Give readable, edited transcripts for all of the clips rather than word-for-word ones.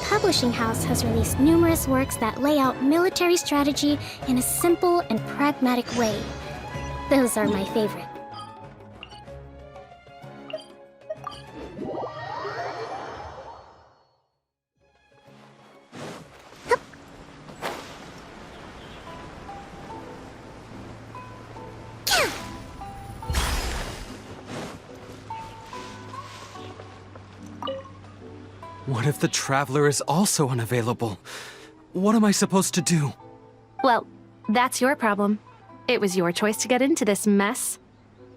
publishing house has released numerous works that lay out military strategy in a simple and pragmatic way. Those are my favorite. What if the Traveler is also unavailable? What am I supposed to do? Well, that's your problem. It was your choice to get into this mess.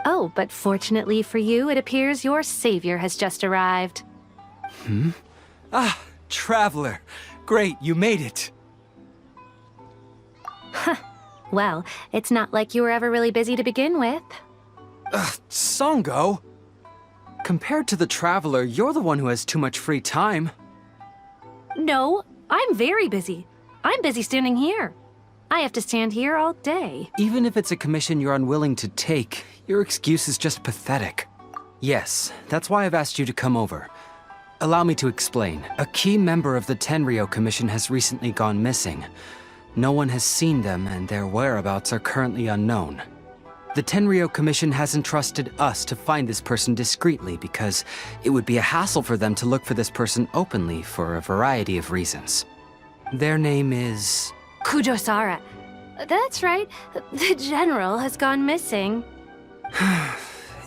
Oh, but fortunately for you, it appears your savior has just arrived. Ah, Traveler. Great, you made it. Well, it's not like you were ever really busy to begin with. Sango? Compared to the Traveler, you're the one who has too much free time. No, I'm very busy. I'm busy standing here. I have to stand here all day. Even if it's a commission you're unwilling to take, your excuse is just pathetic. Yes, that's why I've asked you to come over. Allow me to explain. A key member of the Tenryou Commission has recently gone missing. No one has seen them, and their whereabouts are currently unknown. The Tenryou Commission has entrusted us to find this person discreetly because it would be a hassle for them to look for this person openly for a variety of reasons. Their name is... Kujosara. That's right. The general has gone missing.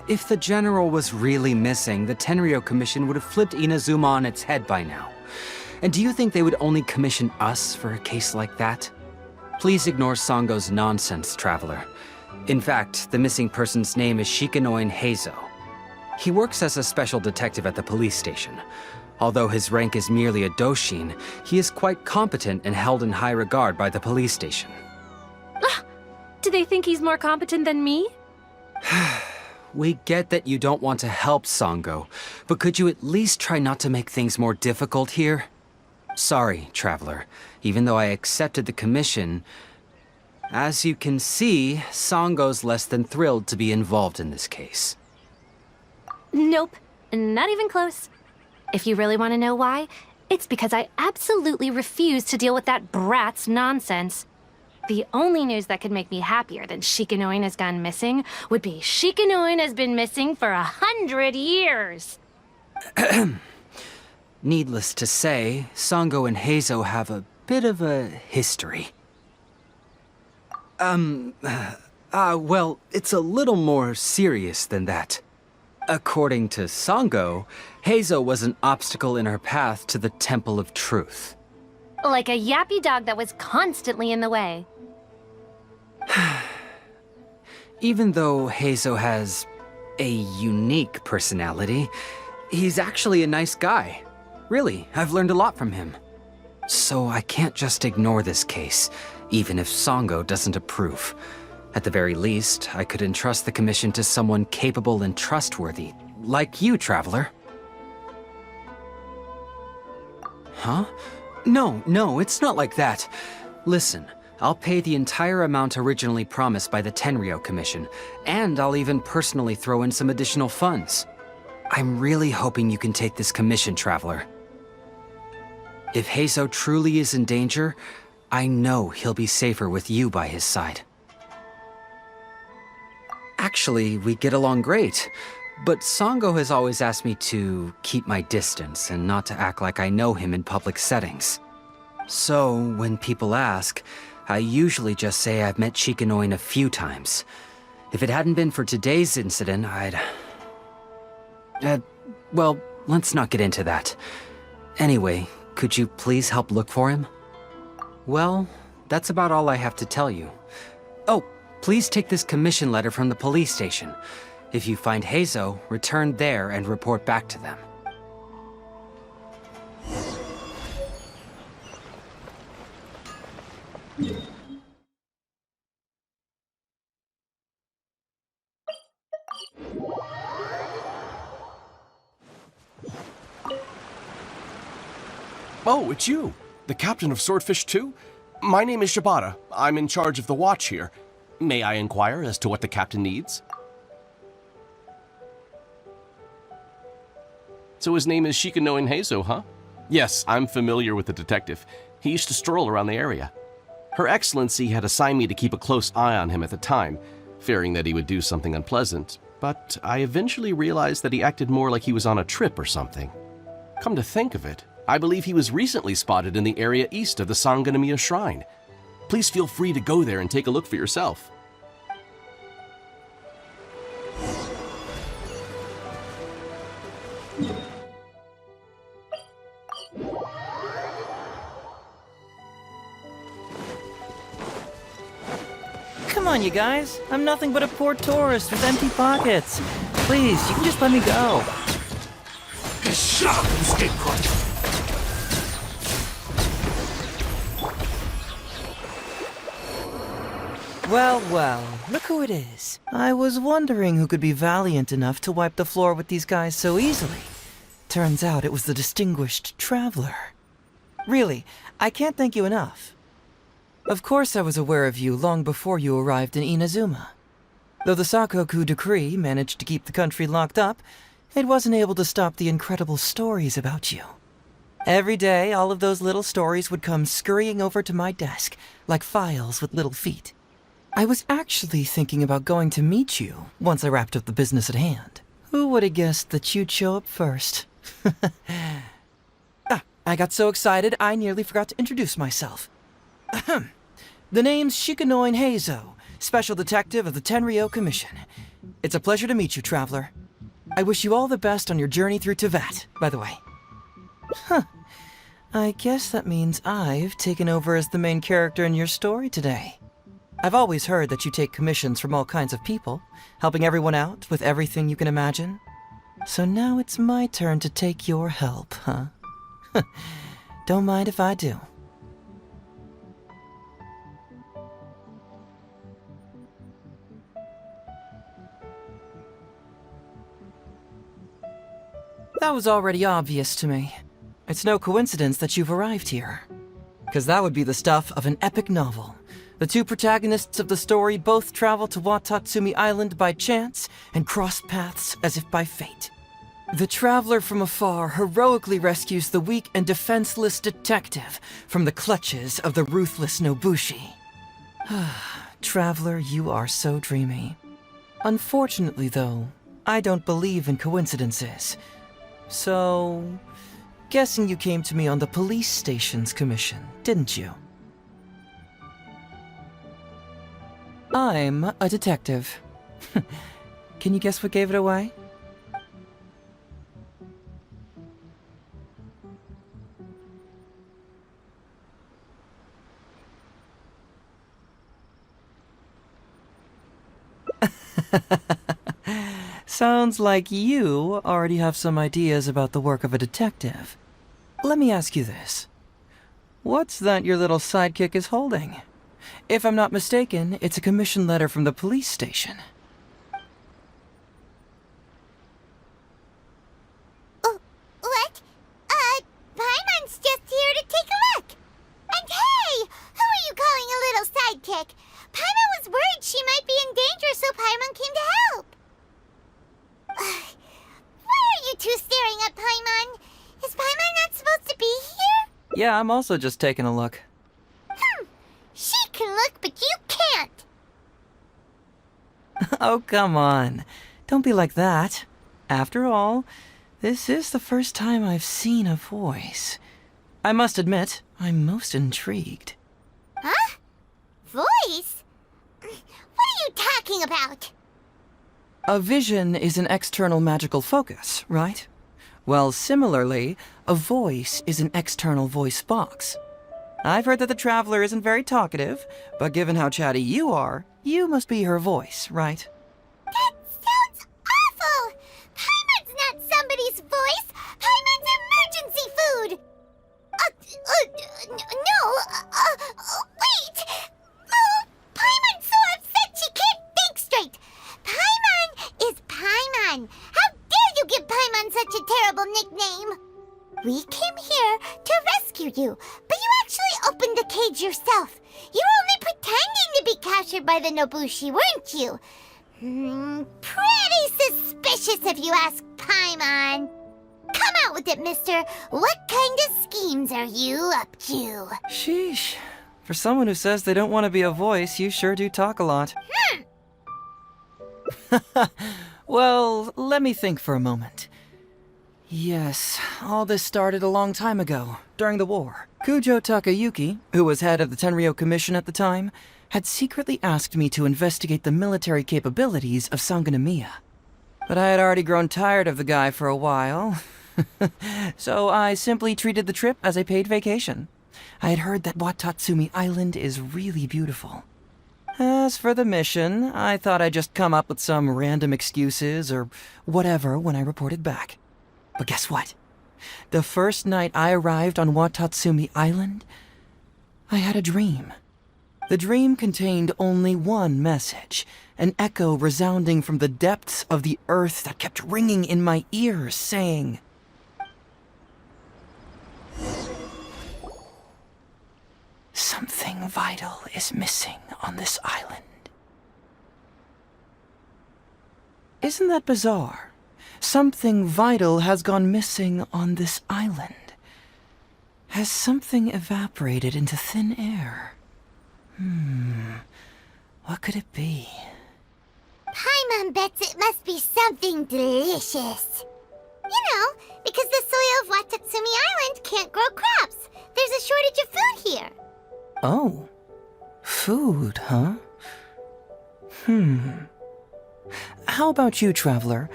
If the general was really missing, the Tenryou Commission would have flipped Inazuma on its head by now. And do you think they would only commission us for a case like that? Please ignore Sango's nonsense, Traveler. In fact, the missing person's name is Shikanoin Heizou. He works as a special detective at the police station. Although his rank is merely a doshin, he is quite competent and held in high regard by the police station. Do they think he's more competent than me? We get that you don't want to help Sango, but could you at least try not to make things more difficult here? Sorry, Traveler. Even though I accepted the commission, as you can see, Sango's less than thrilled to be involved in this case. Nope, not even close. If you really want to know why, it's because I absolutely refuse to deal with that brat's nonsense. The only news that could make me happier than Shikanoin has gone missing would be Shikanoin has been missing for 100 years. Needless to say, Sango and Heizou have a bit of a history. Well, it's a little more serious than that. According to Sango, Heizou was an obstacle in her path to the Temple of Truth. Like a yappy dog that was constantly in the way. Even though Heizou has a unique personality, he's actually a nice guy. Really, I've learned a lot from him. So I can't just ignore this case, even if Sango doesn't approve. At the very least, I could entrust the commission to someone capable and trustworthy, like you, Traveler. Huh? No, it's not like that. Listen, I'll pay the entire amount originally promised by the Tenryou Commission, and I'll even personally throw in some additional funds. I'm really hoping you can take this commission, Traveler. If Heizou truly is in danger, I know he'll be safer with you by his side. Actually, we get along great, but Sango has always asked me to keep my distance and not to act like I know him in public settings. So, when people ask, I usually just say I've met Shikanoin a few times. If it hadn't been for today's incident, well, let's not get into that. Anyway, could you please help look for him? Well, that's about all I have to tell you. Oh, please take this commission letter from the police station. If you find Heizou, return there and report back to them. Oh, it's you, the captain of Swordfish 2? My name is Shibata. I'm in charge of the watch here. May I inquire as to what the captain needs? So his name is Shikanoin Heizou, huh? Yes, I'm familiar with the detective. He used to stroll around the area. Her Excellency had assigned me to keep a close eye on him at the time, fearing that he would do something unpleasant, but I eventually realized that he acted more like he was on a trip or something. Come to think of it, I believe he was recently spotted in the area east of the Sangonomiya Shrine. Please feel free to go there and take a look for yourself. Come on, you guys. I'm nothing but a poor tourist with empty pockets. Please, you can just let me go. Shut up, you scapegoat! Well, well, look who it is. I was wondering who could be valiant enough to wipe the floor with these guys so easily. Turns out it was the distinguished traveler. Really, I can't thank you enough. Of course I was aware of you long before you arrived in Inazuma. Though the Sakoku decree managed to keep the country locked up, it wasn't able to stop the incredible stories about you. Every day, all of those little stories would come scurrying over to my desk, like files with little feet. I was actually thinking about going to meet you once I wrapped up the business at hand. Who would have guessed that you'd show up first? I got so excited I nearly forgot to introduce myself. The name's Shikanoin Heizou, Special Detective of the Tenryou Commission. It's a pleasure to meet you, Traveler. I wish you all the best on your journey through Teyvat, by the way. I guess that means I've taken over as the main character in your story today. I've always heard that you take commissions from all kinds of people, helping everyone out with everything you can imagine. So now it's my turn to take your help, huh? Don't mind if I do. That was already obvious to me. It's no coincidence that you've arrived here. Because that would be the stuff of an epic novel. The two protagonists of the story both travel to Watatsumi Island by chance and cross paths as if by fate. The traveler from afar heroically rescues the weak and defenseless detective from the clutches of the ruthless Nobushi. Traveler, you are so dreamy. Unfortunately, though, I don't believe in coincidences. So, guessing you came to me on the police station's commission, didn't you? I'm a detective. Can you guess what gave it away? Sounds like you already have some ideas about the work of a detective. Let me ask you this. What's that your little sidekick is holding? If I'm not mistaken, it's a commission letter from the police station. What? Paimon's just here to take a look. And hey, who are you calling a little sidekick? Paimon was worried she might be in danger, so Paimon came to help. Why are you two staring at Paimon? Is Paimon not supposed to be here? Yeah, I'm also just taking a look. She can look, but you can't. Oh, come on. Don't be like that. After all, this is the first time I've seen a voice. I must admit, I'm most intrigued. Huh? Voice? What are you talking about? A vision is an external magical focus, right? Well, similarly, a voice is an external voice box. I've heard that the Traveler isn't very talkative, but given how chatty you are, you must be her voice, right? That sounds awful! Paimon's not somebody's voice! Paimon's emergency food! Wait! Oh, Paimon's so upset she can't think straight! Paimon is Paimon! How dare you give Paimon such a terrible nickname? We came here to rescue you, but you actually opened the cage yourself. You were only pretending to be captured by the Nobushi, weren't you? Pretty suspicious if you ask Paimon. Come Come out with it, mister. What kind of schemes are you up to? Sheesh. For someone who says they don't want to be a voice, you sure do talk a lot. Well, let me think for a moment. Yes, all this started a long time ago, during the war. Kujo Takayuki, who was head of the Tenryou Commission at the time, had secretly asked me to investigate the military capabilities of Sangonomiya. But I had already grown tired of the guy for a while, so I simply treated the trip as a paid vacation. I had heard that Watatsumi Island is really beautiful. As for the mission, I thought I'd just come up with some random excuses or whatever when I reported back. But guess what? The first night I arrived on Watatsumi Island, I had a dream. The dream contained only one message, an echo resounding from the depths of the earth that kept ringing in my ears, saying, "Something vital is missing on this island." Isn't that bizarre? Something vital has gone missing on this island. Has something evaporated into thin air? What could it be? Paimon bets it must be something delicious. You know, because the soil of Watatsumi Island can't grow crops. There's a shortage of food here. Oh. Food, huh? How about you, Traveler?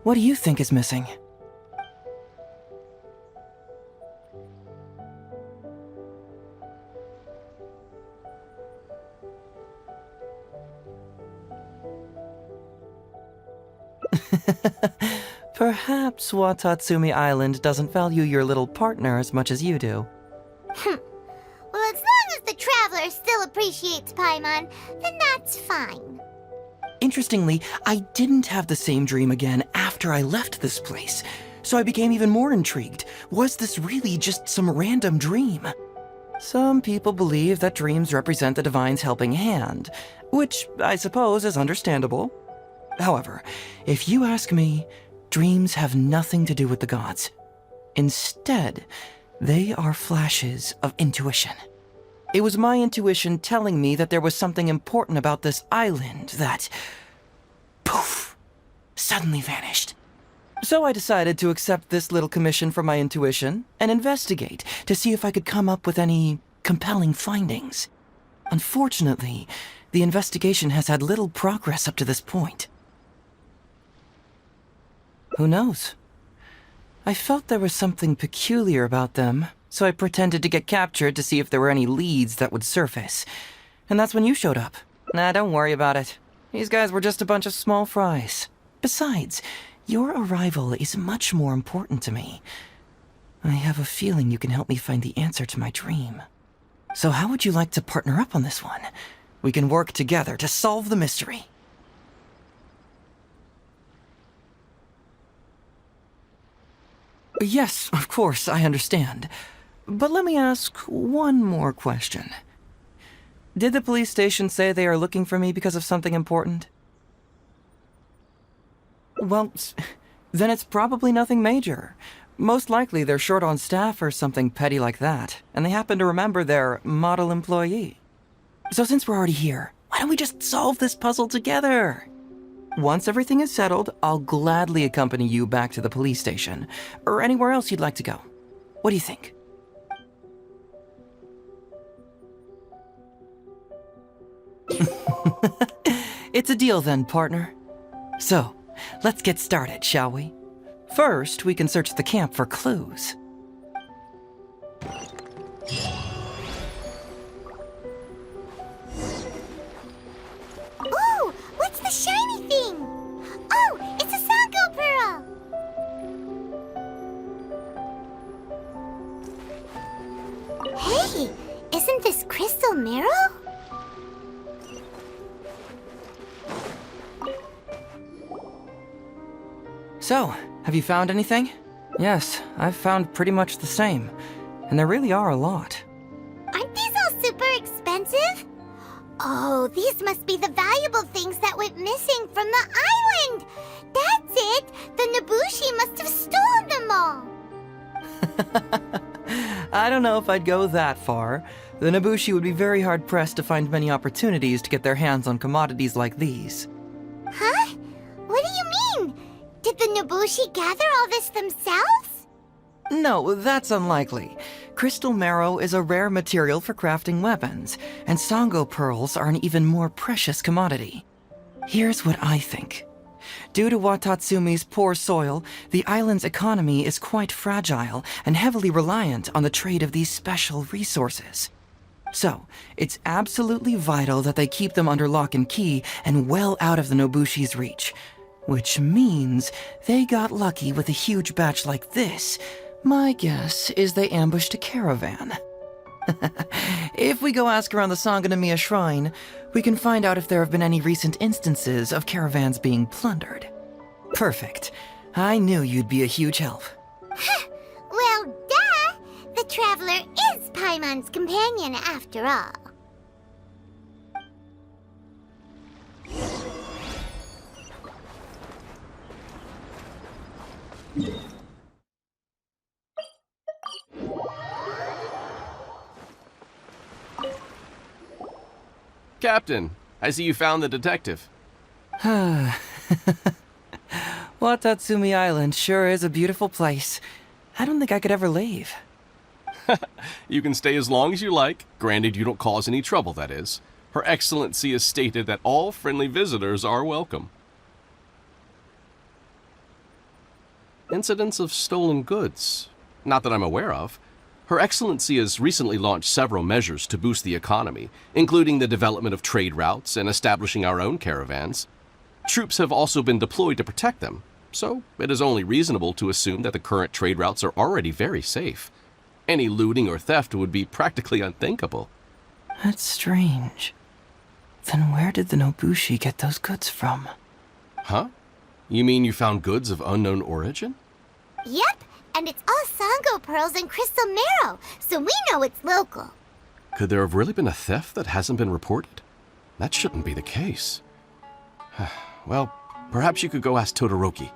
What do you think is missing? Perhaps Watatsumi Island doesn't value your little partner as much as you do. Well, as long as the traveler still appreciates Paimon, then that's fine. Interestingly, I didn't have the same dream again after I left this place, so I became even more intrigued. Was this really just some random dream? Some people believe that dreams represent the divine's helping hand, which I suppose is understandable. However, if you ask me, dreams have nothing to do with the gods. Instead, they are flashes of intuition. It was my intuition telling me that there was something important about this island that, poof, suddenly vanished. So I decided to accept this little commission from my intuition and investigate to see if I could come up with any compelling findings. Unfortunately, the investigation has had little progress up to this point. Who knows? I felt there was something peculiar about them, so I pretended to get captured to see if there were any leads that would surface. And that's when you showed up. Nah, don't worry about it. These guys were just a bunch of small fries. Besides, your arrival is much more important to me. I have a feeling you can help me find the answer to my dream. So how would you like to partner up on this one? We can work together to solve the mystery. Yes, of course, I understand. But let me ask one more question. Did the police station say they are looking for me because of something important? Well, then it's probably nothing major. Most likely they're short on staff or something petty like that, and they happen to remember their model employee. So since we're already here, why don't we just solve this puzzle together? Once everything is settled, I'll gladly accompany you back to the police station, or anywhere else you'd like to go. What do you think? It's a deal then, partner. So, let's get started, shall we? First, we can search the camp for clues. Ooh, what's the shiny thing? Oh, it's a Sango pearl. Hey, isn't this crystal mirror? So, have you found anything? Yes, I've found pretty much the same. And there really are a lot. Aren't these all super expensive? Oh, these must be the valuable things that went missing from the island. That's it! The Nobushi must have stolen them all. I don't know if I'd go that far. The Nobushi would be very hard-pressed to find many opportunities to get their hands on commodities like these. Huh? What do you mean? Did the Nobushi gather all this themselves? No, that's unlikely. Crystal marrow is a rare material for crafting weapons, and Sango pearls are an even more precious commodity. Here's what I think. Due to Watatsumi's poor soil, the island's economy is quite fragile and heavily reliant on the trade of these special resources. So, it's absolutely vital that they keep them under lock and key and well out of the Nobushi's reach. Which means they got lucky with a huge batch like this. My guess is they ambushed a caravan. If we go ask around the Sangonomiya Shrine, we can find out if there have been any recent instances of caravans being plundered. Perfect. I knew you'd be a huge help. Well, duh! The Traveler is Paimon's companion after all. Captain, I see you found the detective. Watatsumi Island sure is a beautiful place. I don't think I could ever leave. You can stay as long as you like, granted you don't cause any trouble, that is. Her Excellency has stated that all friendly visitors are welcome. Incidents of stolen goods? Not that I'm aware of. Her Excellency has recently launched several measures to boost the economy, including the development of trade routes and establishing our own caravans. Troops have also been deployed to protect them, so it is only reasonable to assume that the current trade routes are already very safe. Any looting or theft would be practically unthinkable. That's strange. Then where did the Nobushi get those goods from? Huh? You mean you found goods of unknown origin? Yep, and it's all Sango pearls and crystal marrow, so we know it's local. Could there have really been a theft that hasn't been reported? That shouldn't be the case. Well, perhaps you could go ask Todoroki.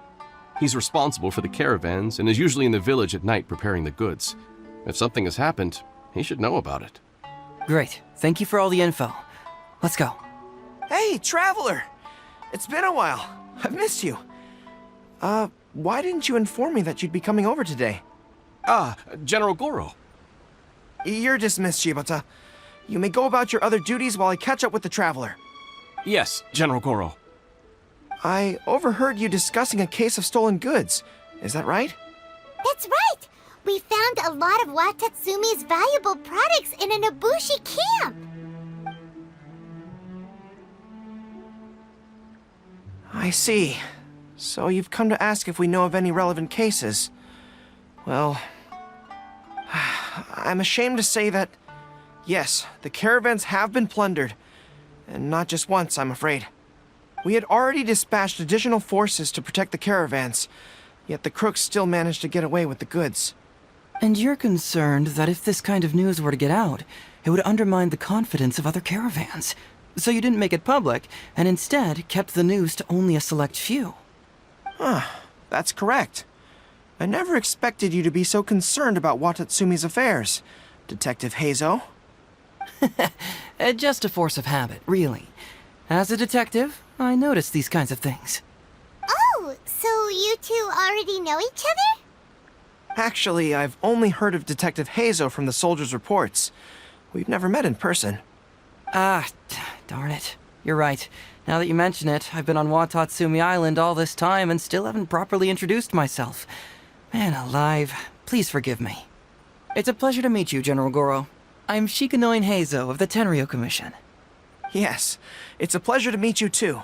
He's responsible for the caravans and is usually in the village at night preparing the goods. If something has happened, he should know about it. Great. Thank you for all the info. Let's go. Hey, Traveler! It's been a while. I've missed you. Why didn't you inform me that you'd be coming over today? General Goro. You're dismissed, Shibata. You may go about your other duties while I catch up with the Traveler. Yes, General Goro. I overheard you discussing a case of stolen goods. Is that right? That's right! We found a lot of Watatsumi's valuable products in a Nobushi camp! I see. So you've come to ask if we know of any relevant cases. Well, I'm ashamed to say that, yes, the caravans have been plundered. And not just once, I'm afraid. We had already dispatched additional forces to protect the caravans, yet the crooks still managed to get away with the goods. And you're concerned that if this kind of news were to get out, it would undermine the confidence of other caravans. So you didn't make it public, and instead kept the news to only a select few. That's correct. I never expected you to be so concerned about Watatsumi's affairs, Detective Heizou. Just a force of habit, really. As a detective, I notice these kinds of things. Oh, so you two already know each other? Actually, I've only heard of Detective Heizou from the soldiers' reports. We've never met in person. Darn it. You're right. Now that you mention it, I've been on Watatsumi Island all this time and still haven't properly introduced myself. Man alive, please forgive me. It's a pleasure to meet you, General Goro. I'm Shikanoin Heizou of the Tenryou Commission. Yes, it's a pleasure to meet you too.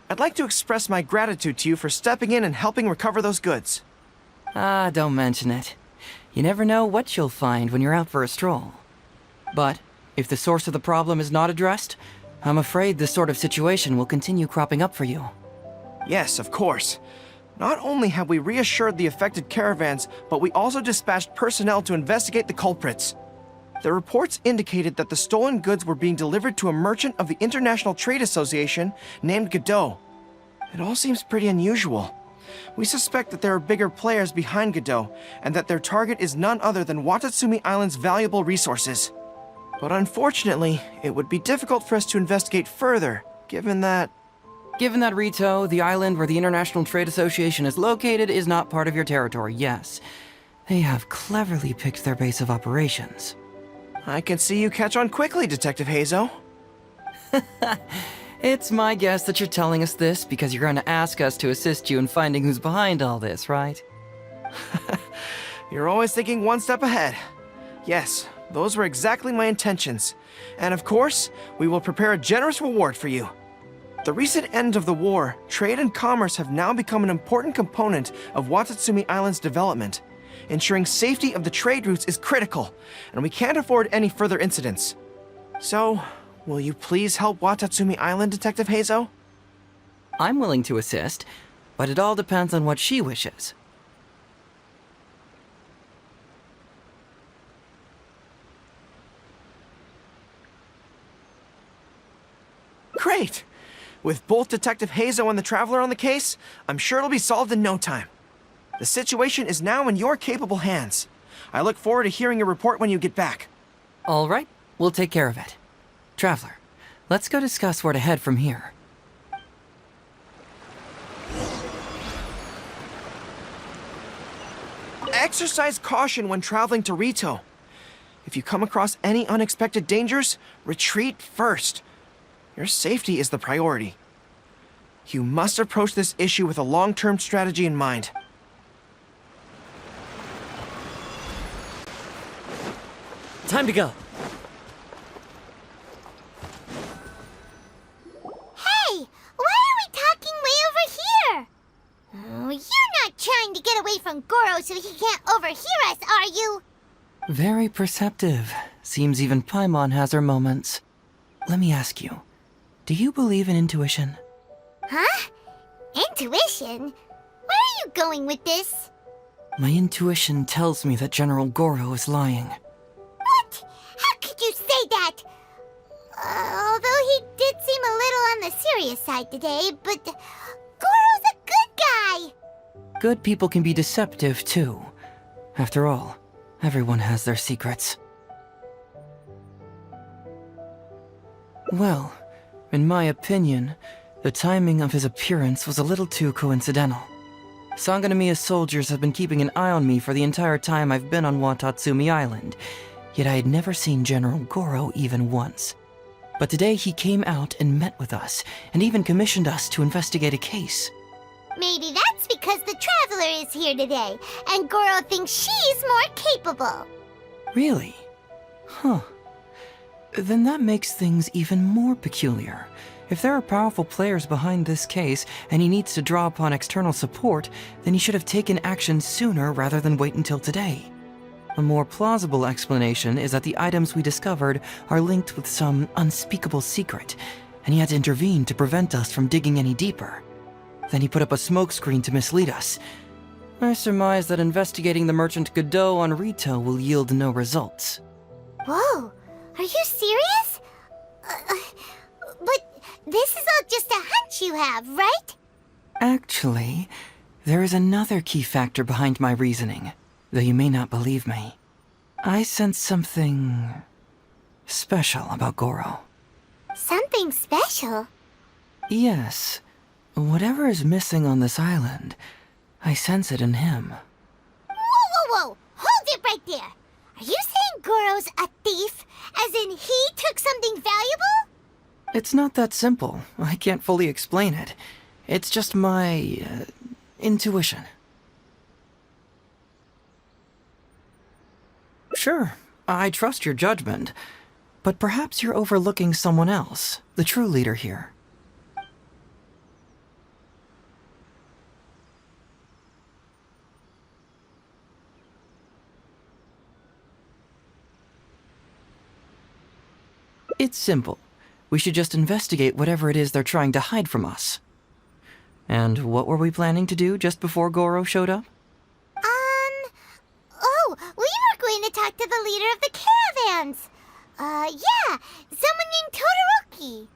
I'd like to express my gratitude to you for stepping in and helping recover those goods. Don't mention it. You never know what you'll find when you're out for a stroll. But if the source of the problem is not addressed, I'm afraid this sort of situation will continue cropping up for you. Yes, of course. Not only have we reassured the affected caravans, but we also dispatched personnel to investigate the culprits. The reports indicated that the stolen goods were being delivered to a merchant of the International Trade Association named Godot. It all seems pretty unusual. We suspect that there are bigger players behind Godot, and that their target is none other than Watatsumi Island's valuable resources. But unfortunately, it would be difficult for us to investigate further, given that... Given that Rito, the island where the International Trade Association is located, is not part of your territory, yes. They have cleverly picked their base of operations. I can see you catch on quickly, Detective Heizou. It's my guess that you're telling us this because you're going to ask us to assist you in finding who's behind all this, right? You're always thinking one step ahead. Yes, those were exactly my intentions. And of course, we will prepare a generous reward for you. The recent end of the war, trade and commerce have now become an important component of Watatsumi Island's development. Ensuring safety of the trade routes is critical, and we can't afford any further incidents. So, will you please help Watatsumi Island, Detective Heizou? I'm willing to assist, but it all depends on what she wishes. Great! With both Detective Heizou and the Traveler on the case, I'm sure it'll be solved in no time. The situation is now in your capable hands. I look forward to hearing your report when you get back. All right, we'll take care of it. Traveler, let's go discuss where to head from here. Exercise caution when traveling to Rito. If you come across any unexpected dangers, retreat first. Your safety is the priority. You must approach this issue with a long-term strategy in mind. Time to go. Hey! Why are we talking way over here? Oh, you're not trying to get away from Goro so he can't overhear us, are you? Very perceptive. Seems even Paimon has her moments. Let me ask you, do you believe in intuition? Huh? Intuition? Where are you going with this? My intuition tells me that General Goro is lying. What? How could you say that? Although he did seem a little on the serious side today, but Goro's a good guy! Good people can be deceptive, too. After all, everyone has their secrets. Well, in my opinion, the timing of his appearance was a little too coincidental. Sangonomiya's soldiers have been keeping an eye on me for the entire time I've been on Watatsumi Island, yet I had never seen General Goro even once. But today he came out and met with us, and even commissioned us to investigate a case. Maybe that's because the Traveler is here today, and Goro thinks she's more capable. Really? Huh. Then that makes things even more peculiar. If there are powerful players behind this case, and he needs to draw upon external support, then he should have taken action sooner rather than wait until today. A more plausible explanation is that the items we discovered are linked with some unspeakable secret, and he had to intervene to prevent us from digging any deeper. Then he put up a smokescreen to mislead us. I surmise that investigating the merchant Godot on Rito will yield no results. Whoa, are you serious? But this is all just a hunch you have, right? Actually, there is another key factor behind my reasoning, though you may not believe me. I sense something special about Goro. Something special? Yes. Whatever is missing on this island, I sense it in him. Whoa! Hold it right there! Are you saying Goro's a thief? As in he took something valuable? It's not that simple. I can't fully explain it. It's just my intuition. Sure, I trust your judgment, but perhaps you're overlooking someone else, the true leader here. It's simple. We should just investigate whatever it is they're trying to hide from us. And what were we planning to do just before Goro showed up? Oh, we were going to talk to the leader of the caravans. Yeah, someone named Todoroki.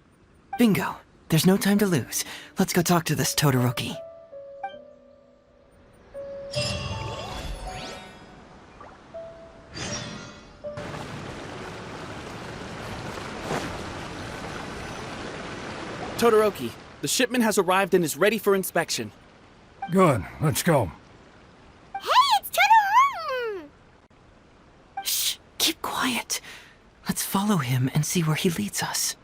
Bingo. There's no time to lose. Let's go talk to this Todoroki. Todoroki, the shipment has arrived and is ready for inspection. Good, let's go. Hey, it's Todoroki! Shh, keep quiet. Let's follow him and see where he leads us.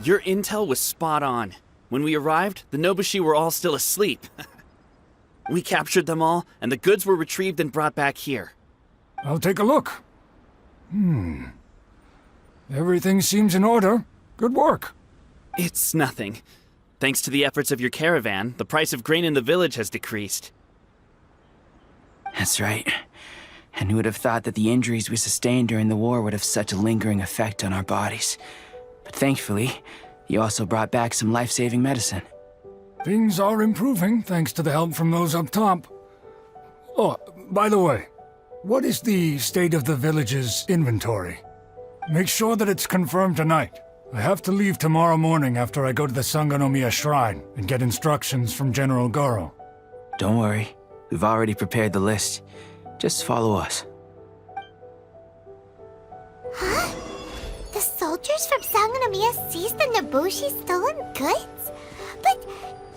Your intel was spot on. When we arrived, the Nobushi were all still asleep. We captured them all, and the goods were retrieved and brought back here. I'll take a look. Everything seems in order. Good work. It's nothing. Thanks to the efforts of your caravan, the price of grain in the village has decreased. That's right. And who would have thought that the injuries we sustained during the war would have such a lingering effect on our bodies? But thankfully, you also brought back some life-saving medicine. Things are improving thanks to the help from those up top. Oh, by the way, what is the state of the village's inventory? Make sure that it's confirmed tonight. I have to leave tomorrow morning after I go to the Sangonomiya Shrine and get instructions from General Goro. Don't worry, we've already prepared the list. Just follow us. Huh? The soldiers from Sangonomiya seized the Nobushi's stolen goods? But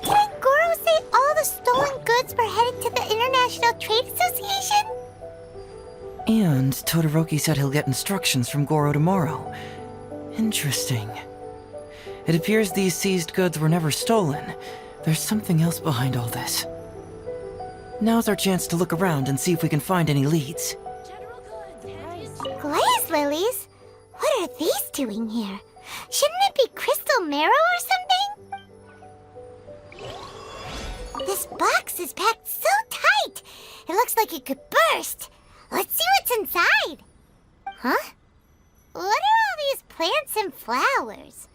didn't Goro say all the stolen goods were headed to the International Trade Association? And Todoroki said he'll get instructions from Goro tomorrow. Interesting. It appears these seized goods were never stolen. There's something else behind all this. Now's our chance to look around and see if we can find any leads. Glaze lilies? What are these doing here? Shouldn't it be crystal marrow or something? This box is packed so tight! It looks like it could burst! Let's see what's inside! Huh? What are all these plants and flowers?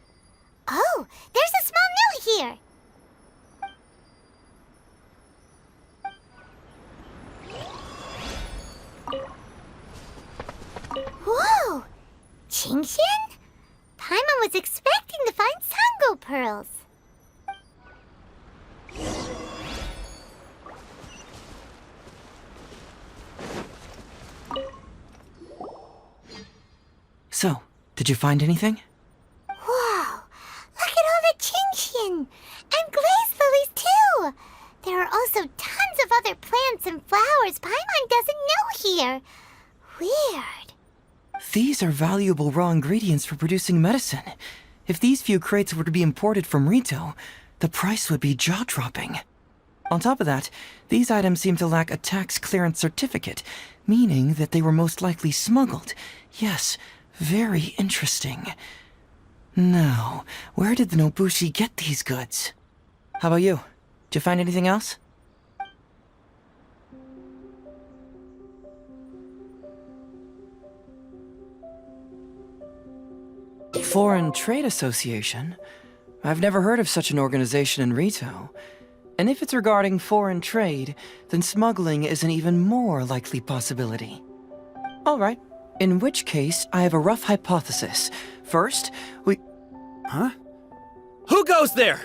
Oh, there's a small note here! Whoa! Chingshin? Paimon was expecting to find Sango pearls. So, did you find anything? Wow! Look at all the Chingshin! And glaze lilies, too! There are also tons of other plants and flowers Paimon doesn't know here. Weird. These are valuable raw ingredients for producing medicine. If these few crates were to be imported from Rito, the price would be jaw-dropping. On top of that, these items seem to lack a tax clearance certificate, meaning that they were most likely smuggled. Yes, very interesting. Now, where did the Nobushi get these goods? How about you? Did you find anything else? Foreign Trade Association? I've never heard of such an organization in Rito. And if it's regarding foreign trade, then smuggling is an even more likely possibility. All right. In which case, I have a rough hypothesis. First, we... Huh? Who goes there?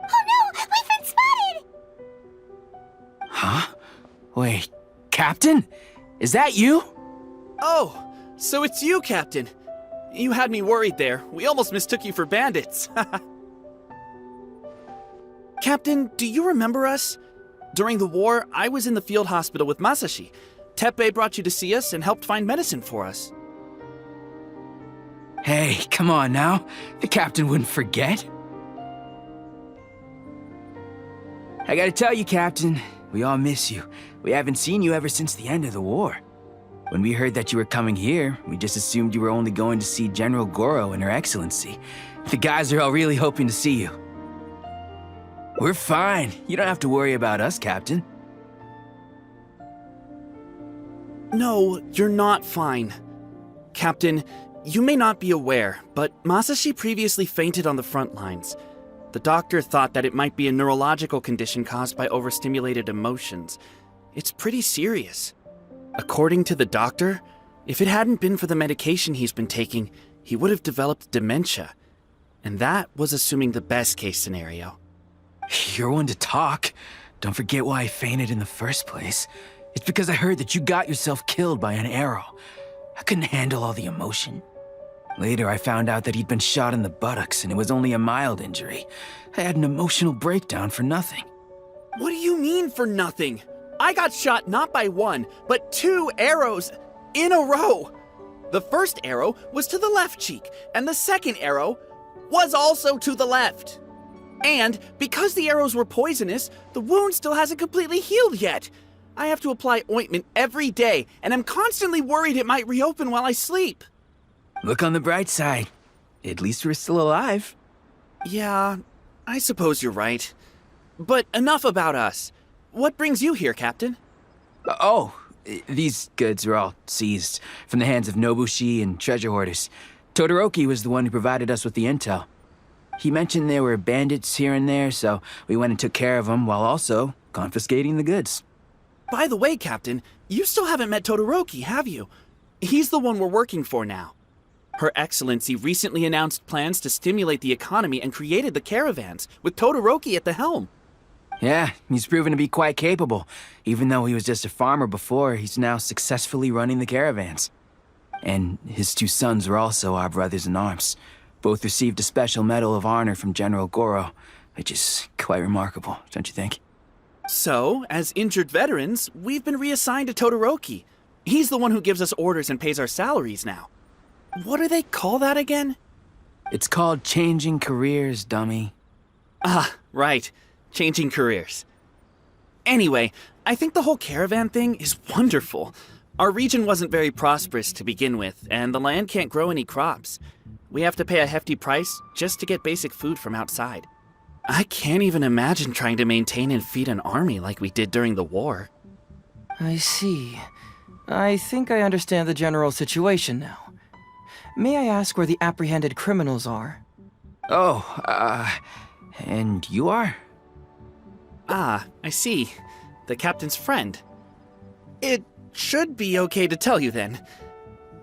Oh no! We've been spotted! Huh? Wait, Captain? Is that you? Oh, so it's you, Captain. You had me worried there. We almost mistook you for bandits. Captain, do you remember us? During the war, I was in the field hospital with Masashi. Teppei brought you to see us and helped find medicine for us. Hey, come on now. The captain wouldn't forget. I gotta tell you, Captain, we all miss you. We haven't seen you ever since the end of the war. When we heard that you were coming here, we just assumed you were only going to see General Goro and Her Excellency. The guys are all really hoping to see you. We're fine. You don't have to worry about us, Captain. No, you're not fine. Captain, you may not be aware, but Masashi previously fainted on the front lines. The doctor thought that it might be a neurological condition caused by overstimulated emotions. It's pretty serious. According to the doctor, if it hadn't been for the medication he's been taking, he would have developed dementia. And that was assuming the best case scenario. You're one to talk. Don't forget why I fainted in the first place. It's because I heard that you got yourself killed by an arrow. I couldn't handle all the emotion. Later, I found out that he'd been shot in the buttocks and it was only a mild injury. I had an emotional breakdown for nothing. What do you mean for nothing? I got shot not by one, but 2 arrows in a row. The first arrow was to the left cheek, and the second arrow was also to the left. And because the arrows were poisonous, the wound still hasn't completely healed yet. I have to apply ointment every day, and I'm constantly worried it might reopen while I sleep. Look on the bright side. At least we're still alive. Yeah, I suppose you're right. But enough about us. What brings you here, Captain? These goods are all seized from the hands of Nobushi and treasure hoarders. Todoroki was the one who provided us with the intel. He mentioned there were bandits here and there, so we went and took care of them while also confiscating the goods. By the way, Captain, you still haven't met Todoroki, have you? He's the one we're working for now. Her Excellency recently announced plans to stimulate the economy and created the caravans, with Todoroki at the helm. Yeah, he's proven to be quite capable. Even though he was just a farmer before, he's now successfully running the caravans. And his 2 sons are also our brothers in arms. Both received a special medal of honor from General Goro, which is quite remarkable, don't you think? So, as injured veterans, we've been reassigned to Todoroki. He's the one who gives us orders and pays our salaries now. What do they call that again? It's called changing careers, dummy. Ah, right. Changing careers. Anyway, I think the whole caravan thing is wonderful. Our region wasn't very prosperous to begin with, and the land can't grow any crops. We have to pay a hefty price just to get basic food from outside. I can't even imagine trying to maintain and feed an army like we did during the war. I see. I think I understand the general situation now. May I ask where the apprehended criminals are? And you are? Ah, I see. The captain's friend. It should be okay to tell you then.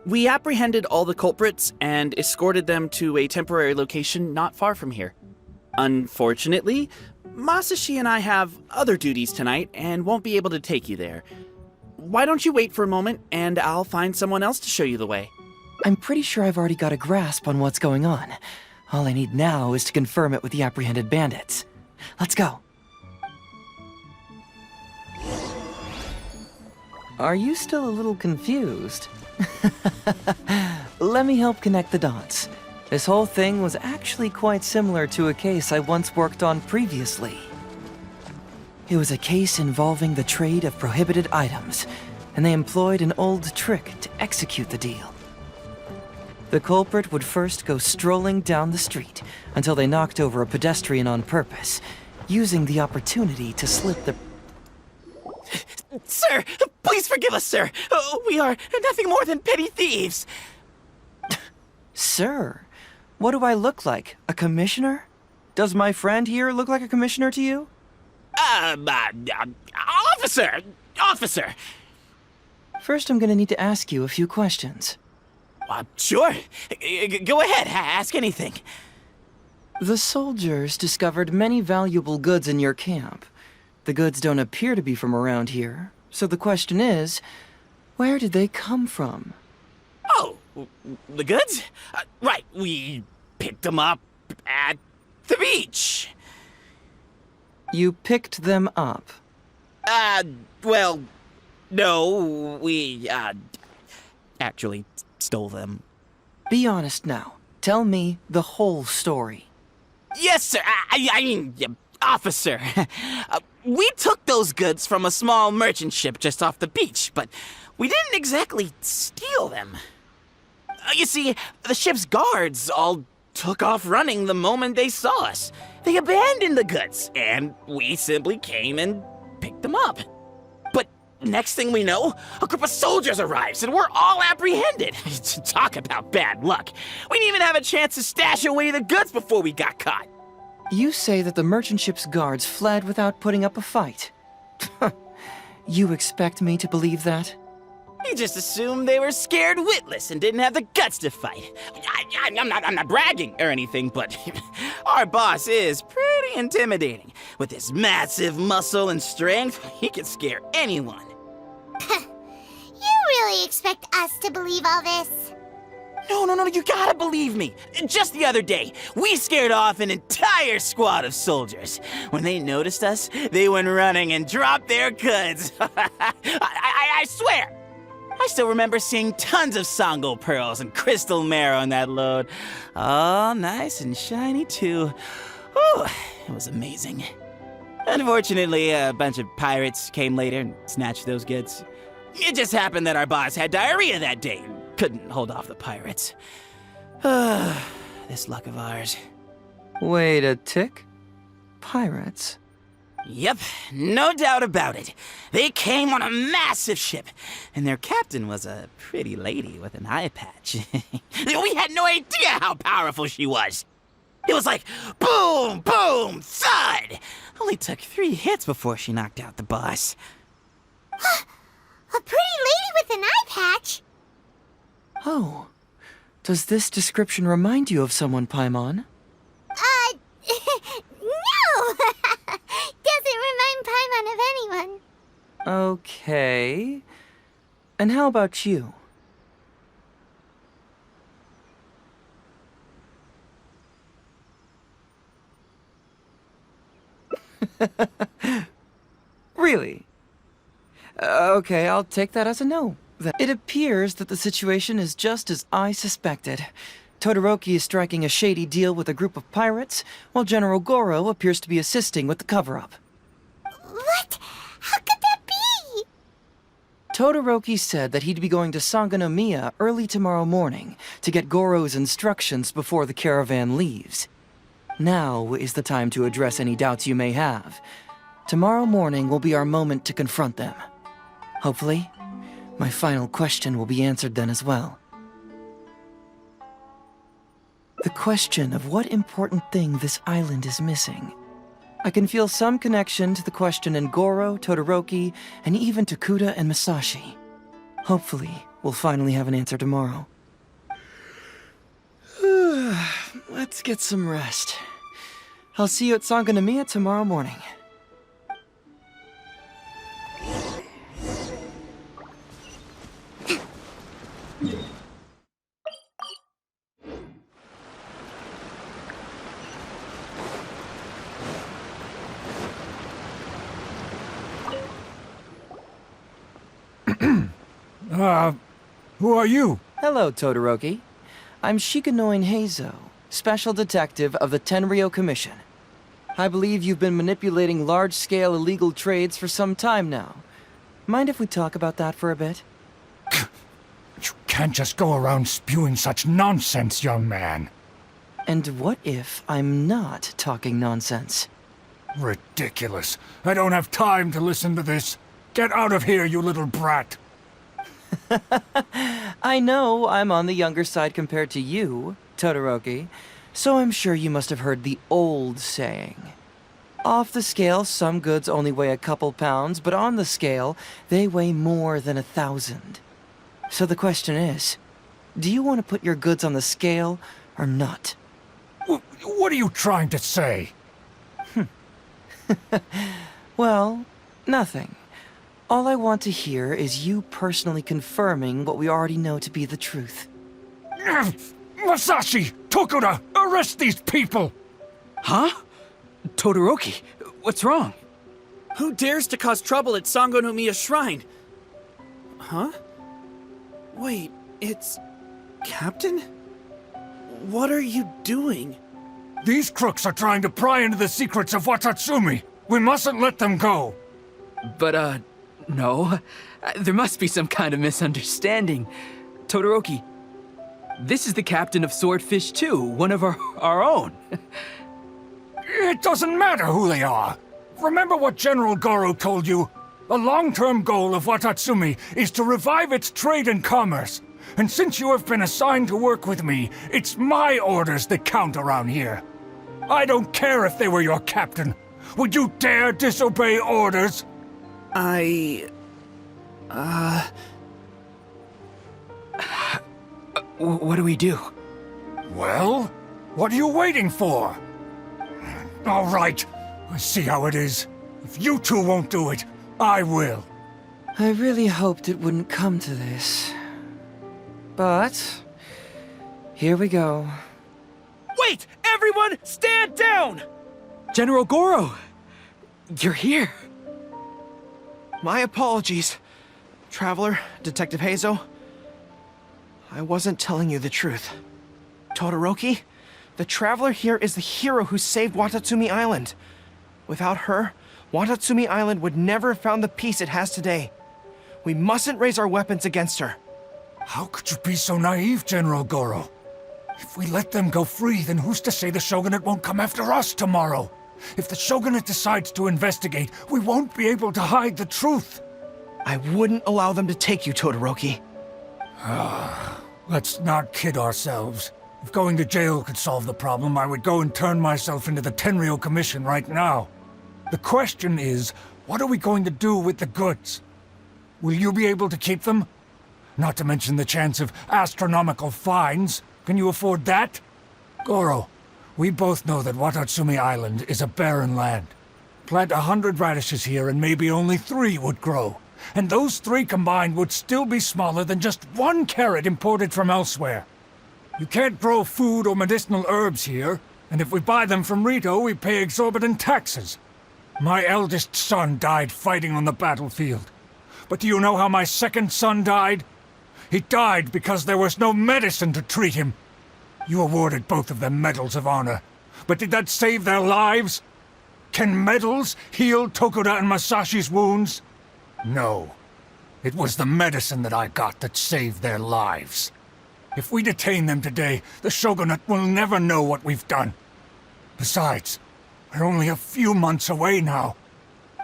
We apprehended all the culprits and escorted them to a temporary location not far from here. Unfortunately, Masashi and I have other duties tonight and won't be able to take you there. Why don't you wait for a moment and I'll find someone else to show you the way. I'm pretty sure I've already got a grasp on what's going on. All I need now is to confirm it with the apprehended bandits. Let's go. Are you still a little confused? Let me help connect the dots. This whole thing was actually quite similar to a case I once worked on previously. It was a case involving the trade of prohibited items, and they employed an old trick to execute the deal. The culprit would first go strolling down the street until they knocked over a pedestrian on purpose, using the opportunity to slip the... Sir, please forgive us, sir. We are nothing more than petty thieves. Sir, what do I look like? A commissioner? Does my friend here look like a commissioner to you? Officer! First, I'm gonna need to ask you a few questions. Sure. Go ahead, ask anything. The soldiers discovered many valuable goods in your camp. The goods don't appear to be from around here, so the question is, where did they come from? Oh, the goods? Right, we picked them up at the beach. You picked them up? Well, no, we, actually stole them. Be honest now. Tell me the whole story. Yes, sir. I mean, officer. We took those goods from a small merchant ship just off the beach, but we didn't exactly steal them. You see, the ship's guards all took off running the moment they saw us. They abandoned the goods, and we simply came and picked them up. But next thing we know, a group of soldiers arrives, and we're all apprehended. Talk about bad luck. We didn't even have a chance to stash away the goods before we got caught. You say that the merchant ship's guards fled without putting up a fight. You expect me to believe that? He just assumed they were scared witless and didn't have the guts to fight. I'm not bragging or anything, but our boss is pretty intimidating. With his massive muscle and strength, he can scare anyone. You really expect us to believe all this? No, you gotta believe me. Just the other day, we scared off an entire squad of soldiers. When they noticed us, they went running and dropped their goods. I swear. I still remember seeing tons of Songo pearls and crystal marrow in that load. All nice and shiny, too. Whew, it was amazing. Unfortunately, a bunch of pirates came later and snatched those goods. It just happened that our boss had diarrhea that day. Couldn't hold off the pirates. This luck of ours. Wait a tick. Pirates? Yep, no doubt about it. They came on a massive ship, and their captain was a pretty lady with an eye patch. We had no idea how powerful she was. It was like boom, boom, thud. Only took 3 hits before she knocked out the boss. A pretty lady with an eye patch? Oh. Does this description remind you of someone, Paimon? No! Doesn't remind Paimon of anyone. Okay. And how about you? Really? Okay, I'll take that as a no. It appears that the situation is just as I suspected. Todoroki is striking a shady deal with a group of pirates, while General Goro appears to be assisting with the cover-up. What? How could that be? Todoroki said that he'd be going to Sangonomiya early tomorrow morning to get Goro's instructions before the caravan leaves. Now is the time to address any doubts you may have. Tomorrow morning will be our moment to confront them. Hopefully, my final question will be answered then as well. The question of what important thing this island is missing. I can feel some connection to the question in Goro, Todoroki, and even to Kuda and Masashi. Hopefully, we'll finally have an answer tomorrow. Let's get some rest. I'll see you at Sangonomiya tomorrow morning. Who are you? Hello, Todoroki. I'm Shikanoin Heizou, Special Detective of the Tenryou Commission. I believe you've been manipulating large-scale illegal trades for some time now. Mind if we talk about that for a bit? You can't just go around spewing such nonsense, young man. And what if I'm not talking nonsense? Ridiculous. I don't have time to listen to this. Get out of here, you little brat. I know I'm on the younger side compared to you, Todoroki, so I'm sure you must have heard the old saying. Off the scale, some goods only weigh a couple pounds, but on the scale, they weigh more than 1,000. So the question is, do you want to put your goods on the scale or not? What are you trying to say? Well, nothing. All I want to hear is you personally confirming what we already know to be the truth. Masashi! Tokuda! Arrest these people! Huh? Todoroki, what's wrong? Who dares to cause trouble at Sangonomiya Shrine? Huh? Wait, it's... Captain? What are you doing? These crooks are trying to pry into the secrets of Watatsumi. We mustn't let them go. But, no. There must be some kind of misunderstanding. Todoroki, this is the captain of Swordfish 2, one of our own. It doesn't matter who they are. Remember what General Goro told you? A long-term goal of Watatsumi is to revive its trade and commerce. And since you have been assigned to work with me, it's my orders that count around here. I don't care if they were your captain. Would you dare disobey orders? What do we do? Well, what are you waiting for? All right, I see how it is. If you two won't do it, I will. I really hoped it wouldn't come to this. But here we go. Wait! Everyone, stand down! General Goro! You're here! My apologies. Traveler, Detective Heizou. I wasn't telling you the truth. Todoroki, the Traveler here is the hero who saved Watatsumi Island. Without her, Watatsumi Island would never have found the peace it has today. We mustn't raise our weapons against her. How could you be so naive, General Goro? If we let them go free, then who's to say the Shogunate won't come after us tomorrow? If the Shogunate decides to investigate, we won't be able to hide the truth. I wouldn't allow them to take you, Todoroki. Let's not kid ourselves. If going to jail could solve the problem, I would go and turn myself into the Tenryou Commission right now. The question is, what are we going to do with the goods? Will you be able to keep them? Not to mention the chance of astronomical fines. Can you afford that? Goro, we both know that Watatsumi Island is a barren land. Plant 100 radishes here and maybe only 3 would grow. And those 3 combined would still be smaller than just 1 carrot imported from elsewhere. You can't grow food or medicinal herbs here, and if we buy them from Rito, we pay exorbitant taxes. My eldest son died fighting on the battlefield. But do you know how my second son died? He died because there was no medicine to treat him. You awarded both of them medals of honor, but did that save their lives? Can medals heal Tokuda and Masashi's wounds? No. It was the medicine that I got that saved their lives. If we detain them today, the Shogunate will never know what we've done. Besides, we're only a few months away now.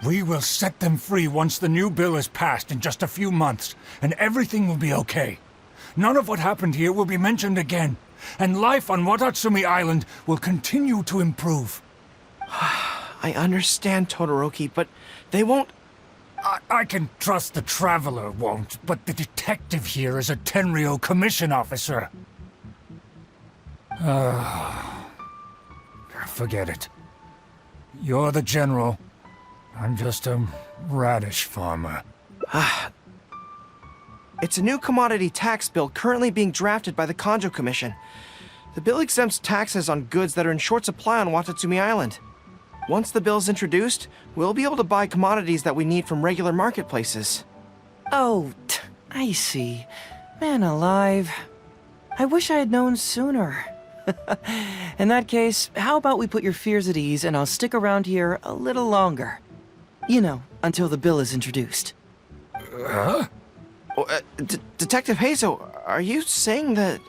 We will set them free once the new bill is passed in just a few months, and everything will be okay. None of what happened here will be mentioned again, and life on Watatsumi Island will continue to improve. I understand, Todoroki, but they won't... I can trust the Traveler won't, but the detective here is a Tenryou Commission officer. Forget it. You're the general. I'm just a radish farmer. It's a new commodity tax bill currently being drafted by the Kanjo Commission. The bill exempts taxes on goods that are in short supply on Watatsumi Island. Once the bill is introduced, we'll be able to buy commodities that we need from regular marketplaces. Oh, I see. Man alive. I wish I had known sooner. In that case, how about we put your fears at ease and I'll stick around here a little longer. You know, until the bill is introduced. Huh? Detective Heizou, are you saying that...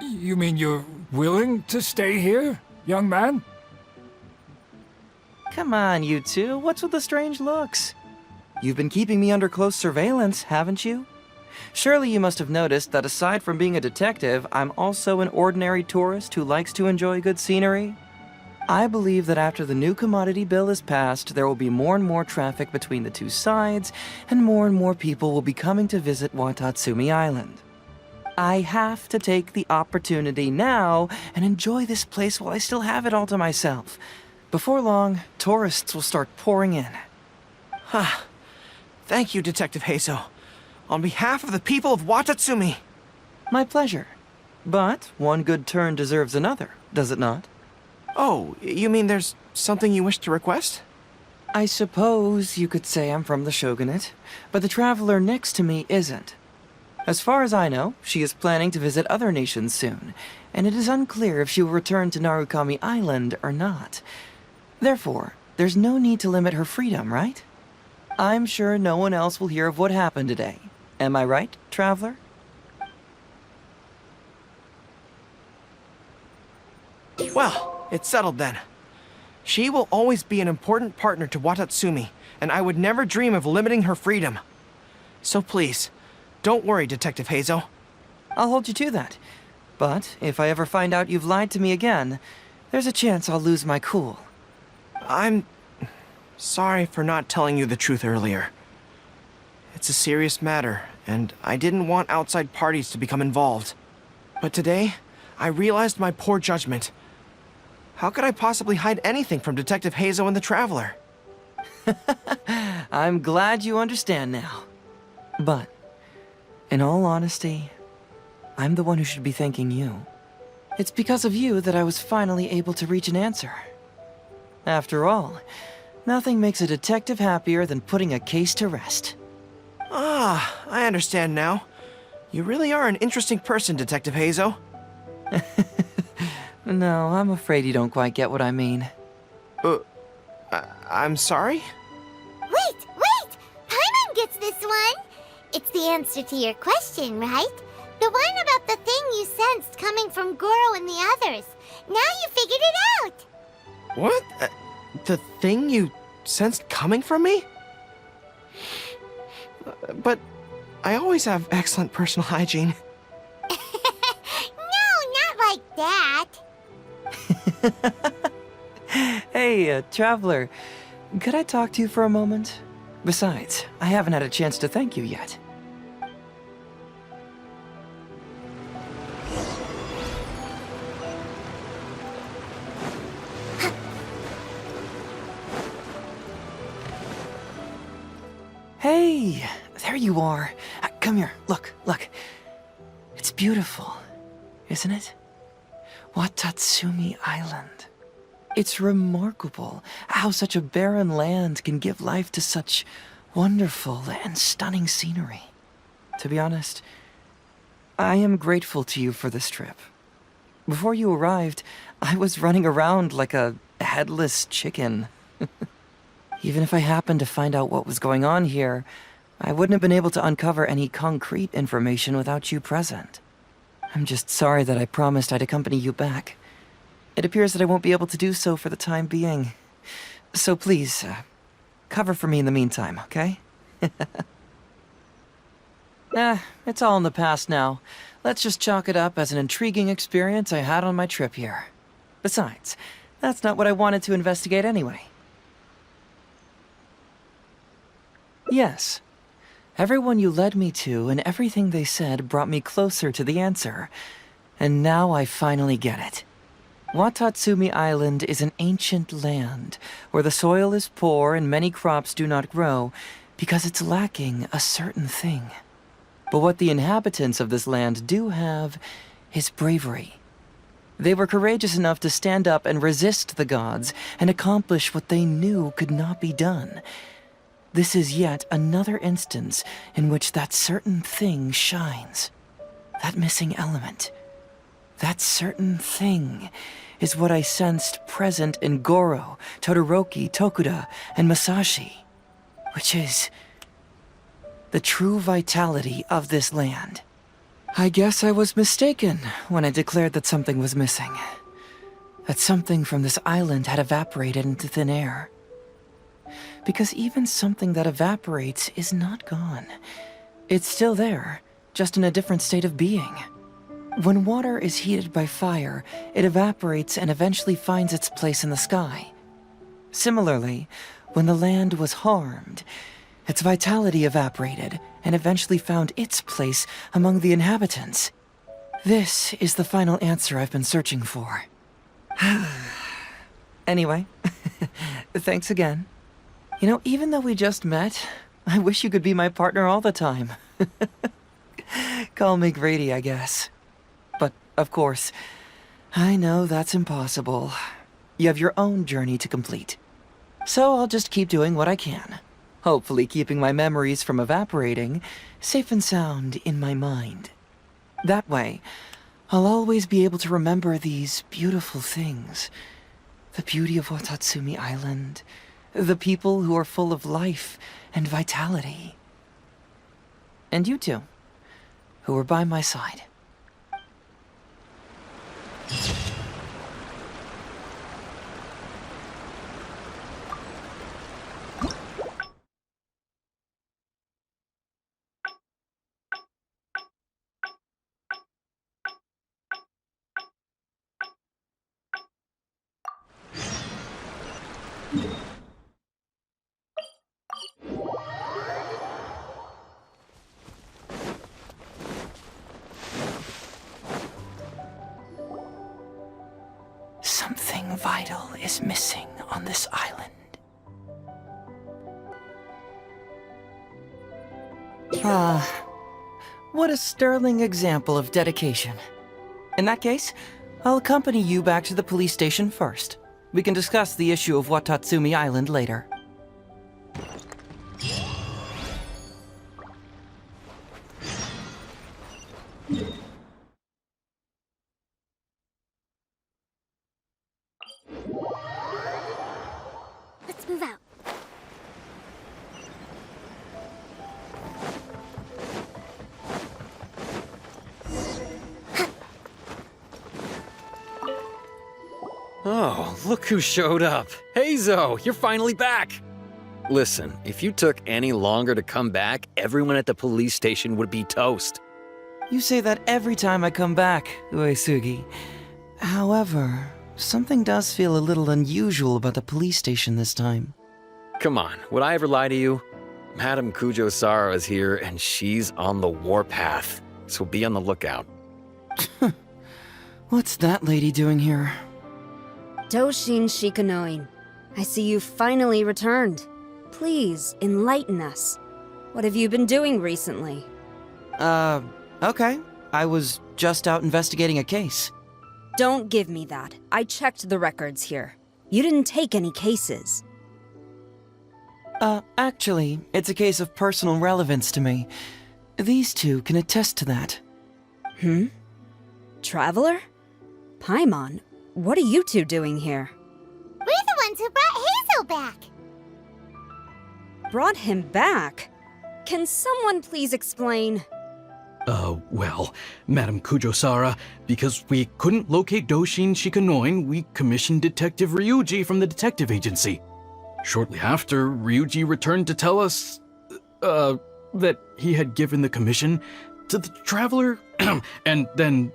You mean you're willing to stay here, young man? Come on, you two. What's with the strange looks? You've been keeping me under close surveillance, haven't you? Surely you must have noticed that aside from being a detective, I'm also an ordinary tourist who likes to enjoy good scenery. I believe that after the new commodity bill is passed, there will be more and more traffic between the two sides, and more people will be coming to visit Watatsumi Island. I have to take the opportunity now and enjoy this place while I still have it all to myself. Before long, tourists will start pouring in. Thank you, Detective Heizou. On behalf of the people of Watatsumi. My pleasure. But one good turn deserves another, does it not? Oh, you mean there's something you wish to request? I suppose you could say I'm from the Shogunate, but the traveler next to me isn't. As far as I know, she is planning to visit other nations soon, and it is unclear if she will return to Narukami Island or not. Therefore, there's no need to limit her freedom, right? I'm sure no one else will hear of what happened today. Am I right, traveler? Well, it's settled then. She will always be an important partner to Watatsumi, and I would never dream of limiting her freedom. So please, don't worry, Detective Heizou. I'll hold you to that. But if I ever find out you've lied to me again, there's a chance I'll lose my cool. I'm sorry for not telling you the truth earlier. It's a serious matter, and I didn't want outside parties to become involved. But today, I realized my poor judgment. How could I possibly hide anything from Detective Heizou and the Traveler? I'm glad you understand now. But, in all honesty, I'm the one who should be thanking you. It's because of you that I was finally able to reach an answer. After all, nothing makes a detective happier than putting a case to rest. Ah, I understand now. You really are an interesting person, Detective Heizou. No, I'm afraid you don't quite get what I mean. I'm sorry? Wait! Paimon gets this one! It's the answer to your question, right? The one about the thing you sensed coming from Goro and the others. Now you figured it out! What? The thing you sensed coming from me? But I always have excellent personal hygiene. No, not like that. Hey, Traveler, could I talk to you for a moment? Besides, I haven't had a chance to thank you yet. Hey, there you are. Come here, look. It's beautiful, isn't it? Watatsumi Island. It's remarkable how such a barren land can give life to such wonderful and stunning scenery. To be honest, I am grateful to you for this trip. Before you arrived, I was running around like a headless chicken. Even if I happened to find out what was going on here, I wouldn't have been able to uncover any concrete information without you present. I'm just sorry that I promised I'd accompany you back. It appears that I won't be able to do so for the time being. So please, cover for me in the meantime, okay? It's all in the past now. Let's just chalk it up as an intriguing experience I had on my trip here. Besides, that's not what I wanted to investigate anyway. Yes. Everyone you led me to and everything they said brought me closer to the answer. And now I finally get it. Watatsumi Island is an ancient land where the soil is poor and many crops do not grow because it's lacking a certain thing. But what the inhabitants of this land do have is bravery. They were courageous enough to stand up and resist the gods and accomplish what they knew could not be done. This is yet another instance in which that certain thing shines. That missing element. That certain thing is what I sensed present in Goro, Todoroki, Tokuda, and Masashi, which is the true vitality of this land. I guess I was mistaken when I declared that something was missing. That something from this island had evaporated into thin air. Because even something that evaporates is not gone. It's still there, just in a different state of being. When water is heated by fire, it evaporates and eventually finds its place in the sky. Similarly, when the land was harmed, its vitality evaporated and eventually found its place among the inhabitants. This is the final answer I've been searching for. Anyway, thanks again. You know, even though we just met, I wish you could be my partner all the time. Call me Grady, I guess. But, of course, I know that's impossible. You have your own journey to complete. So I'll just keep doing what I can. Hopefully keeping my memories from evaporating safe and sound in my mind. That way, I'll always be able to remember these beautiful things. The beauty of Watatsumi Island, the people who are full of life and vitality. And you two, who are by my side. Something vital is missing on this island. What a sterling example of dedication. In that case, I'll accompany you back to the police station first. We can discuss the issue of Watatsumi Island later. Let's move out. Oh, look who showed up. Heizou, you're finally back. Listen, if you took any longer to come back, everyone at the police station would be toast. You say that every time I come back, Uesugi. However, something does feel a little unusual about the police station this time. Come on, would I ever lie to you? Madame Kujo-Sara is here and she's on the warpath, so be on the lookout. What's that lady doing here? Doshin Shikanoin, I see you finally returned. Please, enlighten us. What have you been doing recently? Okay. I was just out investigating a case. Don't give me that. I checked the records here. You didn't take any cases. Actually, it's a case of personal relevance to me. These two can attest to that. Traveler? Paimon, what are you two doing here? We're the ones who brought Heizou back. Brought him back? Can someone please explain? Well, Madame Kujo-Sara, because we couldn't locate Doshin Shikanoin, we commissioned Detective Ryuji from the detective agency. Shortly after, Ryuji returned to tell us, that he had given the commission to the Traveler, and then...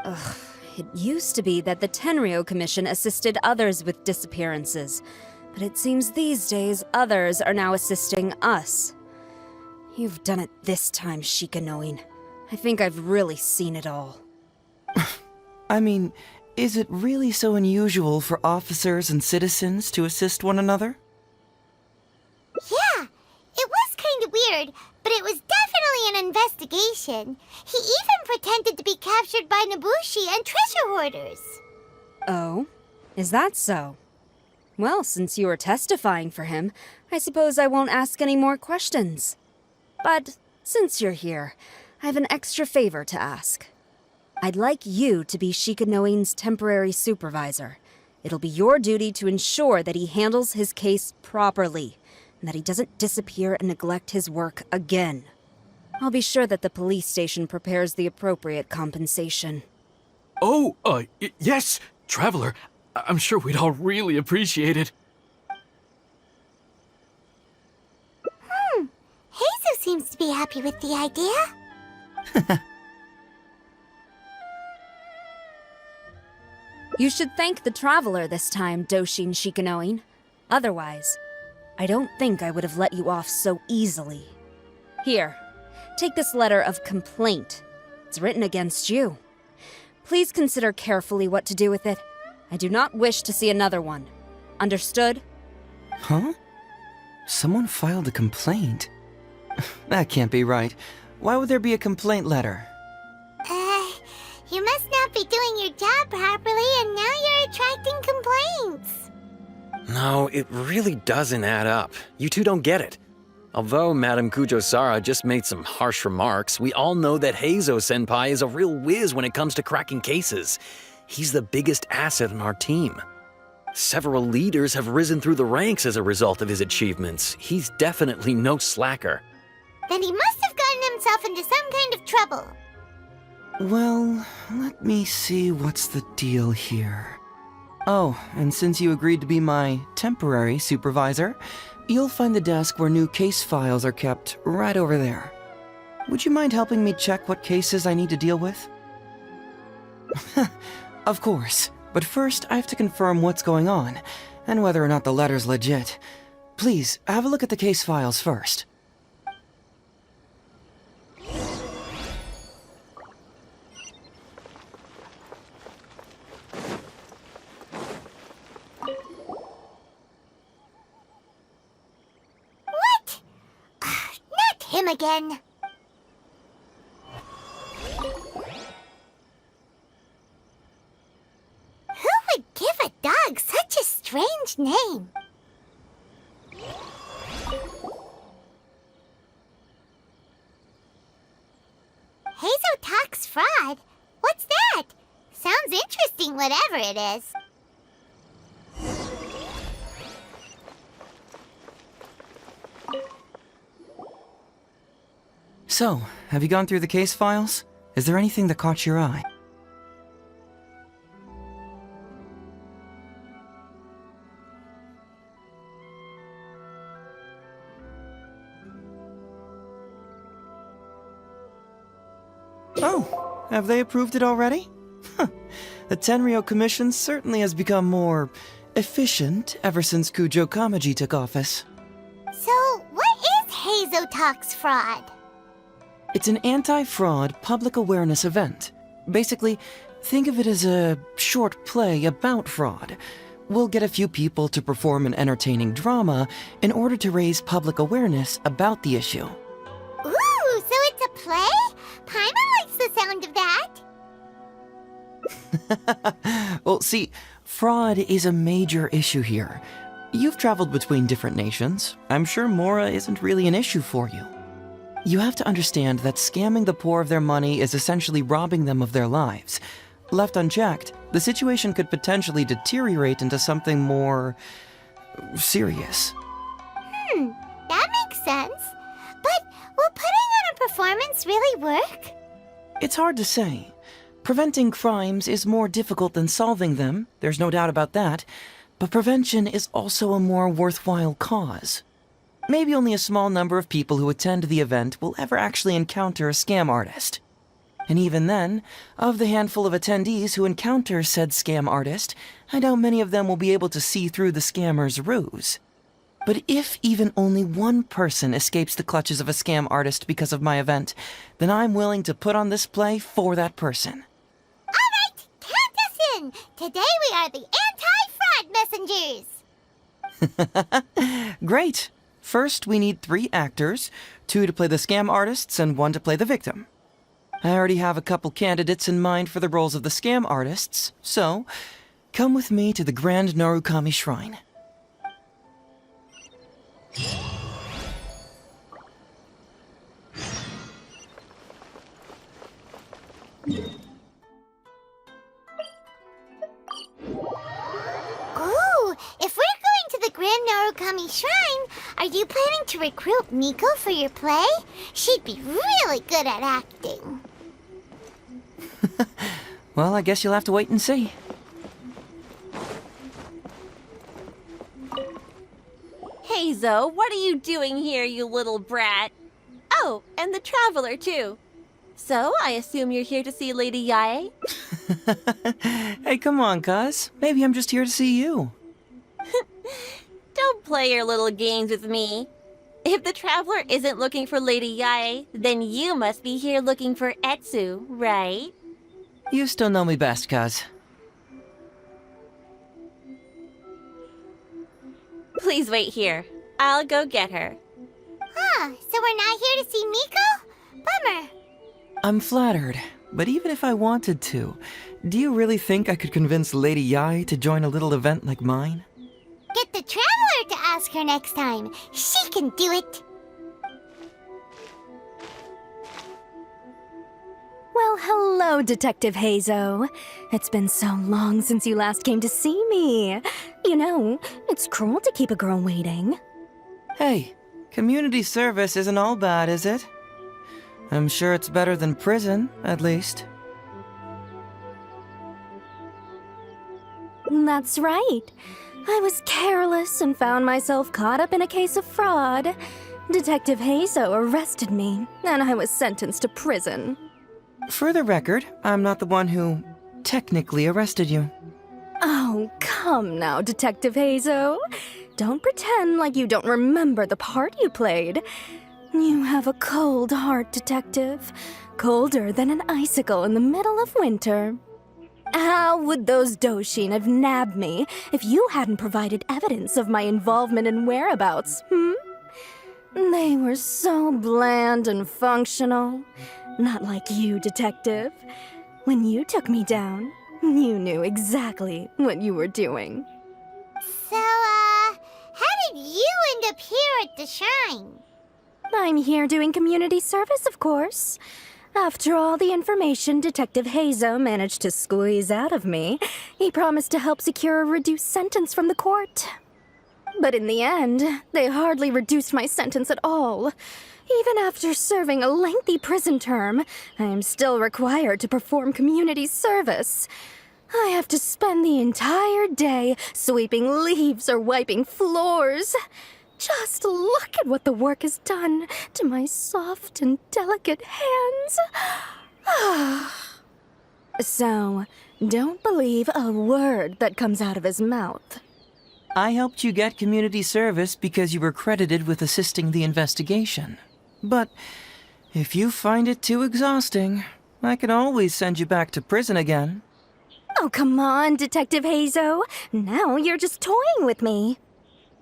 Ugh, it used to be that the Tenryou Commission assisted others with disappearances, but it seems these days others are now assisting us. You've done it this time, Shikanoin. I think I've really seen it all. I mean, is it really so unusual for officers and citizens to assist one another? Yeah, it was kind of weird, but it was definitely an investigation. He even pretended to be captured by Nobushi and treasure hoarders. Oh? Is that so? Well, since you are testifying for him, I suppose I won't ask any more questions. But since you're here, I have an extra favor to ask. I'd like you to be Shikanoin's temporary supervisor. It'll be your duty to ensure that he handles his case properly, and that he doesn't disappear and neglect his work again. I'll be sure that the police station prepares the appropriate compensation. Oh, yes, Traveler. I'm sure we'd all really appreciate it. Heizou seems to be happy with the idea. You should thank the Traveler this time, Doshin Shikanoin. Otherwise, I don't think I would have let you off so easily. Here, take this letter of complaint. It's written against you. Please consider carefully what to do with it. I do not wish to see another one. Understood? Huh? Someone filed a complaint? That can't be right. Why would there be a complaint letter? You must not be doing your job properly, and now you're attracting complaints. No, it really doesn't add up. You two don't get it. Although Madame Kujo-Sara just made some harsh remarks, we all know that Heizou-senpai is a real whiz when it comes to cracking cases. He's the biggest asset in our team. Several leaders have risen through the ranks as a result of his achievements. He's definitely no slacker. Then he must have gotten himself into some kind of trouble. Well, let me see what's the deal here. Oh, and since you agreed to be my temporary supervisor, you'll find the desk where new case files are kept right over there. Would you mind helping me check what cases I need to deal with? Of course, but first I have to confirm what's going on, and whether or not the letter's legit. Please, have a look at the case files first. What? Not him again. Who would give a dog such a strange name? Heizou talks fraud? What's that? Sounds interesting, whatever it is. So, have you gone through the case files? Is there anything that caught your eye? Oh, have they approved it already? Huh. The Tenryou Commission certainly has become more efficient ever since Kujo Kamaji took office. So, what is Heizou Talks Fraud? It's an anti-fraud public awareness event. Basically, think of it as a short play about fraud. We'll get a few people to perform an entertaining drama in order to raise public awareness about the issue. Ooh, so it's a play? Paimon likes the sound of that. Well, see, fraud is a major issue here. You've traveled between different nations. I'm sure Mora isn't really an issue for you. You have to understand that scamming the poor of their money is essentially robbing them of their lives. Left unchecked, the situation could potentially deteriorate into something more serious. That makes sense. But will putting on a performance really work? It's hard to say. Preventing crimes is more difficult than solving them, there's no doubt about that, but prevention is also a more worthwhile cause. Maybe only a small number of people who attend the event will ever actually encounter a scam artist. And even then, of the handful of attendees who encounter said scam artist, I doubt many of them will be able to see through the scammer's ruse. But if even only one person escapes the clutches of a scam artist because of my event, then I'm willing to put on this play for that person. Alright, count us in! Today we are the anti-fraud messengers! Great! First, we need 3 actors, 2 to play the scam artists and 1 to play the victim. I already have a couple candidates in mind for the roles of the scam artists, so come with me to the Grand Narukami Shrine. Ooh, if we're going to the Grand Narukami Shrine, are you planning to recruit Miko for your play? She'd be really good at acting. Well, I guess you'll have to wait and see. Heizou, what are you doing here, you little brat? Oh, and the Traveler, too. So, I assume you're here to see Lady Yae? Hey, come on, cuz. Maybe I'm just here to see you. Don't play your little games with me. If the Traveler isn't looking for Lady Yae, then you must be here looking for Etsu, right? You still know me best, cuz. Please wait here. I'll go get her. Huh, so we're not here to see Miko? Bummer. I'm flattered, but even if I wanted to, do you really think I could convince Lady Yae to join a little event like mine? Get the Traveler to ask her next time. She can do it. Well, hello, Detective Heizou. It's been so long since you last came to see me. You know, it's cruel to keep a girl waiting. Hey, community service isn't all bad, is it? I'm sure it's better than prison, at least. That's right. I was careless and found myself caught up in a case of fraud. Detective Heizou arrested me, and I was sentenced to prison. For the record, I'm not the one who technically arrested you. Oh, Oh, come now, Detective Heizou. Don't pretend like you don't remember the part you played. You have a cold heart, Detective. Colder than an icicle in the middle of winter. How would those Doshin have nabbed me if you hadn't provided evidence of my involvement and whereabouts, They were so bland and functional. Not like you, Detective. When you took me down, you knew exactly what you were doing. So, how did you end up here at the shrine? I'm here doing community service, of course. After all the information Detective Heizou managed to squeeze out of me, he promised to help secure a reduced sentence from the court. But in the end, they hardly reduced my sentence at all. Even after serving a lengthy prison term, I am still required to perform community service. I have to spend the entire day sweeping leaves or wiping floors. Just look at what the work has done to my soft and delicate hands. So, don't believe a word that comes out of his mouth. I helped you get community service because you were credited with assisting the investigation. But if you find it too exhausting, I can always send you back to prison again. Oh, come on, Detective Heizou. Now you're just toying with me.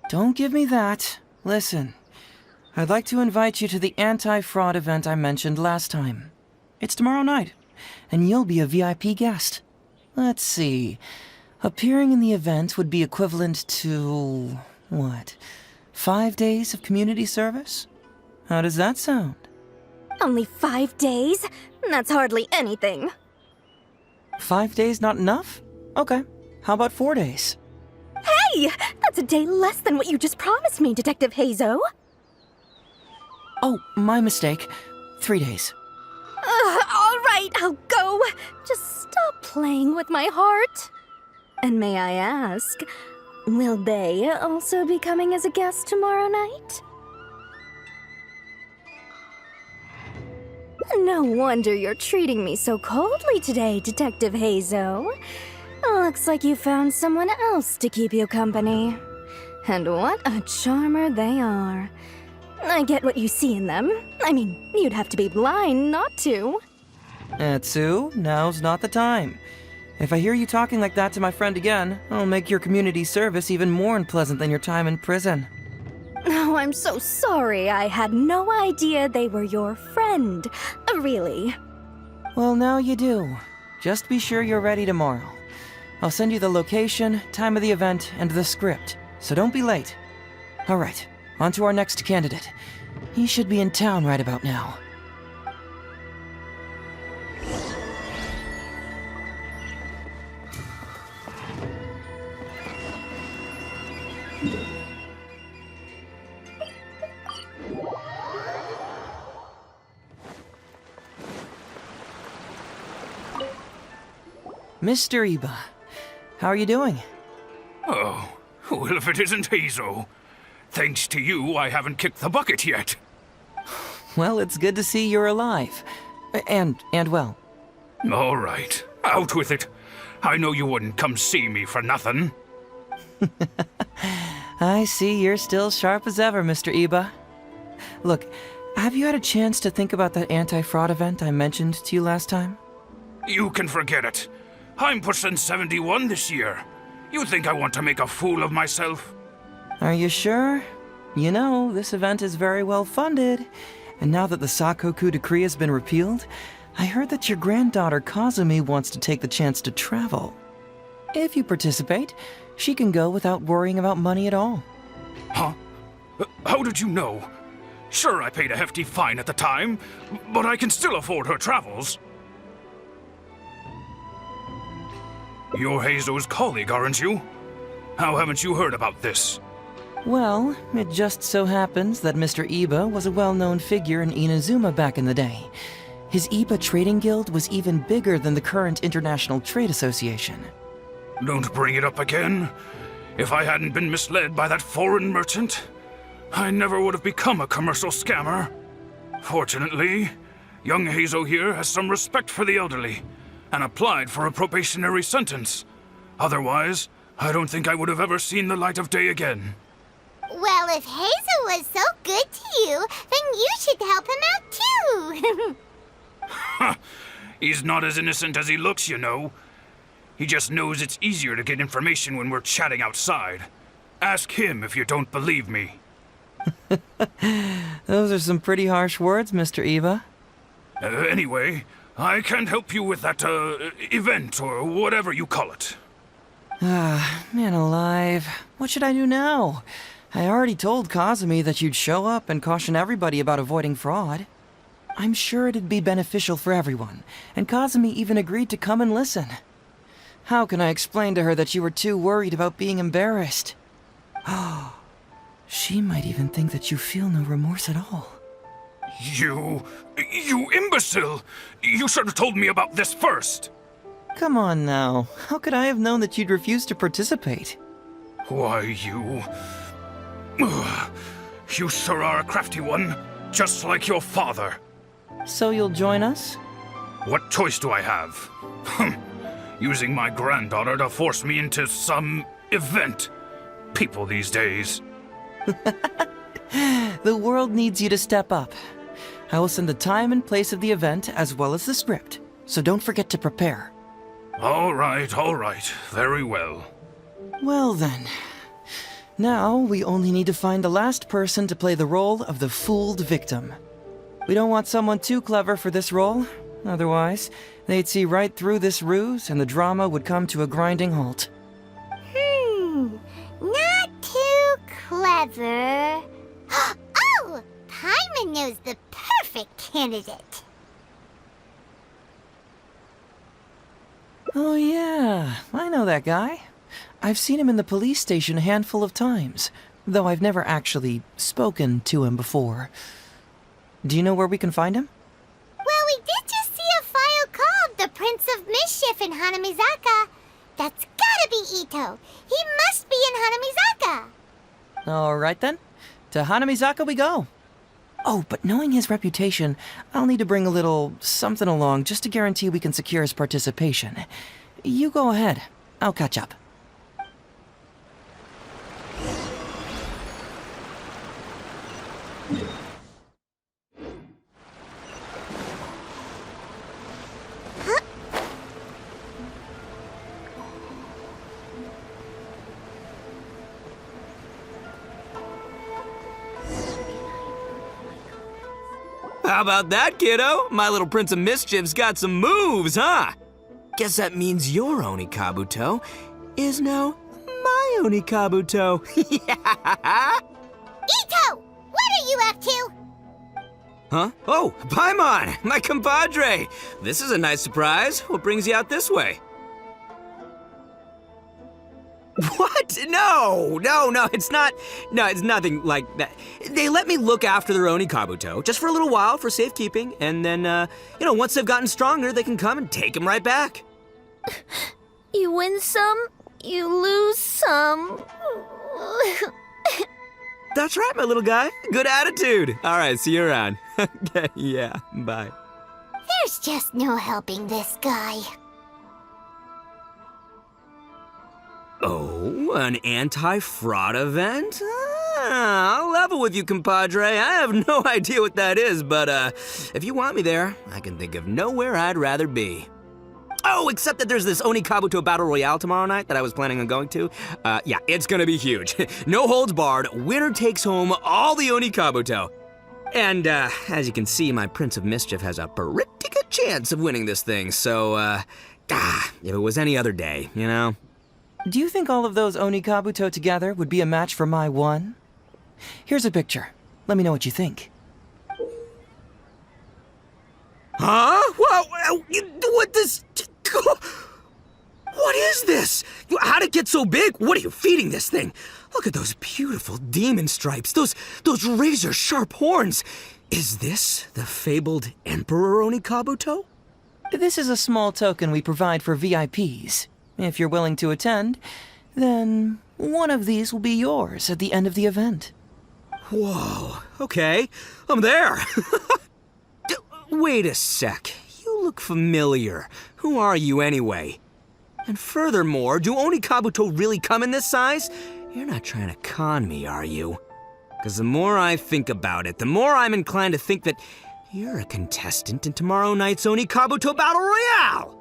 Don't give me that. Listen, I'd like to invite you to the anti-fraud event I mentioned last time. It's tomorrow night, and you'll be a VIP guest. Let's see. Appearing in the event would be equivalent to, 5 days of community service? How does that sound? Only 5 days? That's hardly anything. 5 days not enough? Okay. How about 4 days? Hey! That's a day less than what you just promised me, Detective Heizou. Oh, my mistake. 3 days. All right, I'll go. Just stop playing with my heart. And may I ask, will they also be coming as a guest tomorrow night? No wonder you're treating me so coldly today, Detective Heizou. Looks like you found someone else to keep you company. And what a charmer they are. I get what you see in them. I mean, you'd have to be blind not to. Heizou, now's not the time. If I hear you talking like that to my friend again, I'll make your community service even more unpleasant than your time in prison. Oh, I'm so sorry. I had no idea they were your friend. Really. Well, now you do. Just be sure you're ready tomorrow. I'll send you the location, time of the event, and the script, so don't be late. All right, on to our next candidate. He should be in town right about now. Mr. Iba, how are you doing? Oh, well, if it isn't Heizou. Thanks to you, I haven't kicked the bucket yet. Well, it's good to see you're alive. And well. All right, out with it. I know you wouldn't come see me for nothing. I see you're still sharp as ever, Mr. Iba. Look, have you had a chance to think about that anti-fraud event I mentioned to you last time? You can forget it. I'm pushing 71 this year. You think I want to make a fool of myself? Are you sure? You know, this event is very well funded. And now that the Sakoku decree has been repealed, I heard that your granddaughter Kazumi wants to take the chance to travel. If you participate, she can go without worrying about money at all. Huh? How did you know? Sure, I paid a hefty fine at the time, but I can still afford her travels. You're Heizou's colleague, aren't you? How haven't you heard about this? Well, it just so happens that Mr. Iba was a well-known figure in Inazuma back in the day. His Iba Trading Guild was even bigger than the current International Trade Association. Don't bring it up again. If I hadn't been misled by that foreign merchant, I never would have become a commercial scammer. Fortunately, young Heizou here has some respect for the elderly, and applied for a probationary sentence. Otherwise, I don't think I would have ever seen the light of day again. Well, if Heizou was so good to you, then you should help him out too. He's not as innocent as he looks, you know. He just knows it's easier to get information when we're chatting outside. Ask him if you don't believe me. Those are some pretty harsh words, Mr. Eva. Anyway, I can't help you with that, event, or whatever you call it. Ah, man alive. What should I do now? I already told Kazumi that you'd show up and caution everybody about avoiding fraud. I'm sure it'd be beneficial for everyone, and Kazumi even agreed to come and listen. How can I explain to her that you were too worried about being embarrassed? She might even think that you feel no remorse at all. You imbecile! You should have told me about this first! Come on now. How could I have known that you'd refuse to participate? Why, you sure are a crafty one, just like your father. So you'll join us? What choice do I have? Using my granddaughter to force me into some event. People these days. The world needs you to step up. I will send the time and place of the event as well as the script, so don't forget to prepare. All right, very well. Well then. Now we only need to find the last person to play the role of the fooled victim. We don't want someone too clever for this role, otherwise they'd see right through this ruse and the drama would come to a grinding halt. Not too clever. Oh! Paimon knows the perfect candidate. Oh yeah, I know that guy. I've seen him in the police station a handful of times, though I've never actually spoken to him before. Do you know where we can find him? Well, we did just see a file called the Prince of Mischief in Hanamizaka. That's gotta be Ito. He must be in Hanamizaka. Alright then. To Hanamizaka we go. Oh, but knowing his reputation, I'll need to bring a little something along just to guarantee we can secure his participation. You go ahead. I'll catch up. How about that, kiddo? My little Prince of Mischief's got some moves, huh? Guess that means your Onikabuto is now my Onikabuto. Yeah! Ito! What are you up to? Huh? Oh, Paimon, my compadre. This is a nice surprise. What brings you out this way? What? No, it's not. No, it's nothing like that. They let me look after their Onikabuto just for a little while for safekeeping, and then, once they've gotten stronger, they can come and take him right back. You win some, you lose some. That's right, my little guy. Good attitude. All right, see you around. Okay, yeah, bye. There's just no helping this guy. Oh, an anti-fraud event? I'll level with you, compadre. I have no idea what that is, but if you want me there, I can think of nowhere I'd rather be. Oh, except that there's this Onikabuto Battle Royale tomorrow night that I was planning on going to. Yeah, it's gonna be huge. No holds barred, winner takes home all the Onikabuto. And as you can see, my Prince of Mischief has a pretty good chance of winning this thing, so, if it was any other day, you know? Do you think all of those Onikabuto together would be a match for my one? Here's a picture. Let me know what you think. Huh? What this? What is this? How'd it get so big? What are you feeding this thing? Look at those beautiful demon stripes, those razor-sharp horns. Is this the fabled Emperor Onikabuto? This is a small token we provide for VIPs. If you're willing to attend, then one of these will be yours at the end of the event. Whoa, okay, I'm there. Wait a sec, you look familiar. Who are you anyway? And furthermore, do Onikabuto really come in this size? You're not trying to con me, are you? Because the more I think about it, the more I'm inclined to think that you're a contestant in tomorrow night's Onikabuto Battle Royale!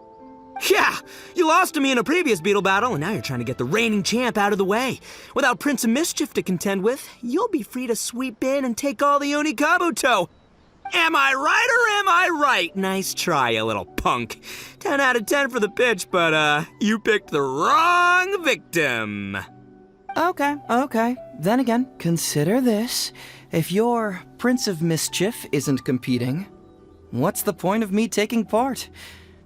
Yeah, you lost to me in a previous Beetle battle, and now you're trying to get the reigning champ out of the way. Without Prince of Mischief to contend with, you'll be free to sweep in and take all the Onikabuto. Am I right or am I right? Nice try, you little punk. 10 out of 10 for the pitch, but you picked the wrong victim. Okay. Then again, consider this. If your Prince of Mischief isn't competing, what's the point of me taking part?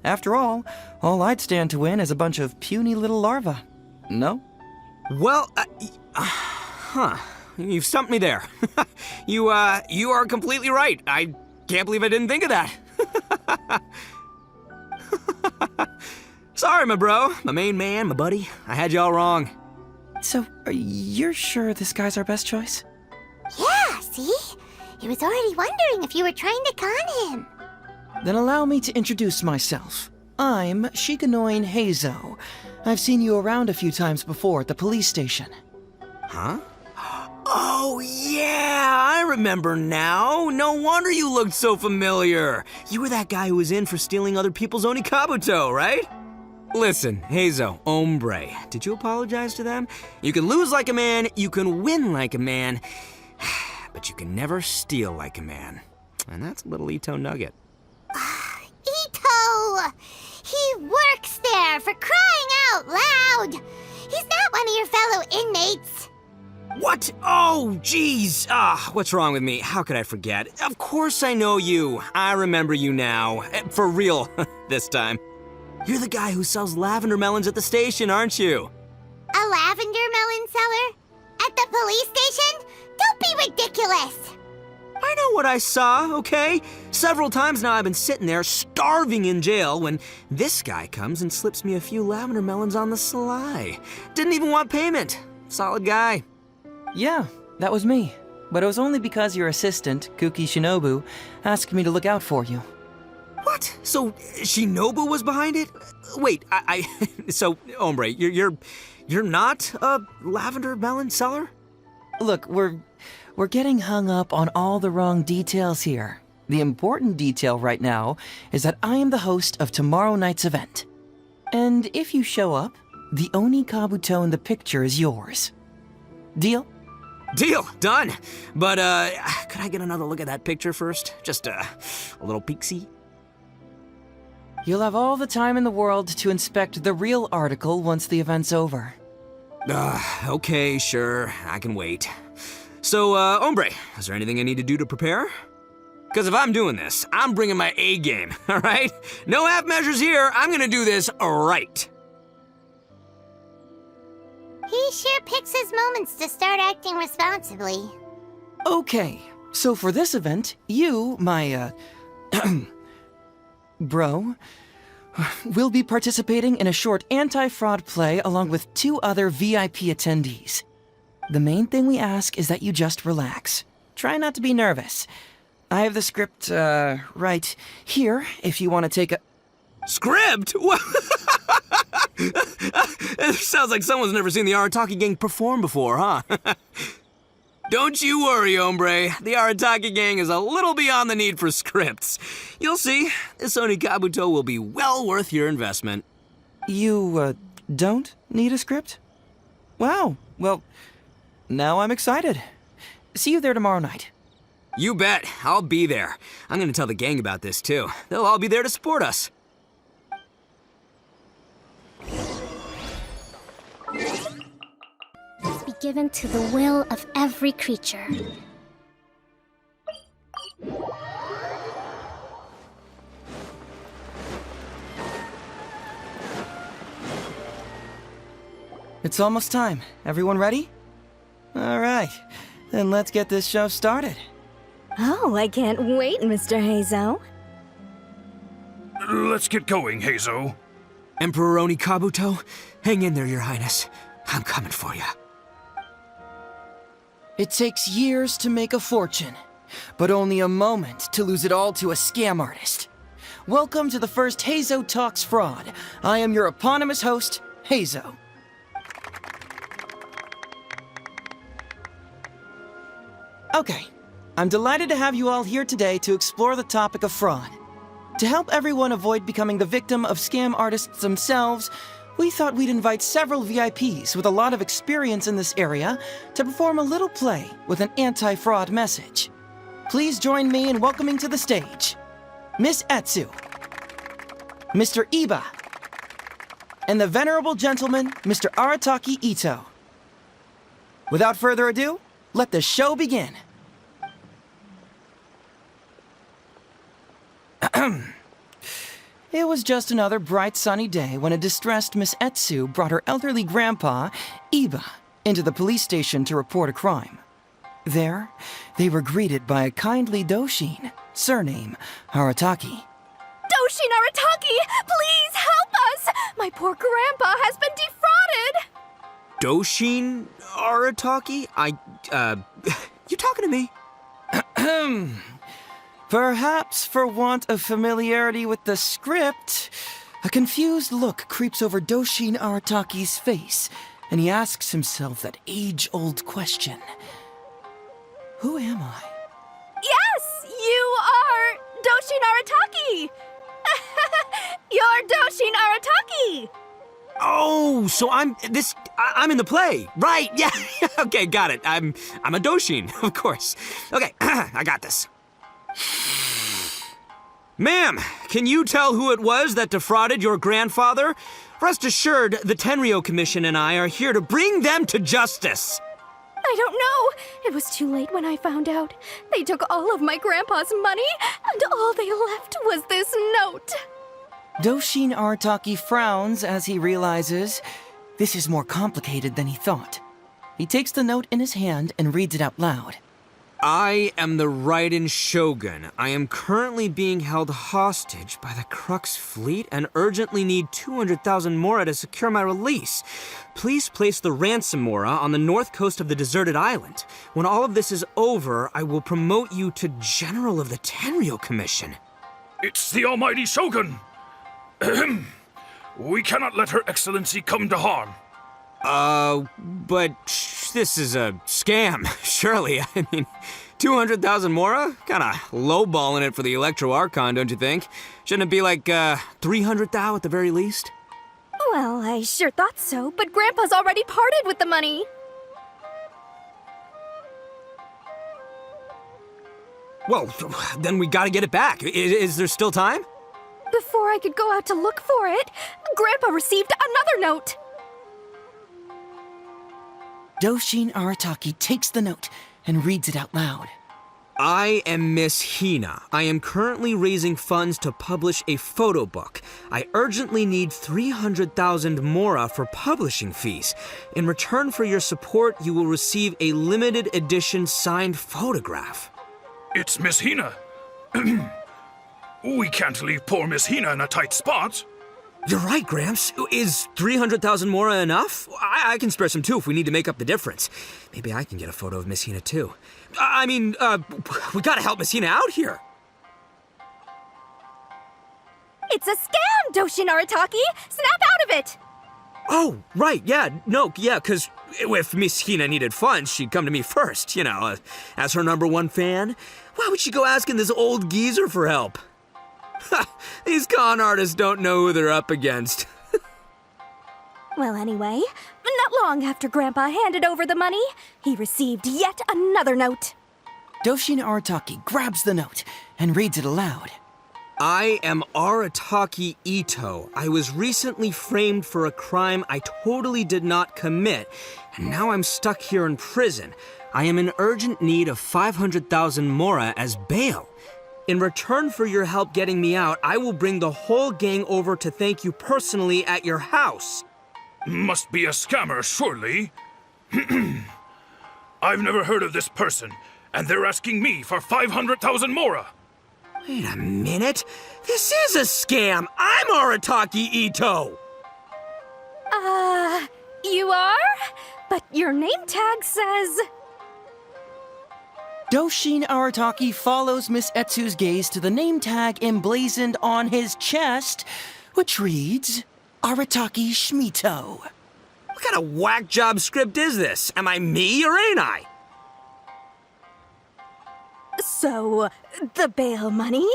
After all I'd stand to win is a bunch of puny little larvae. No? Well, you've stumped me there. You are completely right. I can't believe I didn't think of that. Sorry, my bro, my main man, my buddy. I had you all wrong. So, you're sure this guy's our best choice? Yeah, see? He was already wondering if you were trying to con him. Then allow me to introduce myself. I'm Shikanoin Heizou. I've seen you around a few times before at the police station. Huh? Oh, yeah, I remember now. No wonder you looked so familiar. You were that guy who was in for stealing other people's Onikabuto, right? Listen, Heizou, hombre, did you apologize to them? You can lose like a man, you can win like a man, but you can never steal like a man. And that's a little Ito nugget. Ito! He works there, for crying out loud! He's not one of your fellow inmates. What? Oh, jeez. What's wrong with me? How could I forget? Of course I know you. I remember you now. For real, this time. You're the guy who sells lavender melons at the station, aren't you? A lavender melon seller? At the police station? Don't be ridiculous! I know what I saw, okay? Several times now I've been sitting there starving in jail when this guy comes and slips me a few lavender melons on the sly. Didn't even want payment. Solid guy. Yeah, that was me. But it was only because your assistant, Kuki Shinobu, asked me to look out for you. What? So Shinobu was behind it? Wait, so hombre, you're not a lavender melon seller? Look, we're getting hung up on all the wrong details here. The important detail right now is that I am the host of tomorrow night's event. And if you show up, the Onikabuto in the picture is yours. Deal? Deal, done. But could I get another look at that picture first? Just a little peek-see? You'll have all the time in the world to inspect the real article once the event's over. Okay, sure, I can wait. So, hombre, is there anything I need to do to prepare? Because if I'm doing this, I'm bringing my A game, all right? No half measures here, I'm gonna do this right. He sure picks his moments to start acting responsibly. Okay, so for this event, you, my, bro, will be participating in a short anti-fraud play along with 2 other VIP attendees. The main thing we ask is that you just relax. Try not to be nervous. I have the script, right here, if you want to take a... Script? It sounds like someone's never seen the Arataki Gang perform before, huh? Don't you worry, hombre. The Arataki Gang is a little beyond the need for scripts. You'll see, this Onikabuto will be well worth your investment. You, don't need a script? Wow, well, now I'm excited. See you there tomorrow night. You bet. I'll be there. I'm gonna tell the gang about this, too. They'll all be there to support us. Must be given to the will of every creature. It's almost time. Everyone ready? All right, then let's get this show started. Oh, I can't wait, Mr. Heizou. Let's get going, Heizou. Emperor Onikabuto, hang in there, Your Highness. I'm coming for you. It takes years to make a fortune, but only a moment to lose it all to a scam artist. Welcome to the first Heizou Talks Fraud. I am your eponymous host, Heizou. Okay, I'm delighted to have you all here today to explore the topic of fraud. To help everyone avoid becoming the victim of scam artists themselves, we thought we'd invite several VIPs with a lot of experience in this area to perform a little play with an anti-fraud message. Please join me in welcoming to the stage Miss Heizou, Mr. Iba, and the venerable gentleman, Mr. Arataki Ito. Without further ado, let the show begin. It was just another bright sunny day when a distressed Miss Heizou brought her elderly grandpa, Iba, into the police station to report a crime. There, they were greeted by a kindly Doshin, surname Arataki. Doshin Arataki, please help us! My poor grandpa has been defrauded! Doshin Arataki? You talking to me? Perhaps for want of familiarity with the script, a confused look creeps over Doshin Arataki's face, and he asks himself that age-old question. Who am I? Yes, you are Doshin Arataki! You're Doshin Arataki! Oh, so I'm in the play. Right, yeah. Okay, got it. I'm a Doshin, of course. Okay, I got this. Ma'am, can you tell who it was that defrauded your grandfather? Rest assured, the Tenryou Commission and I are here to bring them to justice. I don't know. It was too late when I found out. They took all of my grandpa's money, and all they left was this note. Doshin Arataki frowns as he realizes this is more complicated than he thought. He takes the note in his hand and reads it out loud. I am the Raiden Shogun. I am currently being held hostage by the Crux fleet and urgently need 200,000 mora to secure my release. Please place the ransom mora on the north coast of the deserted island. When all of this is over, I will promote you to General of the Tenryou Commission. It's the almighty Shogun! We cannot let Her Excellency come to harm. But this is a scam, surely. I mean, 200,000 mora? Kinda lowballing it for the Electro Archon, don't you think? Shouldn't it be like, 300,000 at the very least? Well, I sure thought so, but Grandpa's already parted with the money. Well, then we gotta get it back. Is there still time? Before I could go out to look for it, Grandpa received another note. Doshin Arataki takes the note and reads it out loud. I am Miss Hina. I am currently raising funds to publish a photo book. I urgently need 300,000 mora for publishing fees. In return for your support, you will receive a limited edition signed photograph. It's Miss Hina. We can't leave poor Miss Hina in a tight spot. You're right, Gramps. Is 300,000 mora enough? I can spare some too if we need to make up the difference. Maybe I can get a photo of Miss Hina too. We gotta help Miss Hina out here. It's a scam, Doshin Arataki! Snap out of it! Oh, right, because if Miss Hina needed funds, she'd come to me first, as her #1 fan. Why would she go asking this old geezer for help? These con artists don't know who they're up against. Well, anyway, not long after Grandpa handed over the money, he received yet another note. Doshin Arataki grabs the note and reads it aloud. I am Arataki Ito. I was recently framed for a crime I totally did not commit, and now I'm stuck here in prison. I am in urgent need of 500,000 mora as bail. In return for your help getting me out, I will bring the whole gang over to thank you personally at your house. Must be a scammer, surely. I've never heard of this person, and they're asking me for 500,000 mora. Wait a minute. This is a scam. I'm Arataki Ito. You are? But your name tag says... Doshin Arataki follows Miss Etsu's gaze to the name tag emblazoned on his chest, which reads, Arataki Shmito. What kind of whack job script is this? Am I me or ain't I? So, the bail money?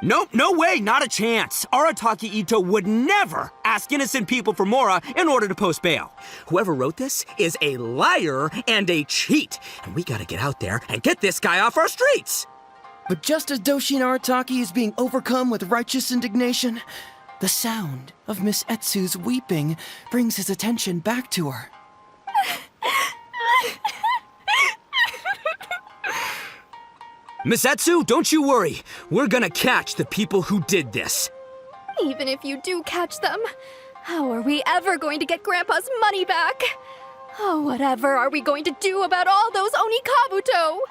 Nope, no way, not a chance. Arataki Ito would never ask innocent people for Mora in order to post bail. Whoever wrote this is a liar and a cheat, and we gotta get out there and get this guy off our streets. But just as Doshin Arataki is being overcome with righteous indignation, the sound of Miss Etsu's weeping brings his attention back to her. Miss Etsu, don't you worry. We're gonna catch the people who did this. Even if you do catch them, how are we ever going to get Grandpa's money back? Oh, whatever are we going to do about all those Onikabuto?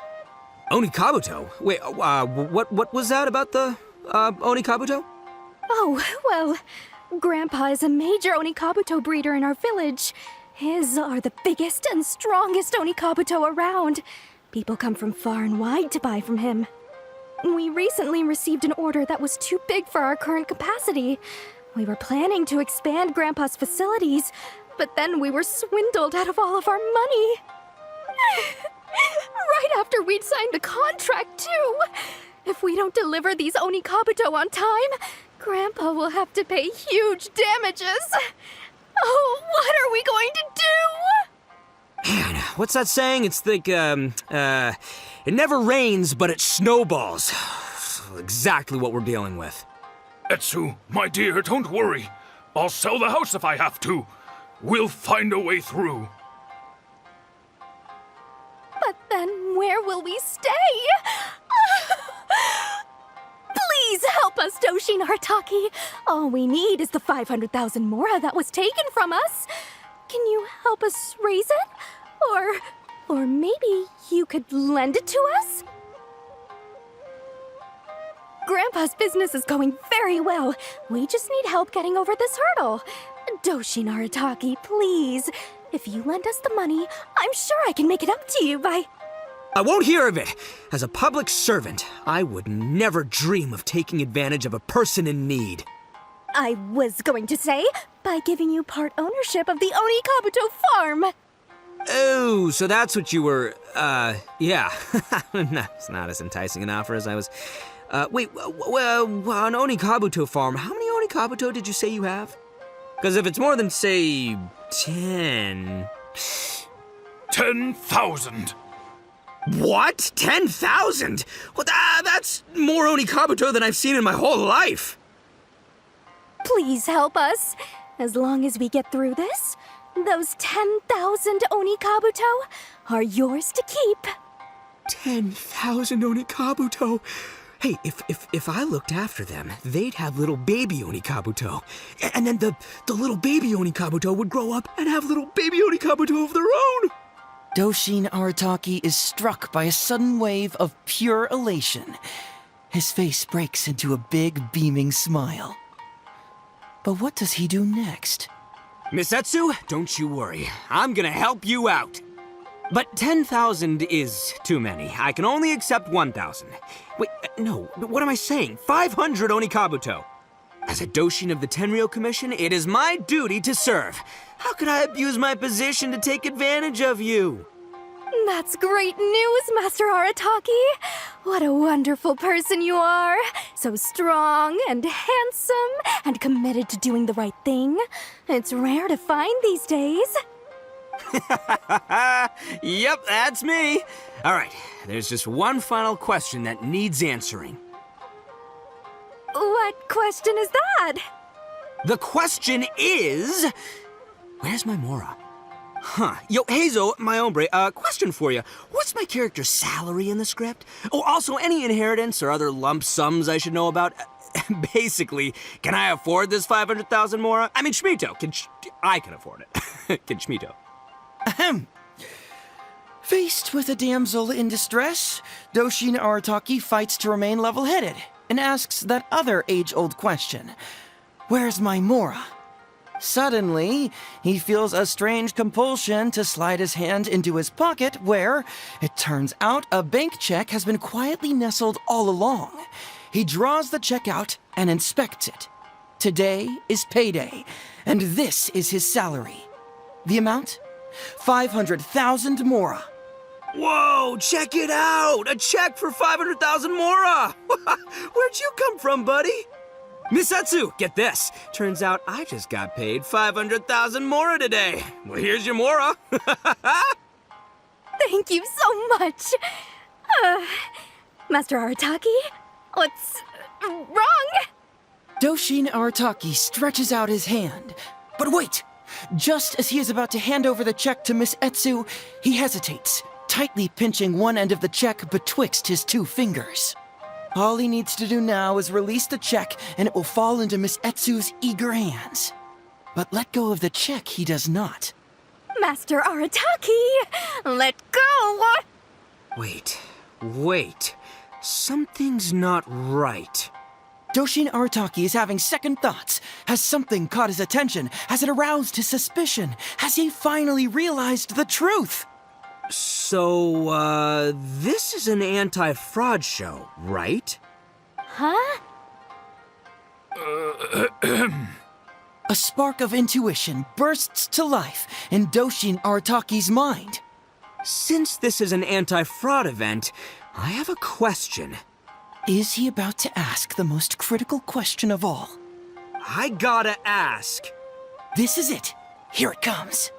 Onikabuto? Wait, what was that about the, Onikabuto? Oh, well, Grandpa is a major Onikabuto breeder in our village. His are the biggest and strongest Onikabuto around. People come from far and wide to buy from him. We recently received an order that was too big for our current capacity. We were planning to expand Grandpa's facilities, but then we were swindled out of all of our money. Right after we'd signed the contract, too. If we don't deliver these Onikabuto on time, Grandpa will have to pay huge damages. Oh, what are we going to do? Man, what's that saying? It's like, it never rains, but it snowballs. Exactly what we're dealing with. Etsu, my dear, don't worry. I'll sell the house if I have to. We'll find a way through. But then where will we stay? Please help us, Doshin Arataki. All we need is the 500,000 Mora that was taken from us. Can you help us raise it? Or maybe you could lend it to us? Grandpa's business is going very well. We just need help getting over this hurdle. Doshin Arataki, please. If you lend us the money, I'm sure I can make it up to you by... I won't hear of it. As a public servant, I would never dream of taking advantage of a person in need. I was going to say, by giving you part ownership of the Onikabuto farm. Oh, so that's what you were, yeah. It's not as enticing an offer as I was... wait, an Onikabuto farm, how many Onikabuto did you say you have? Because if it's more than, say, 10... 10,000. What? 10,000? Well, that's more Onikabuto than I've seen in my whole life. Please help us. As long as we get through this, those 10,000 Onikabuto are yours to keep. 10,000 Onikabuto? Hey, if I looked after them, they'd have little baby Onikabuto. And then the little baby Onikabuto would grow up and have little baby Onikabuto of their own. Doshin Arataki is struck by a sudden wave of pure elation. His face breaks into a big, beaming smile. But what does he do next? Miss Etsu, don't you worry. I'm gonna help you out. But 10,000 is too many. I can only accept 1,000. Wait, no, what am I saying? 500 Onikabuto. As a Doshin of the Tenryou Commission, it is my duty to serve. How could I abuse my position to take advantage of you? That's great news, Master Arataki. What a wonderful person you are. So strong and handsome and committed to doing the right thing. It's rare to find these days. Yep, that's me. All right, there's just one final question that needs answering. What question is that? The question is... Where's my Mora? Huh. Yo, Heizou, my hombre, question for you. What's my character's salary in the script? Oh, also, any inheritance or other lump sums I should know about? Basically, can I afford this 500,000 Mora? I mean, Shmito, I can afford it. Can Shmito? Ahem. Faced with a damsel in distress, Doshin Arataki fights to remain level-headed and asks that other age-old question. Where's my Mora? Suddenly, he feels a strange compulsion to slide his hand into his pocket where, it turns out, a bank check has been quietly nestled all along. He draws the check out and inspects it. Today is payday, and this is his salary. The amount? 500,000 mora. Whoa, check it out! A check for 500,000 mora! Where'd you come from, buddy? Miss Heizou, get this. Turns out I just got paid 500,000 mora today. Well, here's your mora. Thank you so much. Master Arataki, what's wrong? Doshin Arataki stretches out his hand. But wait! Just as he is about to hand over the check to Miss Heizou, he hesitates, tightly pinching one end of the check betwixt his two fingers. All he needs to do now is release the check, and it will fall into Miss Heizou's eager hands. But let go of the check he does not. Master Arataki, let go! Wait. Something's not right. Doshin Arataki is having second thoughts. Has something caught his attention? Has it aroused his suspicion? Has he finally realized the truth? So, this is an anti-fraud show, right? Huh? A spark of intuition bursts to life in Doshin Arataki's mind. Since this is an anti-fraud event, I have a question. Is he about to ask the most critical question of all? I gotta ask. This is it. Here it comes.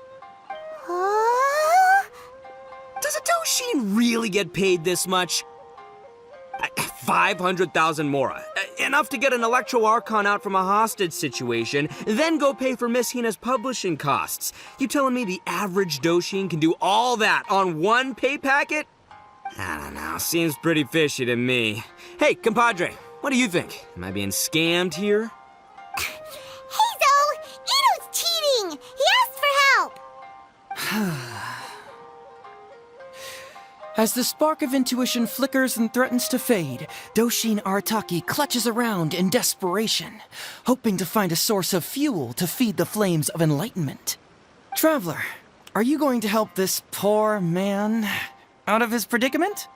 Does a Doshin really get paid this much? 500,000 mora. Enough to get an Electro Archon out from a hostage situation, then go pay for Miss Hina's publishing costs. You telling me the average Doshin can do all that on one pay packet? I don't know, seems pretty fishy to me. Hey, compadre, what do you think? Am I being scammed here? Heizou! Ito's cheating! He asked for help! As the spark of intuition flickers and threatens to fade, Doshin Arataki clutches around in desperation, hoping to find a source of fuel to feed the flames of enlightenment. Traveler, are you going to help this poor man out of his predicament?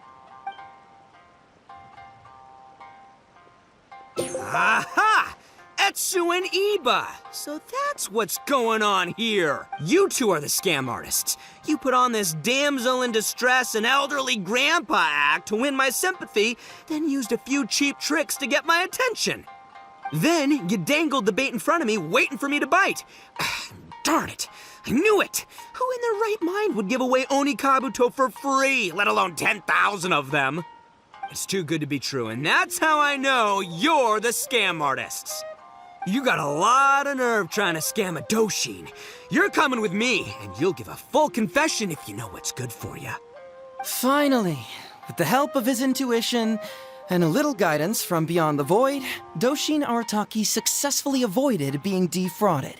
Aha! Etsu and Iba! So that's what's going on here. You two are the scam artists. You put on this damsel in distress and elderly grandpa act to win my sympathy, then used a few cheap tricks to get my attention. Then you dangled the bait in front of me, waiting for me to bite. Darn it! I knew it! Who in their right mind would give away Oni Kabuto for free, let alone 10,000 of them? It's too good to be true, and that's how I know you're the scam artists. You got a lot of nerve trying to scam a Doshin. You're coming with me, and you'll give a full confession if you know what's good for you. Finally, with the help of his intuition and a little guidance from beyond the void, Doshin Arataki successfully avoided being defrauded.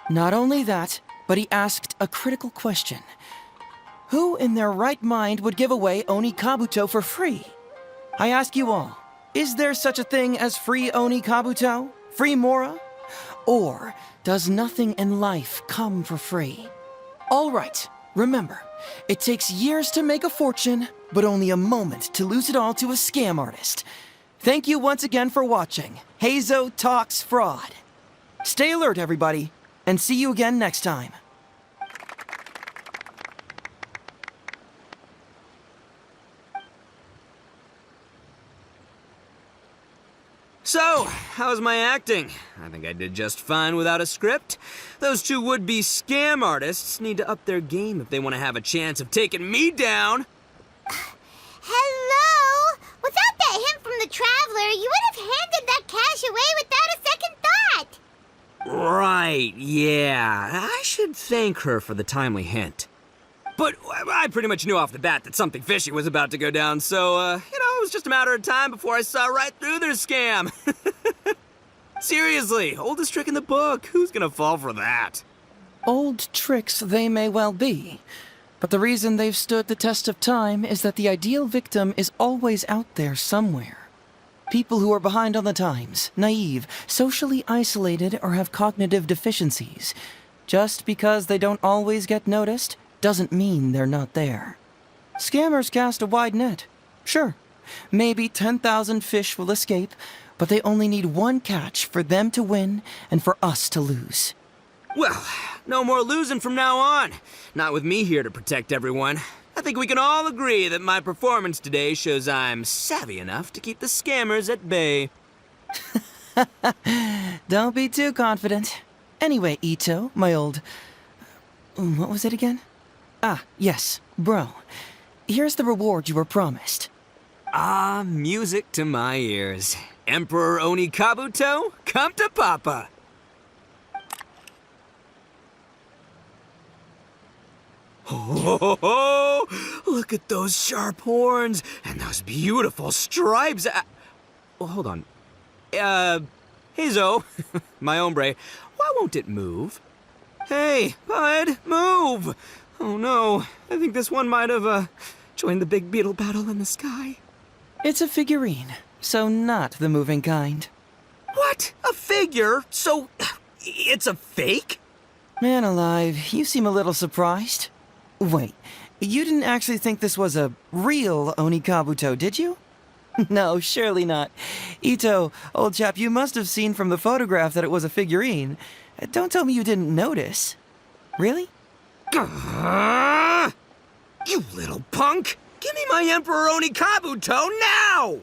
Not only that, but he asked a critical question. Who in their right mind would give away Oni Kabuto for free? I ask you all, is there such a thing as free Oni Kabuto? Free mora? Or does nothing in life come for free? All right, remember, it takes years to make a fortune, but only a moment to lose it all to a scam artist. Thank you once again for watching Heizou Talks Fraud. Stay alert, everybody, and see you again next time. So, how's my acting? I think I did just fine without a script. Those two would-be scam artists need to up their game if they want to have a chance of taking me down. Hello? Without that hint from the Traveler, you would have handed that cash away without a second thought. Right, yeah. I should thank her for the timely hint. But I pretty much knew off the bat that something fishy was about to go down, so, it was just a matter of time before I saw right through their scam. Seriously, oldest trick in the book. Who's gonna fall for that? Old tricks they may well be, but the reason they've stood the test of time is that the ideal victim is always out there somewhere. People who are behind on the times, naive, socially isolated, or have cognitive deficiencies. Just because they don't always get noticed doesn't mean they're not there. Scammers cast a wide net. Sure, maybe 10,000 fish will escape, but they only need one catch for them to win and for us to lose. Well, no more losing from now on. Not with me here to protect everyone. I think we can all agree that my performance today shows I'm savvy enough to keep the scammers at bay. Don't be too confident. Anyway, Ito, my old... what was it again? Ah, yes, bro. Here's the reward you were promised. Ah, music to my ears. Emperor Oni Kabuto, come to Papa. Oh, look at those sharp horns and those beautiful stripes. Well, hold on. Heizou, my hombre, why won't it move? Hey, bud, move! Oh no, I think this one might have, joined the big beetle battle in the sky. It's a figurine, so not the moving kind. What? A figure? So, it's a fake? Man alive, you seem a little surprised. Wait, you didn't actually think this was a real Oni Kabuto, did you? No, surely not. Ito, old chap, you must have seen from the photograph that it was a figurine. Don't tell me you didn't notice. Really? You little punk! Give me my Emperor Oni Kabuto now!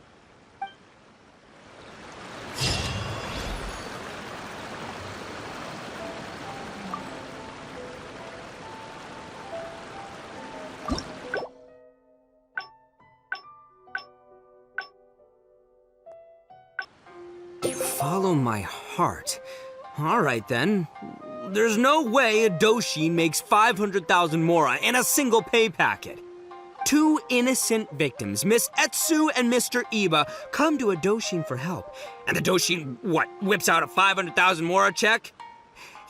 Follow my heart. All right, then. There's no way a Doshin makes 500,000 mora in a single pay packet. Two innocent victims, Miss Etsu and Mr. Iba, come to a Doshin for help. And the Doshin, what, whips out a 500,000 mora check?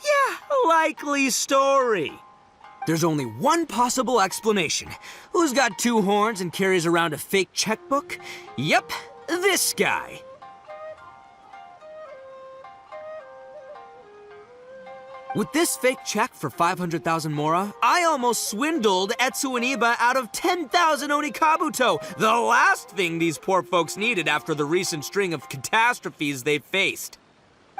Yeah, likely story. There's only one possible explanation. Who's got two horns and carries around a fake checkbook? Yep, this guy. With this fake check for 500,000 mora, I almost swindled Etsu and Iba out of 10,000 Oni Kabuto, the last thing these poor folks needed after the recent string of catastrophes they faced.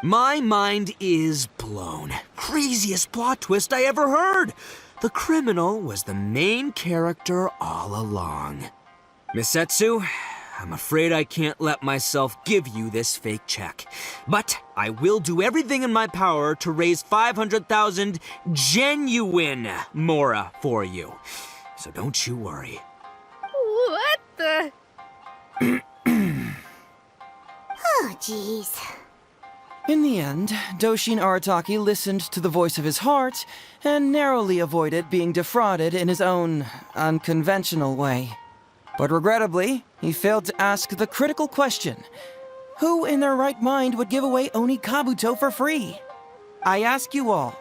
My mind is blown. Craziest plot twist I ever heard. The criminal was the main character all along. Miss Etsu, I'm afraid I can't let myself give you this fake check. But I will do everything in my power to raise 500,000 genuine mora for you. So don't you worry. What the? Oh, jeez. In the end, Doshin Arataki listened to the voice of his heart and narrowly avoided being defrauded in his own unconventional way. But regrettably, he failed to ask the critical question: who in their right mind would give away Oni Kabuto for free? I ask you all,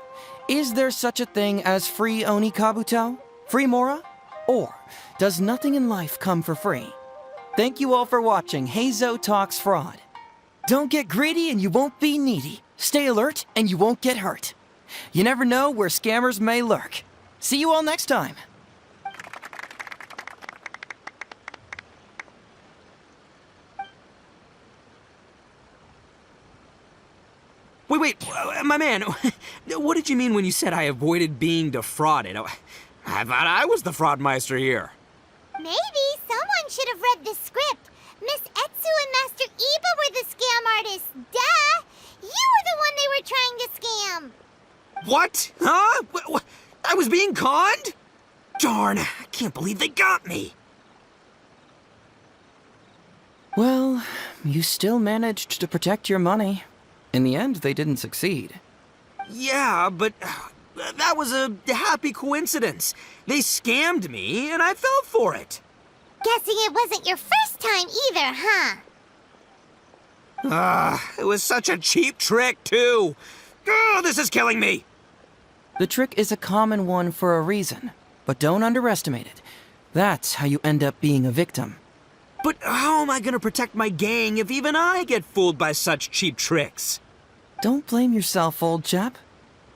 is there such a thing as free Oni Kabuto? Free mora? Or does nothing in life come for free? Thank you all for watching Heizou Talks Fraud. Don't get greedy and you won't be needy. Stay alert and you won't get hurt. You never know where scammers may lurk. See you all next time. Wait, my man, what did you mean when you said I avoided being defrauded? I thought I was the fraudmeister here. Maybe someone should have read the script. Miss Etsu and Master Iba were the scam artists. Duh! You were the one they were trying to scam. What? Huh? I was being conned? Darn, I can't believe they got me. Well, you still managed to protect your money. In the end, they didn't succeed. Yeah, but that was a happy coincidence. They scammed me, and I fell for it. Guessing it wasn't your first time either, huh? It was such a cheap trick, too. Oh, this is killing me. The trick is a common one for a reason, but don't underestimate it. That's how you end up being a victim. But how am I gonna protect my gang if even I get fooled by such cheap tricks? Don't blame yourself, old chap.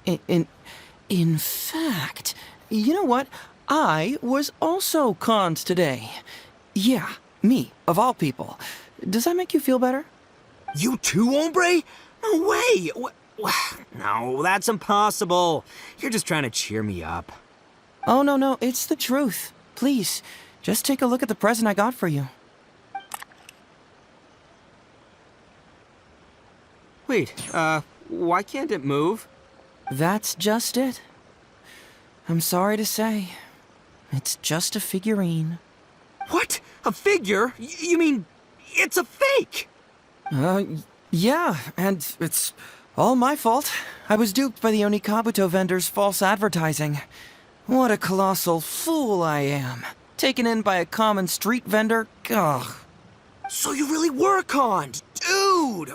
In fact, you know what? I was also conned today. Yeah, me, of all people. Does that make you feel better? You too, hombre? No way! No, that's impossible. You're just trying to cheer me up. Oh, no, it's the truth. Please, just take a look at the present I got for you. Wait, why can't it move? That's just it. I'm sorry to say, it's just a figurine. What? A figure? You mean it's a fake? Yeah, and it's all my fault. I was duped by the Onikabuto vendor's false advertising. What a colossal fool I am. Taken in by a common street vendor? Ugh. So you really were conned, dude!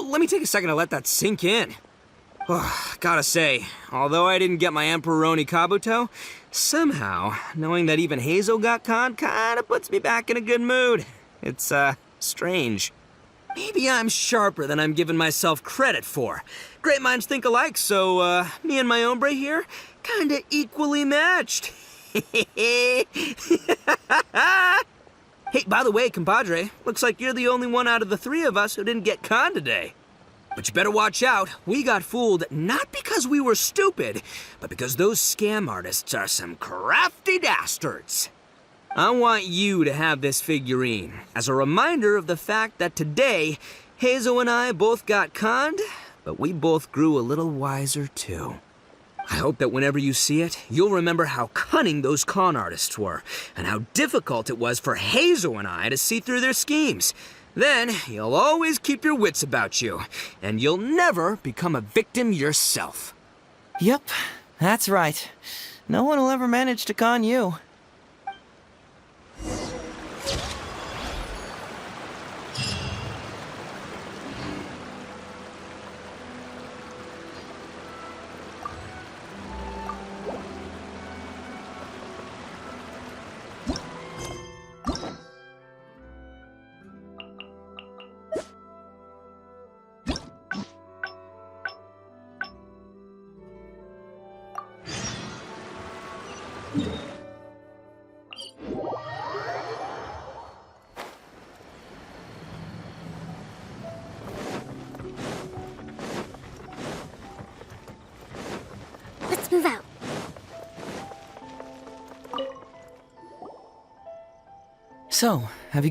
Let me take a second to let that sink in. Gotta say, although I didn't get my Emperor Onikabuto, somehow, knowing that even Heizou got conned kinda puts me back in a good mood. It's, strange. Maybe I'm sharper than I'm giving myself credit for. Great minds think alike, so, me and my hombre here, kinda equally matched. Hey, by the way, compadre, looks like you're the only one out of the three of us who didn't get conned today. But you better watch out. We got fooled not because we were stupid, but because those scam artists are some crafty dastards. I want you to have this figurine as a reminder of the fact that today, Heizou and I both got conned, but we both grew a little wiser too. I hope that whenever you see it, you'll remember how cunning those con artists were, and how difficult it was for Heizou and I to see through their schemes. Then, you'll always keep your wits about you, and you'll never become a victim yourself. Yep, that's right. No one will ever manage to con you. Let's move out. So, have you...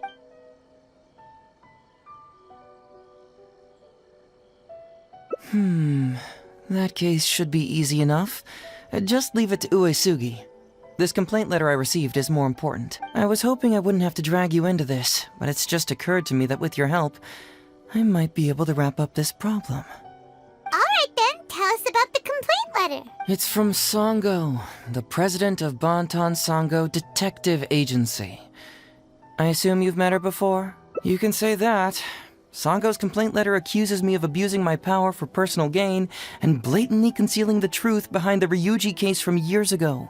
That case should be easy enough. Just leave it to Uesugi. This complaint letter I received is more important. I was hoping I wouldn't have to drag you into this, but it's just occurred to me that with your help, I might be able to wrap up this problem. Alright then, tell us about the complaint letter. It's from Sango, the president of Bantan Sango Detective Agency. I assume you've met her before? You can say that. Sango's complaint letter accuses me of abusing my power for personal gain and blatantly concealing the truth behind the Ryuji case from years ago.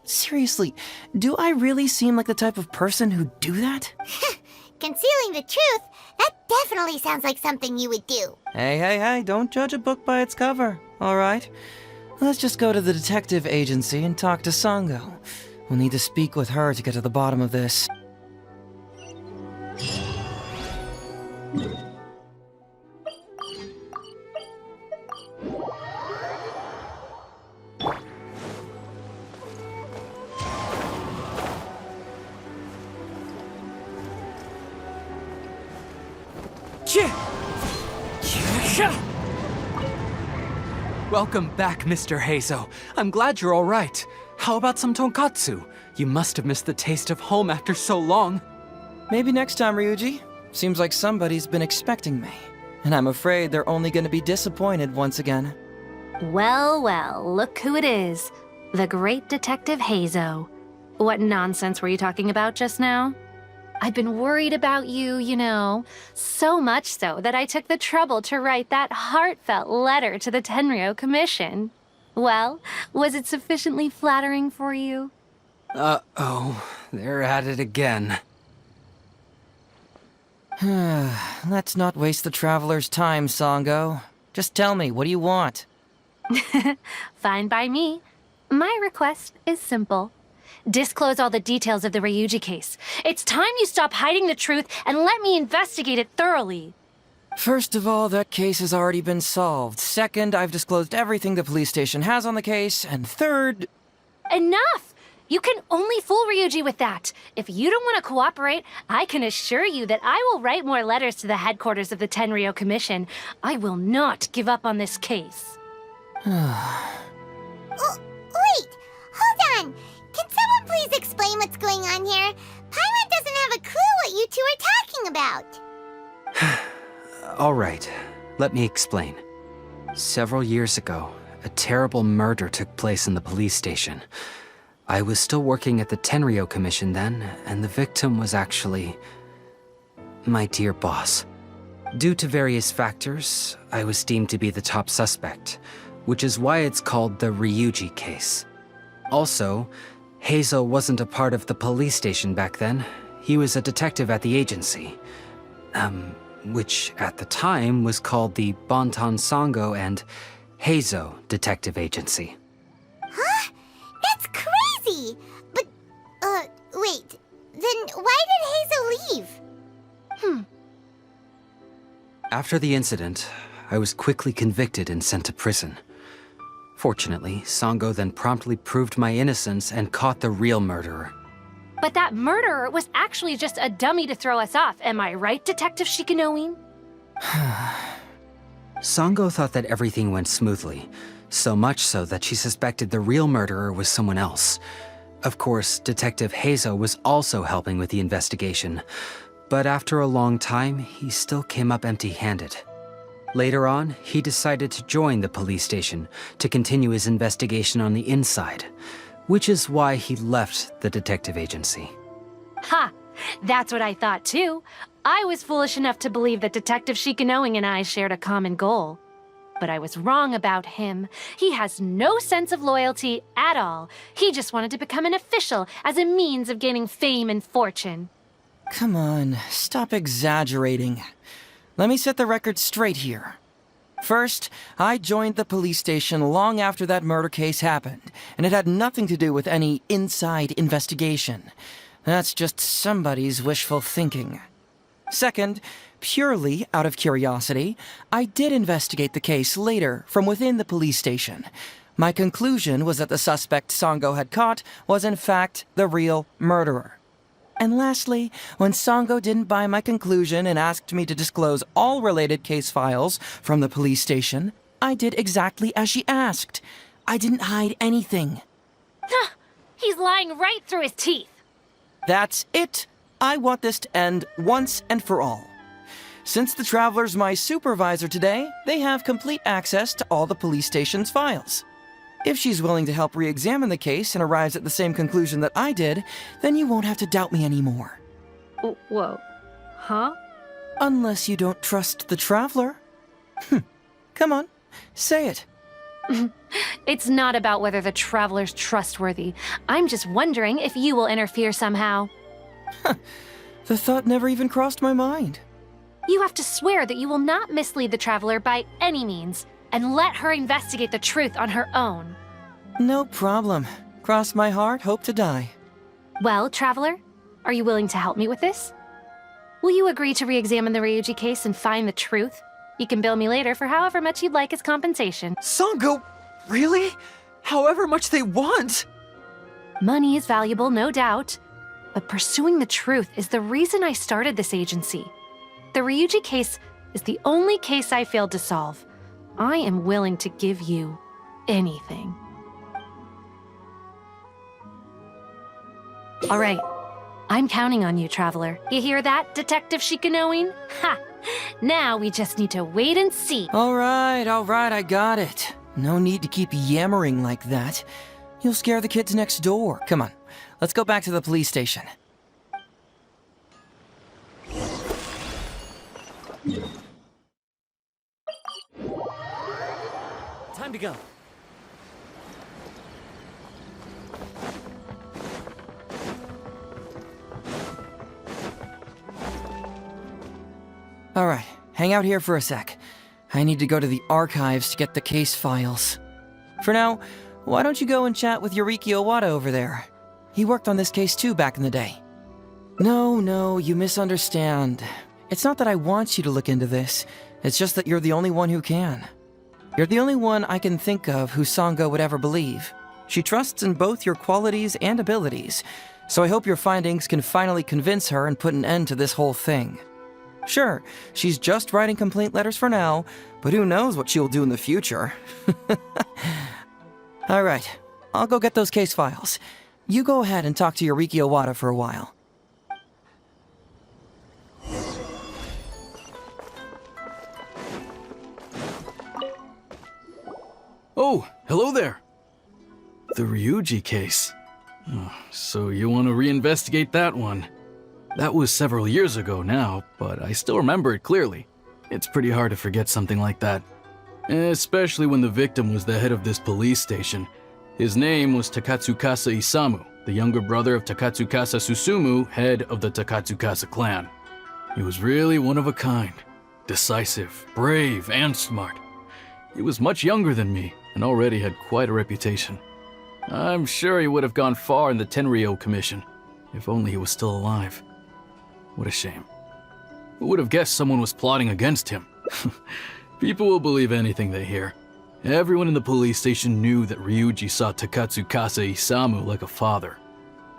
Seriously, do I really seem like the type of person who'd do that? Concealing the truth? That definitely sounds like something you would do. Hey, don't judge a book by its cover, alright? Let's just go to the detective agency and talk to Sango. We'll need to speak with her to get to the bottom of this. Welcome back, Mr. Heizou. I'm glad you're all right. How about some tonkatsu? You must have missed the taste of home after so long. Maybe next time, Ryuji. Seems like somebody's been expecting me. And I'm afraid they're only gonna be disappointed once again. Well, look who it is. The great Detective Heizou. What nonsense were you talking about just now? I've been worried about you, you know. So much so that I took the trouble to write that heartfelt letter to the Tenryou Commission. Well, was it sufficiently flattering for you? Uh-oh, they're at it again. Let's not waste the traveler's time, Sango. Just tell me, what do you want? Fine by me. My request is simple. Disclose all the details of the Ryuji case. It's time you stop hiding the truth and let me investigate it thoroughly. First of all, that case has already been solved. Second, I've disclosed everything the police station has on the case. And third... Enough! You can only fool Ryuji with that. If you don't want to cooperate, I can assure you that I will write more letters to the headquarters of the Tenryo Commission. I will not give up on this case. Oh, wait! Hold on! Can someone please explain what's going on here? Paimon doesn't have a clue what you two are talking about. All right, let me explain. Several years ago, a terrible murder took place in the police station. I was still working at the Tenryo Commission then, and the victim was actually my dear boss. Due to various factors, I was deemed to be the top suspect, which is why it's called the Ryuji case. Also, Heizou wasn't a part of the police station back then. He was a detective at the agency. Which at the time was called the Bonton Sango and Heizou Detective Agency. Huh? That's crazy! But, wait. Then why did Heizou leave? After the incident, I was quickly convicted and sent to prison. Fortunately, Sango then promptly proved my innocence and caught the real murderer. But that murderer was actually just a dummy to throw us off, am I right, Detective Shikanoin? Sango thought that everything went smoothly, so much so that she suspected the real murderer was someone else. Of course, Detective Heizou was also helping with the investigation, but after a long time, he still came up empty-handed. Later on, he decided to join the police station to continue his investigation on the inside, which is why he left the detective agency. Ha! That's what I thought too. I was foolish enough to believe that Detective Shikanoin and I shared a common goal. But I was wrong about him. He has no sense of loyalty at all. He just wanted to become an official as a means of gaining fame and fortune. Come on, stop exaggerating. Let me set the record straight here. First, I joined the police station long after that murder case happened, and it had nothing to do with any inside investigation. That's just somebody's wishful thinking. Second, purely out of curiosity, I did investigate the case later from within the police station. My conclusion was that the suspect Sango had caught was in fact the real murderer. And lastly, when Sango didn't buy my conclusion and asked me to disclose all related case files from the police station, I did exactly as she asked. I didn't hide anything. He's lying right through his teeth. That's it. I want this to end once and for all. Since the Traveler's my supervisor today, they have complete access to all the police station's files. If she's willing to help re-examine the case and arrives at the same conclusion that I did, then you won't have to doubt me anymore. Whoa. Huh? Unless you don't trust the Traveler. Come on, say it. It's not about whether the Traveler's trustworthy. I'm just wondering if you will interfere somehow. The thought never even crossed my mind. You have to swear that you will not mislead the Traveler by any means, and let her investigate the truth on her own. No problem. Cross my heart, hope to die. Well, Traveler, are you willing to help me with this? Will you agree to re-examine the Ryuji case and find the truth? You can bill me later for however much you'd like as compensation. Sango, really? However much they want? Money is valuable, no doubt. But pursuing the truth is the reason I started this agency. The Ryuji case is the only case I failed to solve. I am willing to give you anything. All right. I'm counting on you, Traveler. You hear that, Detective Shikanoin? Ha! Now we just need to wait and see. All right, I got it. No need to keep yammering like that. You'll scare the kids next door. Come on, let's go back to the police station. Time to go. Alright, hang out here for a sec. I need to go to the archives to get the case files. For now, why don't you go and chat with Yoriki Owada over there? He worked on this case too back in the day. No, you misunderstand. It's not that I want you to look into this. It's just that you're the only one who can. You're the only one I can think of who Sango would ever believe. She trusts in both your qualities and abilities, so I hope your findings can finally convince her and put an end to this whole thing. Sure, she's just writing complaint letters for now, but who knows what she'll do in the future. Alright, I'll go get those case files. You go ahead and talk to Yoriki Owada for a while. Oh, hello there! The Ryuji case. Oh, so you want to reinvestigate that one? That was several years ago now, but I still remember it clearly. It's pretty hard to forget something like that. Especially when the victim was the head of this police station. His name was Takatsukasa Isamu, the younger brother of Takatsukasa Susumu, head of the Takatsukasa clan. He was really one of a kind. Decisive, brave, and smart. He was much younger than me, and already had quite a reputation. I'm sure he would have gone far in the Tenryou Commission, if only he was still alive. What a shame. Who would have guessed someone was plotting against him? People will believe anything they hear. Everyone in the police station knew that Ryuji saw Takatsukasa Isamu like a father.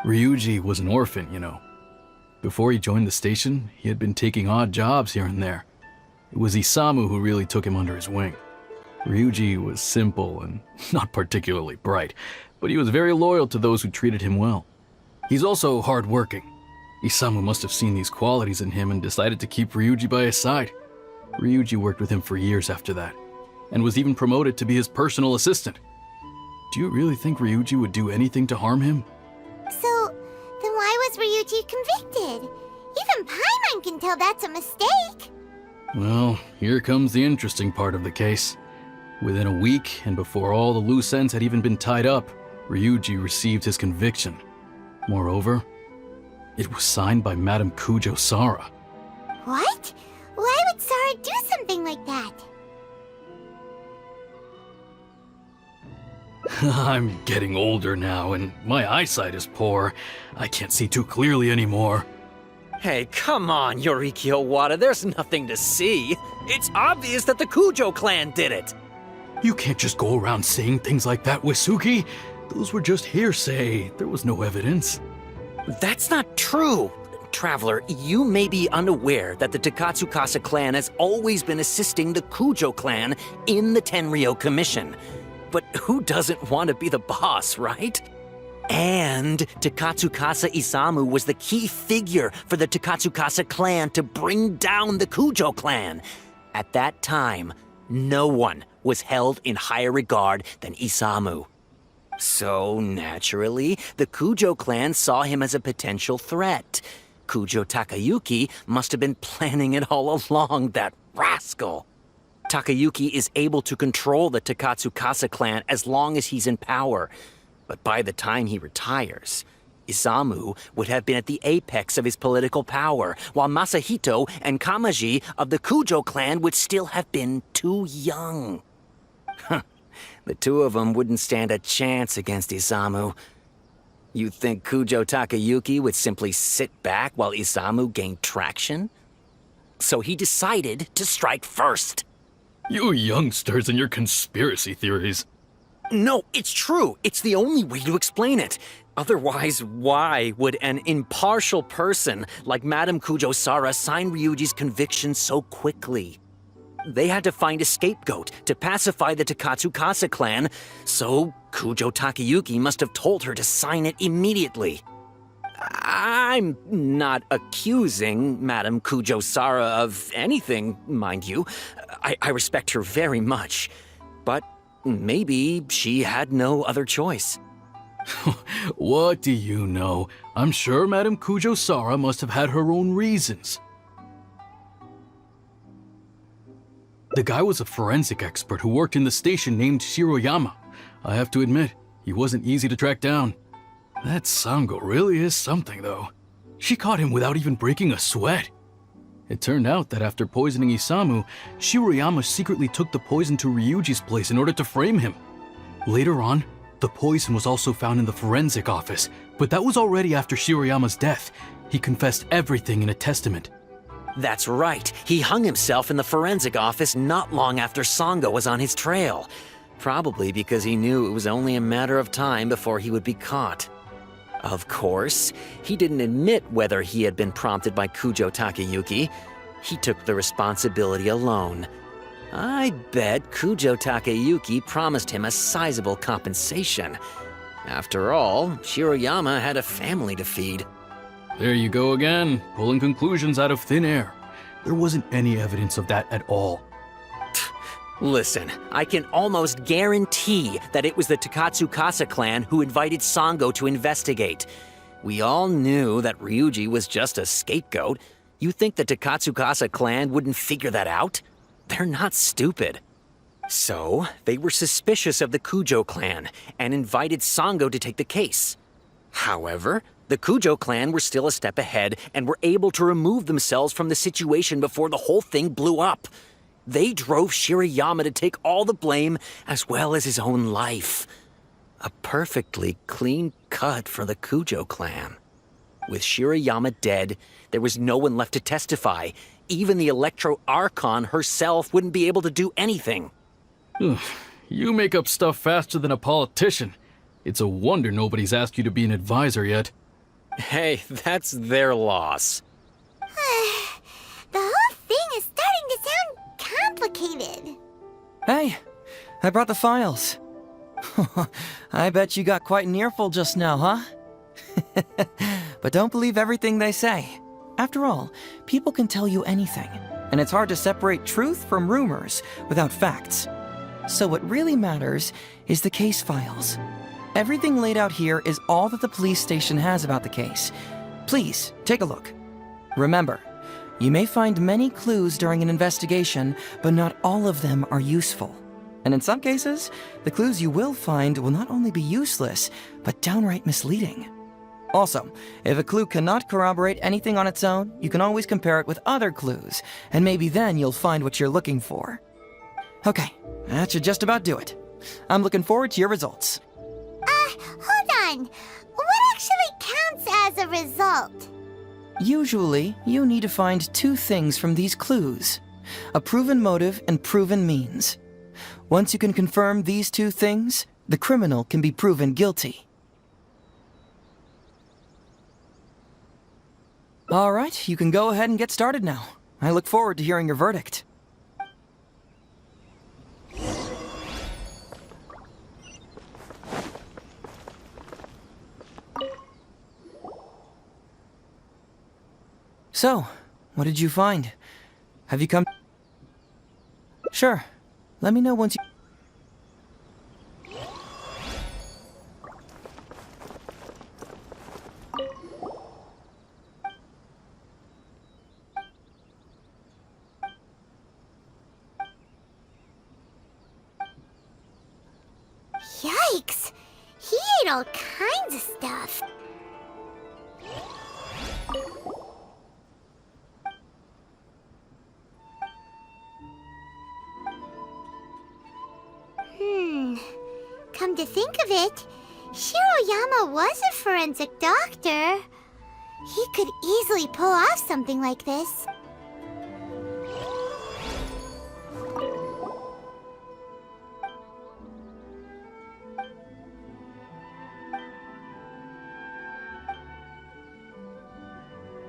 Ryuji was an orphan, you know. Before he joined the station, he had been taking odd jobs here and there. It was Isamu who really took him under his wing. Ryuji was simple and not particularly bright, but he was very loyal to those who treated him well. He's also hardworking. Isamu must have seen these qualities in him and decided to keep Ryuji by his side. Ryuji worked with him for years after that, and was even promoted to be his personal assistant. Do you really think Ryuji would do anything to harm him? So, then why was Ryuji convicted? Even Paimon can tell that's a mistake. Well, here comes the interesting part of the case. Within a week, and before all the loose ends had even been tied up, Ryuji received his conviction. Moreover, it was signed by Madame Kujo Sara. What? Why would Sara do something like that? I'm getting older now, and my eyesight is poor. I can't see too clearly anymore. Hey, come on, Yoriki Owada, there's nothing to see. It's obvious that the Kujo clan did it. You can't just go around saying things like that, Wisuki. Those were just hearsay. There was no evidence. That's not true. Traveler, you may be unaware that the Takatsukasa clan has always been assisting the Kujo clan in the Tenryou Commission. But who doesn't want to be the boss, right? And Takatsukasa Isamu was the key figure for the Takatsukasa clan to bring down the Kujo clan. At that time, no one was held in higher regard than Isamu. So, naturally, the Kujo clan saw him as a potential threat. Kujo Takayuki must have been planning it all along, that rascal. Takayuki is able to control the Takatsukasa clan as long as he's in power. But by the time he retires, Isamu would have been at the apex of his political power, while Masahito and Kamaji of the Kujo clan would still have been too young. The two of them wouldn't stand a chance against Isamu. You think Kujo Takayuki would simply sit back while Isamu gained traction? So he decided to strike first. You youngsters and your conspiracy theories. No, it's true. It's the only way to explain it. Otherwise, why would an impartial person like Madame Kujo Sara sign Ryuji's conviction so quickly? They had to find a scapegoat to pacify the Takatsukasa clan, so Kujo Takayuki must have told her to sign it immediately. I'm not accusing Madame Kujo Sara of anything, mind you. I respect her very much. But maybe she had no other choice. What do you know? I'm sure Madame Kujo Sara must have had her own reasons. The guy was a forensic expert who worked in the station named Shiroyama. I have to admit, he wasn't easy to track down. That Sango really is something, though. She caught him without even breaking a sweat. It turned out that after poisoning Isamu, Shiroyama secretly took the poison to Ryuji's place in order to frame him. Later on, the poison was also found in the forensic office, but that was already after Shiroyama's death. He confessed everything in a testament. That's right. He hung himself in the forensic office not long after Sango was on his trail. Probably because he knew it was only a matter of time before he would be caught. Of course, he didn't admit whether he had been prompted by Kujo Takayuki. He took the responsibility alone. I bet Kujo Takayuki promised him a sizable compensation. After all, Shiroyama had a family to feed. There you go again, pulling conclusions out of thin air. There wasn't any evidence of that at all. Listen, I can almost guarantee that it was the Takatsukasa clan who invited Sango to investigate. We all knew that Ryuji was just a scapegoat. You think the Takatsukasa clan wouldn't figure that out? They're not stupid. So, they were suspicious of the Kujo clan and invited Sango to take the case. However, the Kujo clan were still a step ahead and were able to remove themselves from the situation before the whole thing blew up. They drove Shiroyama to take all the blame as well as his own life. A perfectly clean cut for the Kujo clan. With Shiroyama dead, there was no one left to testify. Even the Electro Archon herself wouldn't be able to do anything. You make up stuff faster than a politician. It's a wonder nobody's asked you to be an advisor yet. Hey, that's their loss. The whole thing is starting to sound complicated. Hey, I brought the files. I bet you got quite an earful just now, huh? But don't believe everything they say. After all, people can tell you anything, and it's hard to separate truth from rumors without facts. So what really matters is the case files. Everything laid out here is all that the police station has about the case. Please, take a look. Remember, you may find many clues during an investigation, but not all of them are useful. And in some cases, the clues you will find will not only be useless, but downright misleading. Also, if a clue cannot corroborate anything on its own, you can always compare it with other clues, and maybe then you'll find what you're looking for. Okay, that should just about do it. I'm looking forward to your results. Hold on. What actually counts as a result? Usually, you need to find two things from these clues: a proven motive and proven means. Once you can confirm these two things, the criminal can be proven guilty. All right, you can go ahead and get started now. I look forward to hearing your verdict. So, what did you find? Have you come? Sure. Let me know once you... Yikes! He ate all kinds of stuff. Come to think of it, Shiroyama was a forensic doctor. He could easily pull off something like this.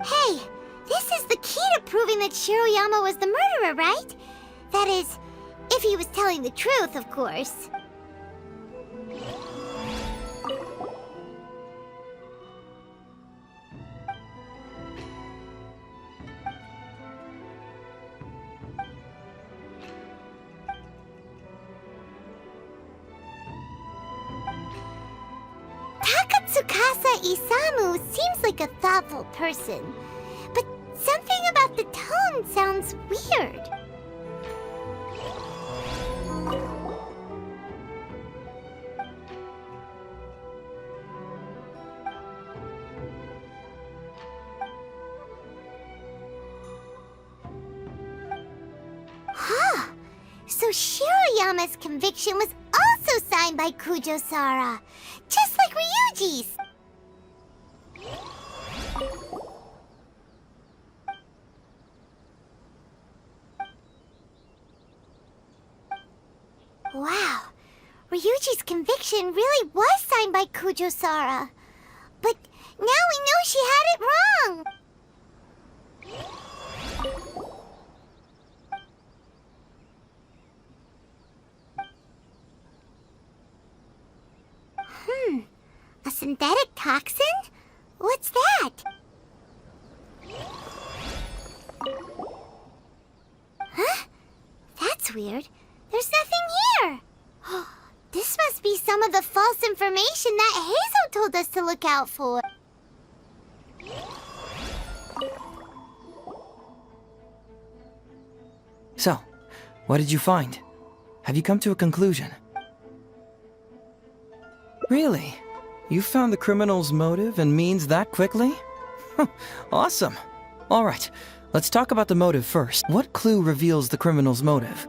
Hey, this is the key to proving that Shiroyama was the murderer, right? That is, if he was telling the truth, of course. Takatsukasa Isamu seems like a thoughtful person, but something about the tone sounds weird. Huh. So Shiroyama's conviction was also signed by Kujo-Sara, just like Ryuji's. Wow, Ryuji's conviction really was signed by Kujo-Sara. But now we know she had it wrong! A synthetic toxin? What's that? Huh? That's weird. There's nothing here! This must be some of the false information that Heizou told us to look out for. So, what did you find? Have you come to a conclusion? Really? You found the criminal's motive and means that quickly? Awesome. Alright, let's talk about the motive first. What clue reveals the criminal's motive?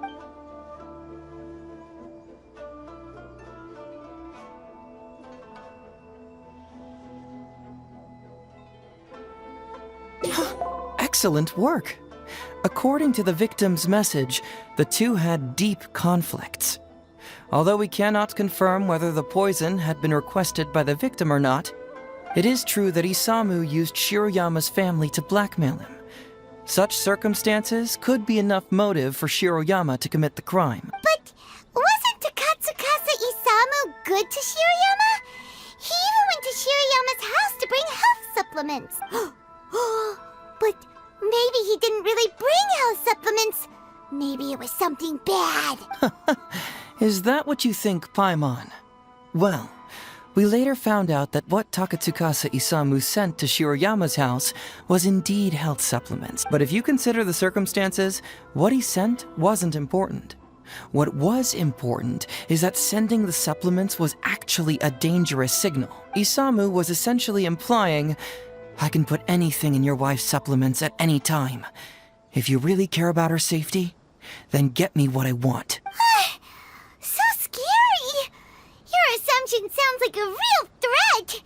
Excellent work! According to the victim's message, the two had deep conflicts. Although we cannot confirm whether the poison had been requested by the victim or not, it is true that Isamu used Shiroyama's family to blackmail him. Such circumstances could be enough motive for Shiroyama to commit the crime. But wasn't Takatsukasa Isamu good to Shiroyama? He even went to Shiroyama's house to bring health supplements. But maybe he didn't really bring health supplements. Maybe it was something bad. Is that what you think, Paimon? Well, we later found out that what Takatsukasa Isamu sent to Shiroyama's house was indeed health supplements. But if you consider the circumstances, what he sent wasn't important. What was important is that sending the supplements was actually a dangerous signal. Isamu was essentially implying, I can put anything in your wife's supplements at any time. If you really care about her safety, then get me what I want. So scary! Your assumption sounds like a real threat!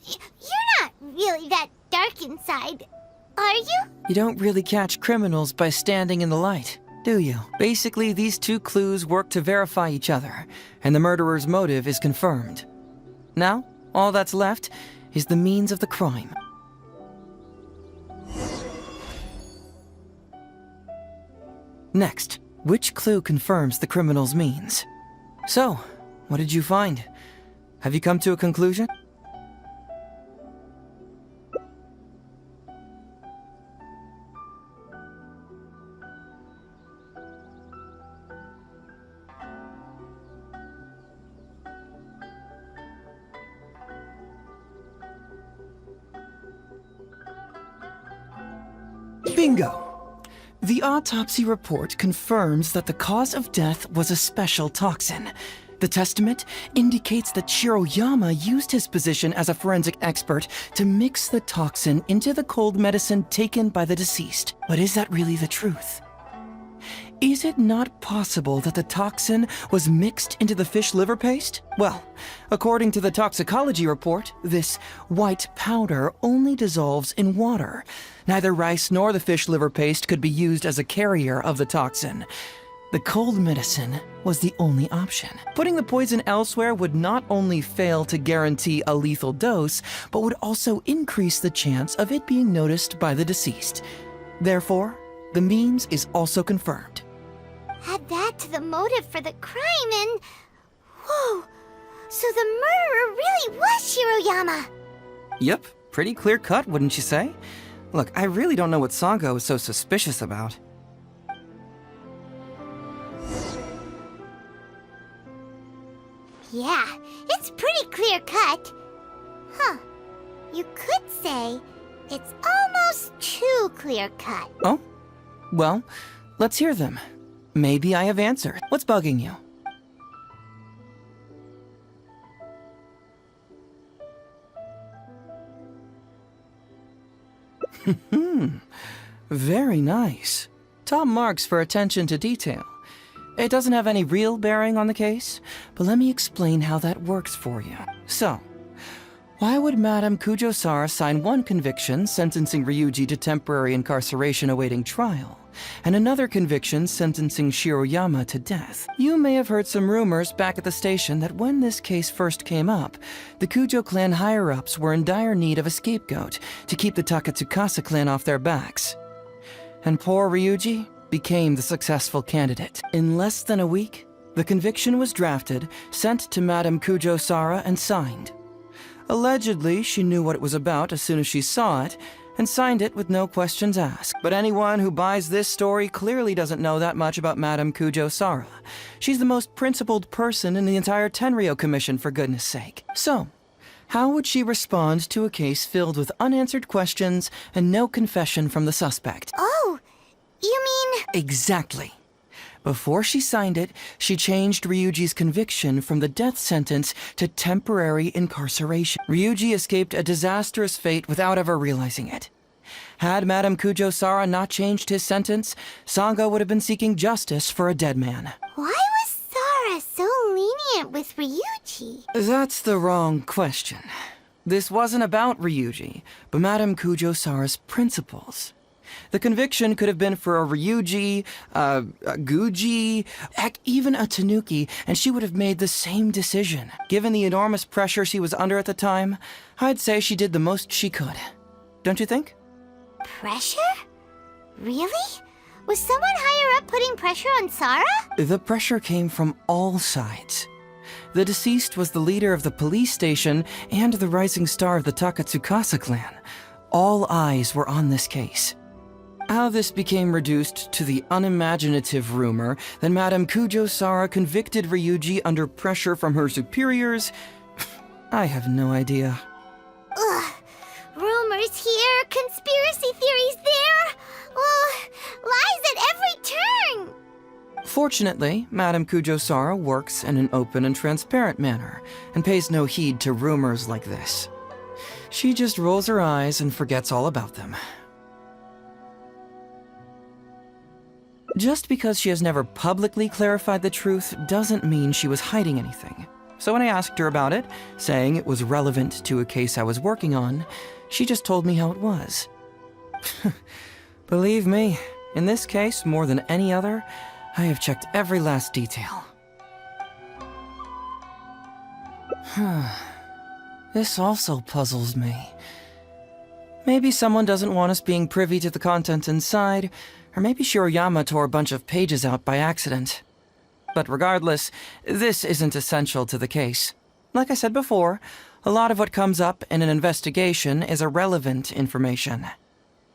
You're not really that dark inside, are you? You don't really catch criminals by standing in the light, do you? Basically, these two clues work to verify each other, and the murderer's motive is confirmed. Now, all that's left is the means of the crime. Next, which clue confirms the criminal's means? So, what did you find? Have you come to a conclusion? Bingo! The autopsy report confirms that the cause of death was a special toxin. The testament indicates that Shiroyama used his position as a forensic expert to mix the toxin into the cold medicine taken by the deceased. But is that really the truth? Is it not possible that the toxin was mixed into the fish liver paste? Well, according to the toxicology report, this white powder only dissolves in water. Neither rice nor the fish liver paste could be used as a carrier of the toxin. The cold medicine was the only option. Putting the poison elsewhere would not only fail to guarantee a lethal dose, but would also increase the chance of it being noticed by the deceased. Therefore, the means is also confirmed. Add that to the motive for the crime and... Whoa! So the murderer really was Shiroyama! Yep, pretty clear cut, wouldn't you say? Look, I really don't know what Sango is so suspicious about. Yeah, it's pretty clear cut. Huh. You could say it's almost too clear cut. Oh? Well, let's hear them. Maybe I have answered. What's bugging you? Very nice. Top marks for attention to detail. It doesn't have any real bearing on the case, but let me explain how that works for you. So, why would Madame Kujo-Sara sign one conviction sentencing Ryuji to temporary incarceration awaiting trial, and another conviction sentencing Shiroyama to death? You may have heard some rumors back at the station that when this case first came up, the Kujo clan higher-ups were in dire need of a scapegoat to keep the Takatsukasa clan off their backs. And poor Ryuji became the successful candidate. In less than a week, the conviction was drafted, sent to Madame Kujo-Sara, and signed. Allegedly, she knew what it was about as soon as she saw it, and signed it with no questions asked. But anyone who buys this story clearly doesn't know that much about Madame Kujo-Sara. She's the most principled person in the entire Tenryou Commission, for goodness sake. So, how would she respond to a case filled with unanswered questions and no confession from the suspect? Oh, you mean... Exactly. Before she signed it, she changed Ryuji's conviction from the death sentence to temporary incarceration. Ryuji escaped a disastrous fate without ever realizing it. Had Madame Kujo-Sara not changed his sentence, Sanga would have been seeking justice for a dead man. Why was Sara so lenient with Ryuji? That's the wrong question. This wasn't about Ryuji, but Madame Kujo-Sara's principles. The conviction could have been for a Ryuji, a Guji, heck, even a Tanuki, and she would have made the same decision. Given the enormous pressure she was under at the time, I'd say she did the most she could. Don't you think? Pressure? Really? Was someone higher up putting pressure on Sara? The pressure came from all sides. The deceased was the leader of the police station and the rising star of the Takatsukasa clan. All eyes were on this case. How this became reduced to the unimaginative rumor that Madame Kujo-Sara convicted Ryuji under pressure from her superiors, I have no idea. Ugh. Rumors here, conspiracy theories there. Ugh. Lies at every turn. Fortunately, Madame Kujo-Sara works in an open and transparent manner and pays no heed to rumors like this. She just rolls her eyes and forgets all about them. Just because she has never publicly clarified the truth doesn't mean she was hiding anything. So when I asked her about it, saying it was relevant to a case I was working on, she just told me how it was. Believe me, in this case, more than any other, I have checked every last detail. This also puzzles me. Maybe someone doesn't want us being privy to the content inside, or maybe Shiroyama tore a bunch of pages out by accident. But regardless, this isn't essential to the case. Like I said before, a lot of what comes up in an investigation is irrelevant information.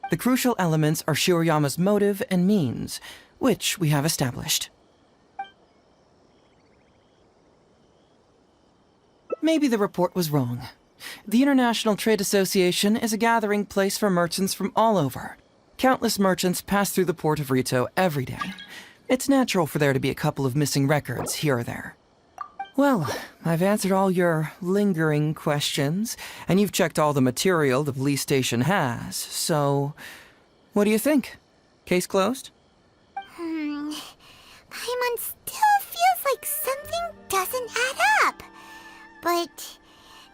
The crucial elements are Shiroyama's motive and means, which we have established. Maybe the report was wrong. The International Trade Association is a gathering place for merchants from all over. Countless merchants pass through the port of Rito every day. It's natural for there to be a couple of missing records here or there. Well, I've answered all your lingering questions, and you've checked all the material the police station has, so... what do you think? Case closed? Paimon still feels like something doesn't add up. But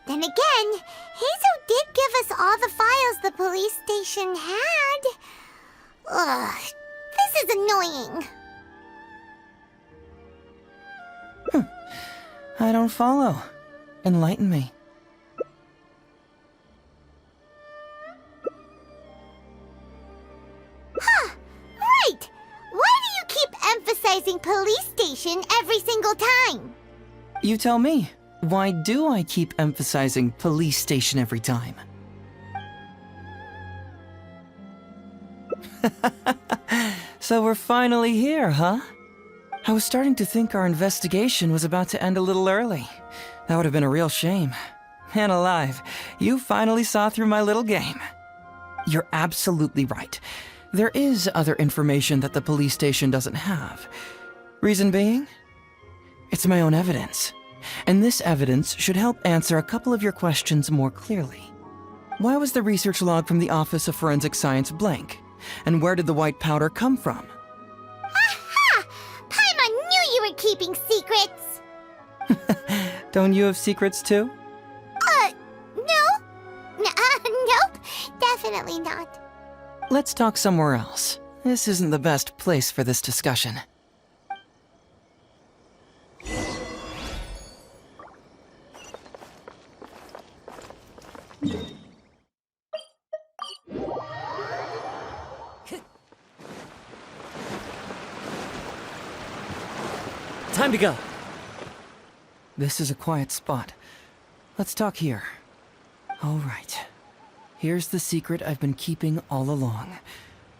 then again, Heizou did give us all the files the police station had. Ugh, this is annoying. I don't follow. Enlighten me. Huh, right! Why do you keep emphasizing police station every single time? You tell me. Why do I keep emphasizing police station every time? So we're finally here, huh? I was starting to think our investigation was about to end a little early. That would have been a real shame. Man alive, you finally saw through my little game. You're absolutely right. There is other information that the police station doesn't have. Reason being? It's my own evidence. And this evidence should help answer a couple of your questions more clearly. Why was the research log from the Office of Forensic Science blank? And where did the white powder come from? keeping secrets. Don't you have secrets too? No. Nope. Definitely not. Let's talk somewhere else. This isn't the best place for this discussion. Time to go. This is a quiet spot. Let's talk here. All right. Here's the secret I've been keeping all along.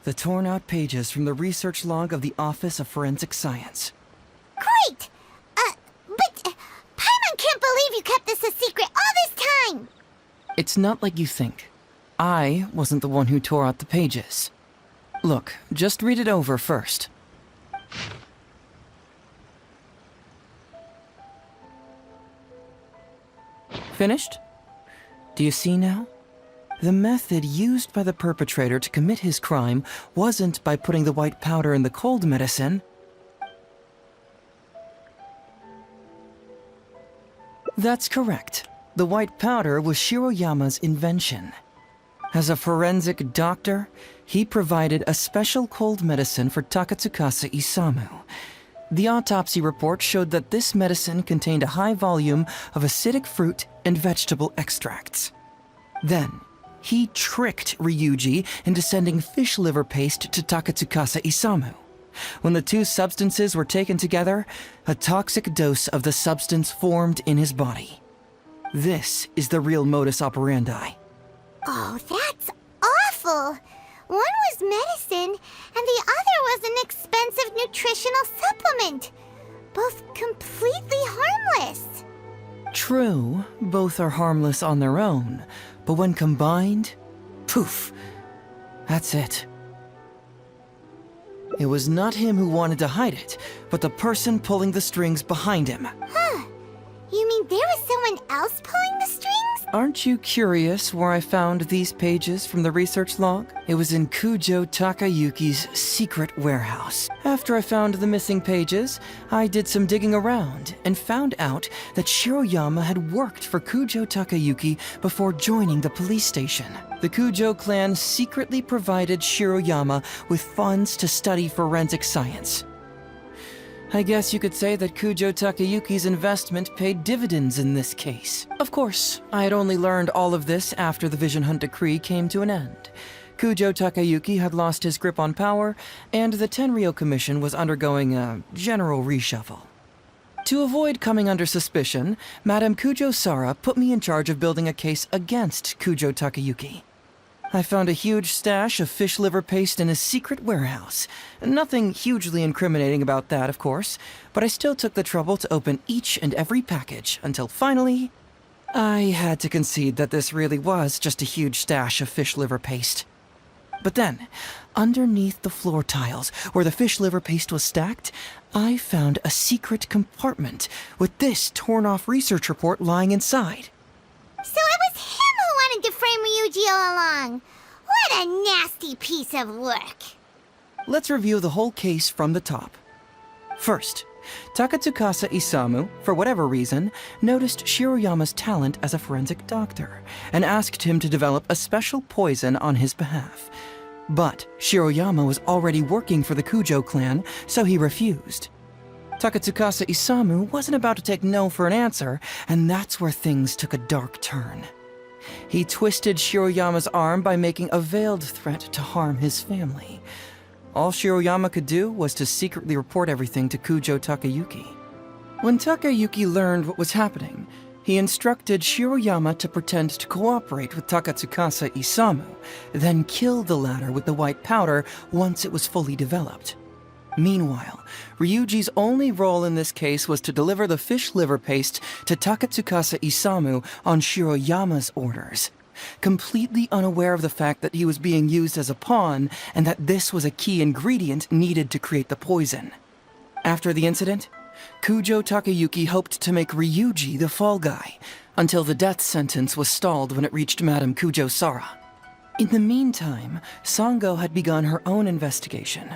The torn out pages from the research log of the Office of Forensic Science. Great! But Paimon can't believe you kept this a secret all this time! It's not like you think. I wasn't the one who tore out the pages. Look, just read it over first. Finished? Do you see now? The method used by the perpetrator to commit his crime wasn't by putting the white powder in the cold medicine. That's correct. The white powder was Shiroyama's invention. As a forensic doctor, he provided a special cold medicine for Takatsukasa Isamu. The autopsy report showed that this medicine contained a high volume of acidic fruit and vegetable extracts. Then, he tricked Ryuji into sending fish liver paste to Takatsukasa Isamu. When the two substances were taken together, a toxic dose of the substance formed in his body. This is the real modus operandi. Oh, that's awful! One was medicine, and the other was an expensive nutritional supplement. Both completely harmless. True, both are harmless on their own, but when combined, poof, that's it. It was not him who wanted to hide it, but the person pulling the strings behind him. Huh. You mean there was someone else pulling the strings? Aren't you curious where I found these pages from the research log? It was in Kujo Takayuki's secret warehouse. After I found the missing pages, I did some digging around and found out that Shiroyama had worked for Kujo Takayuki before joining the police station. The Kujo clan secretly provided Shiroyama with funds to study forensic science. I guess you could say that Kujo Takayuki's investment paid dividends in this case. Of course, I had only learned all of this after the Vision Hunt decree came to an end. Kujo Takayuki had lost his grip on power, and the Tenryou Commission was undergoing a general reshuffle. To avoid coming under suspicion, Madame Kujo Sara put me in charge of building a case against Kujo Takayuki. I found a huge stash of fish liver paste in his secret warehouse. Nothing hugely incriminating about that, of course, but I still took the trouble to open each and every package until finally, I had to concede that this really was just a huge stash of fish liver paste. But then, underneath the floor tiles where the fish liver paste was stacked, I found a secret compartment with this torn-off research report lying inside. So it was him who wanted to frame Ryuji all along. What a nasty piece of work. Let's review the whole case from the top. First, Takatsukasa Isamu, for whatever reason, noticed Shiroyama's talent as a forensic doctor and asked him to develop a special poison on his behalf. But Shiroyama was already working for the Kujo clan, so he refused. Takatsukasa Isamu wasn't about to take no for an answer, and that's where things took a dark turn. He twisted Shiroyama's arm by making a veiled threat to harm his family. All Shiroyama could do was to secretly report everything to Kujo Takayuki. When Takayuki learned what was happening, he instructed Shiroyama to pretend to cooperate with Takatsukasa Isamu, then kill the latter with the white powder once it was fully developed. Meanwhile, Ryuji's only role in this case was to deliver the fish liver paste to Takatsukasa Isamu on Shiroyama's orders, completely unaware of the fact that he was being used as a pawn and that this was a key ingredient needed to create the poison. After the incident, Kujo Takayuki hoped to make Ryuji the fall guy, until the death sentence was stalled when it reached Madame Kujo Sara. In the meantime, Sango had begun her own investigation.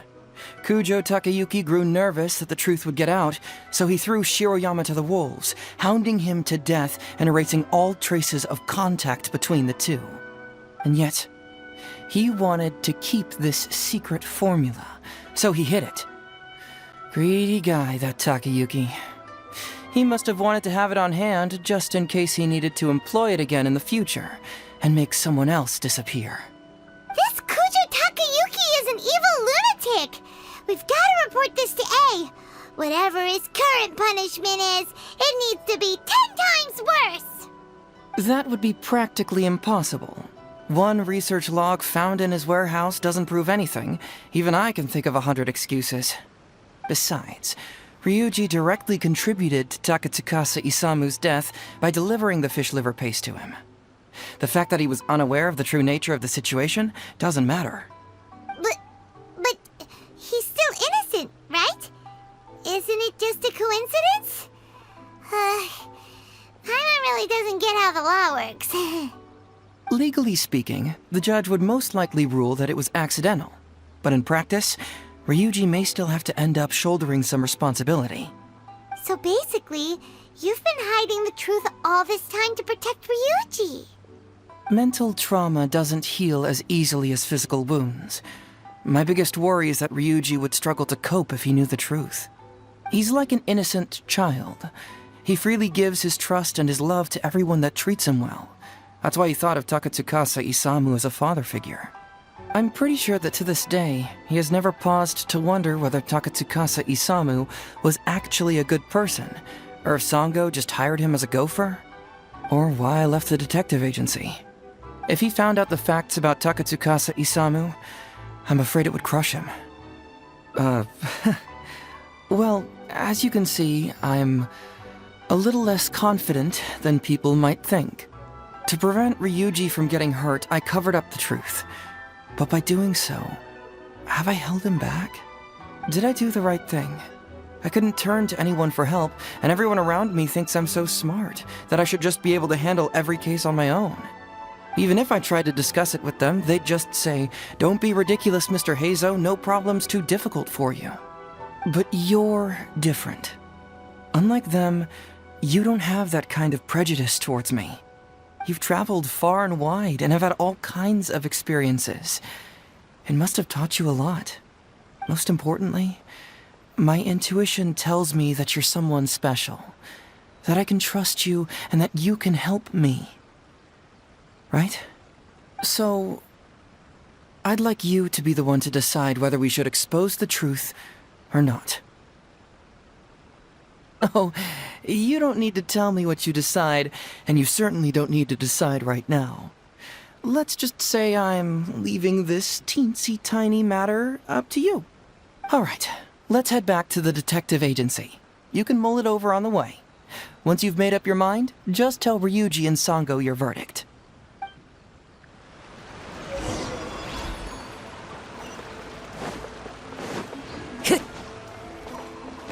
Kujo Takayuki grew nervous that the truth would get out, so he threw Shiroyama to the wolves, hounding him to death and erasing all traces of contact between the two. And yet, he wanted to keep this secret formula, so he hid it. Greedy guy, that Takayuki. He must have wanted to have it on hand just in case he needed to employ it again in the future and make someone else disappear. This Kujo Takayuki is an evil lunatic! We've got to report this to A. Whatever his current punishment is, it needs to be 10 times worse! That would be practically impossible. One research log found in his warehouse doesn't prove anything. Even I can think of 100 excuses. Besides, Ryuji directly contributed to Takatsukasa Isamu's death by delivering the fish liver paste to him. The fact that he was unaware of the true nature of the situation doesn't matter. But he's still innocent, right? Isn't it just a coincidence? Paimon really doesn't get how the law works. Legally speaking, the judge would most likely rule that it was accidental. But in practice, Ryuji may still have to end up shouldering some responsibility. So basically, you've been hiding the truth all this time to protect Ryuji. Mental trauma doesn't heal as easily as physical wounds. My biggest worry is that Ryuji would struggle to cope if he knew the truth. He's like an innocent child. He freely gives his trust and his love to everyone that treats him well. That's why he thought of Takatsukasa Isamu as a father figure. I'm pretty sure that to this day, he has never paused to wonder whether Takatsukasa Isamu was actually a good person, or if Sango just hired him as a gopher, or why I left the detective agency. If he found out the facts about Takatsukasa Isamu, I'm afraid it would crush him. Well, as you can see, I'm a little less confident than people might think. To prevent Ryuji from getting hurt, I covered up the truth. But by doing so, have I held him back? Did I do the right thing? I couldn't turn to anyone for help, and everyone around me thinks I'm so smart that I should just be able to handle every case on my own. Even if I tried to discuss it with them, they'd just say, "Don't be ridiculous, Mr. Heizou, no problem's too difficult for you." But you're different. Unlike them, you don't have that kind of prejudice towards me. You've traveled far and wide and have had all kinds of experiences. It must have taught you a lot. Most importantly, my intuition tells me that you're someone special, that I can trust you and that you can help me. Right? So, I'd like you to be the one to decide whether we should expose the truth or not. Oh, you don't need to tell me what you decide, and you certainly don't need to decide right now. Let's just say I'm leaving this teensy tiny matter up to you. All right, let's head back to the detective agency. You can mull it over on the way. Once you've made up your mind, just tell Ryuji and Sango your verdict.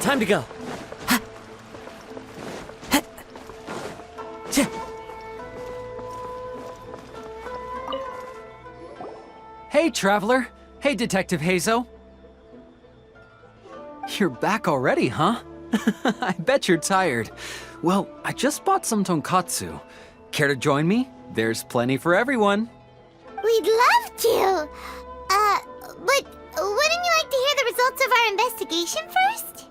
Time to go. Hey, Traveler! Hey, Detective Heizou! You're back already, huh? I bet you're tired. Well, I just bought some tonkatsu. Care to join me? There's plenty for everyone. We'd love to! But wouldn't you like to hear the results of our investigation first?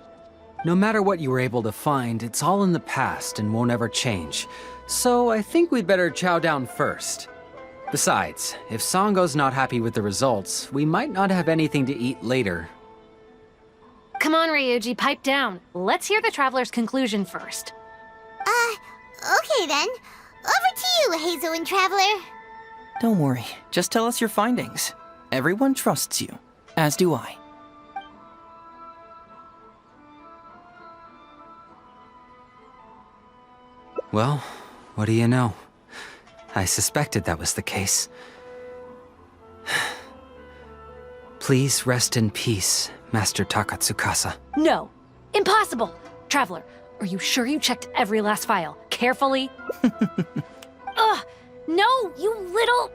No matter what you were able to find, it's all in the past and won't ever change. So I think we'd better chow down first. Besides, if Sango's not happy with the results, we might not have anything to eat later. Come on, Ryuji, pipe down. Let's hear the Traveler's conclusion first. Okay then. Over to you, Heizou and Traveler. Don't worry, just tell us your findings. Everyone trusts you, as do I. Well, what do you know? I suspected that was the case. Please rest in peace, Master Takatsukasa. No! Impossible! Traveler, are you sure you checked every last file? Carefully? Ugh! No, you little...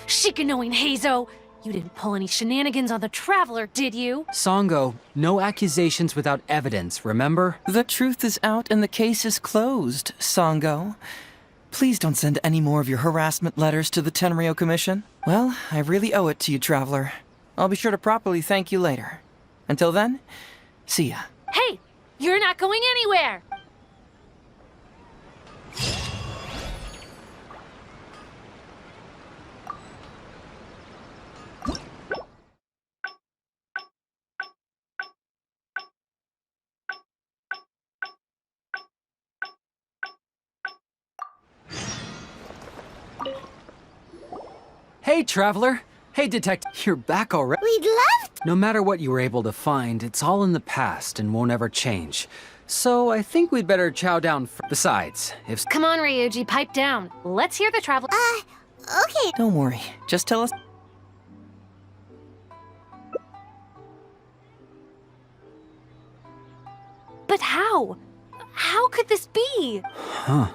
Shikanoin Heizou! You didn't pull any shenanigans on the Traveler, did you? Songo, no accusations without evidence, remember? The truth is out and the case is closed, Songo. Please don't send any more of your harassment letters to the Tenryo Commission. Well, I really owe it to you, Traveler. I'll be sure to properly thank you later. Until then, see ya. Hey! You're not going anywhere! Hey, Traveler! Hey, Detective! You're back already? We'd love No matter what you were able to find, it's all in the past and won't ever change. So I think we'd better chow down Besides, if... Come on, Ryuji, pipe down. Let's hear the Traveler. Okay. Don't worry. Just tell us. But how? How could this be? Huh.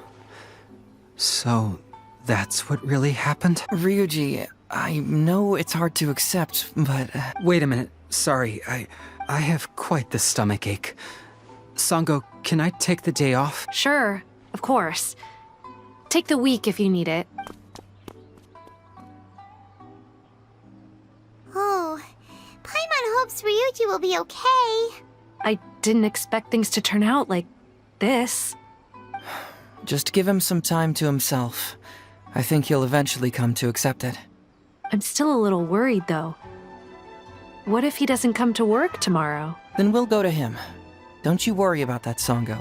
So, that's what really happened? Ryuji, I know it's hard to accept, but... Wait a minute. Sorry, I have quite the stomach ache. Songo, can I take the day off? Sure, of course. Take the week if you need it. Oh, Paimon hopes Ryuji will be okay. I didn't expect things to turn out like this. Just give him some time to himself. I think he'll eventually come to accept it. I'm still a little worried, though. What if he doesn't come to work tomorrow? Then we'll go to him. Don't you worry about that, Songo.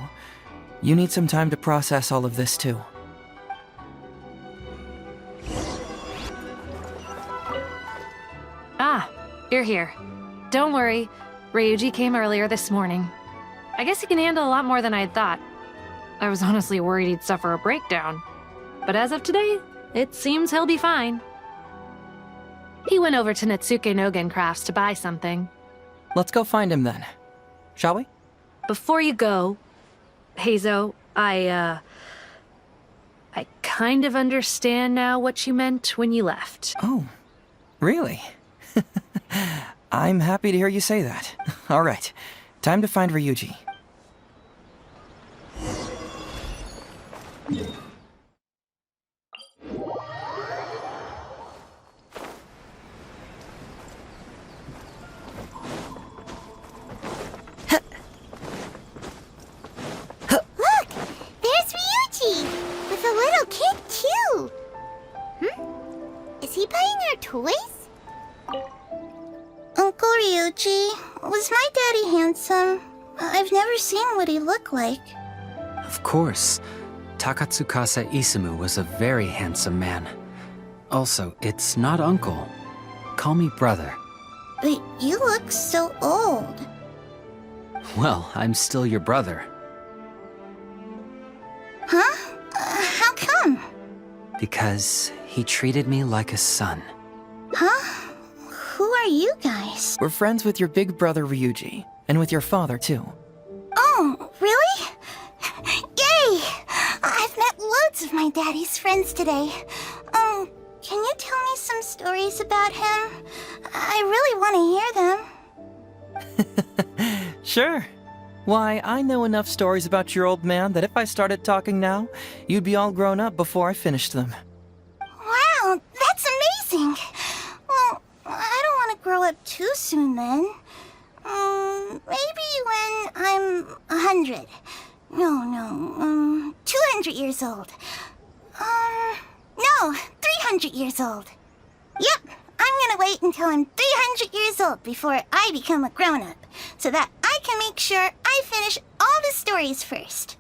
You need some time to process all of this, too. Ah, you're here. Don't worry. Ryuji came earlier this morning. I guess he can handle a lot more than I had thought. I was honestly worried he'd suffer a breakdown. But as of today, it seems he'll be fine. He went over to Natsuke Nogen Crafts to buy something. Let's go find him then. Shall we? Before you go, Heizou, I kind of understand now what you meant when you left. Oh, really? I'm happy to hear you say that. All right, time to find Ryuji. Look! There's Ryuji! With a little kid, too! Is he buying our toys? Uncle Ryuji, was my daddy handsome? I've never seen what he looked like. Of course. Takatsukasa Isumu was a very handsome man. Also, it's not uncle. Call me brother. But you look so old. Well, I'm still your brother. Huh? How come? Because he treated me like a son. Huh? Who are you guys? We're friends with your big brother Ryuji, and with your father, too. Oh, really? Yay! I've met loads of my daddy's friends today. Can you tell me some stories about him? I really want to hear them. Sure. Why, I know enough stories about your old man that if I started talking now, you'd be all grown up before I finished them. Wow, that's amazing! Well, I don't want to grow up too soon then. Maybe when I'm 100. No, 200 years old. No, 300 years old. Yep, I'm gonna wait until I'm 300 years old before I become a grown-up, so that I can make sure I finish all the stories first.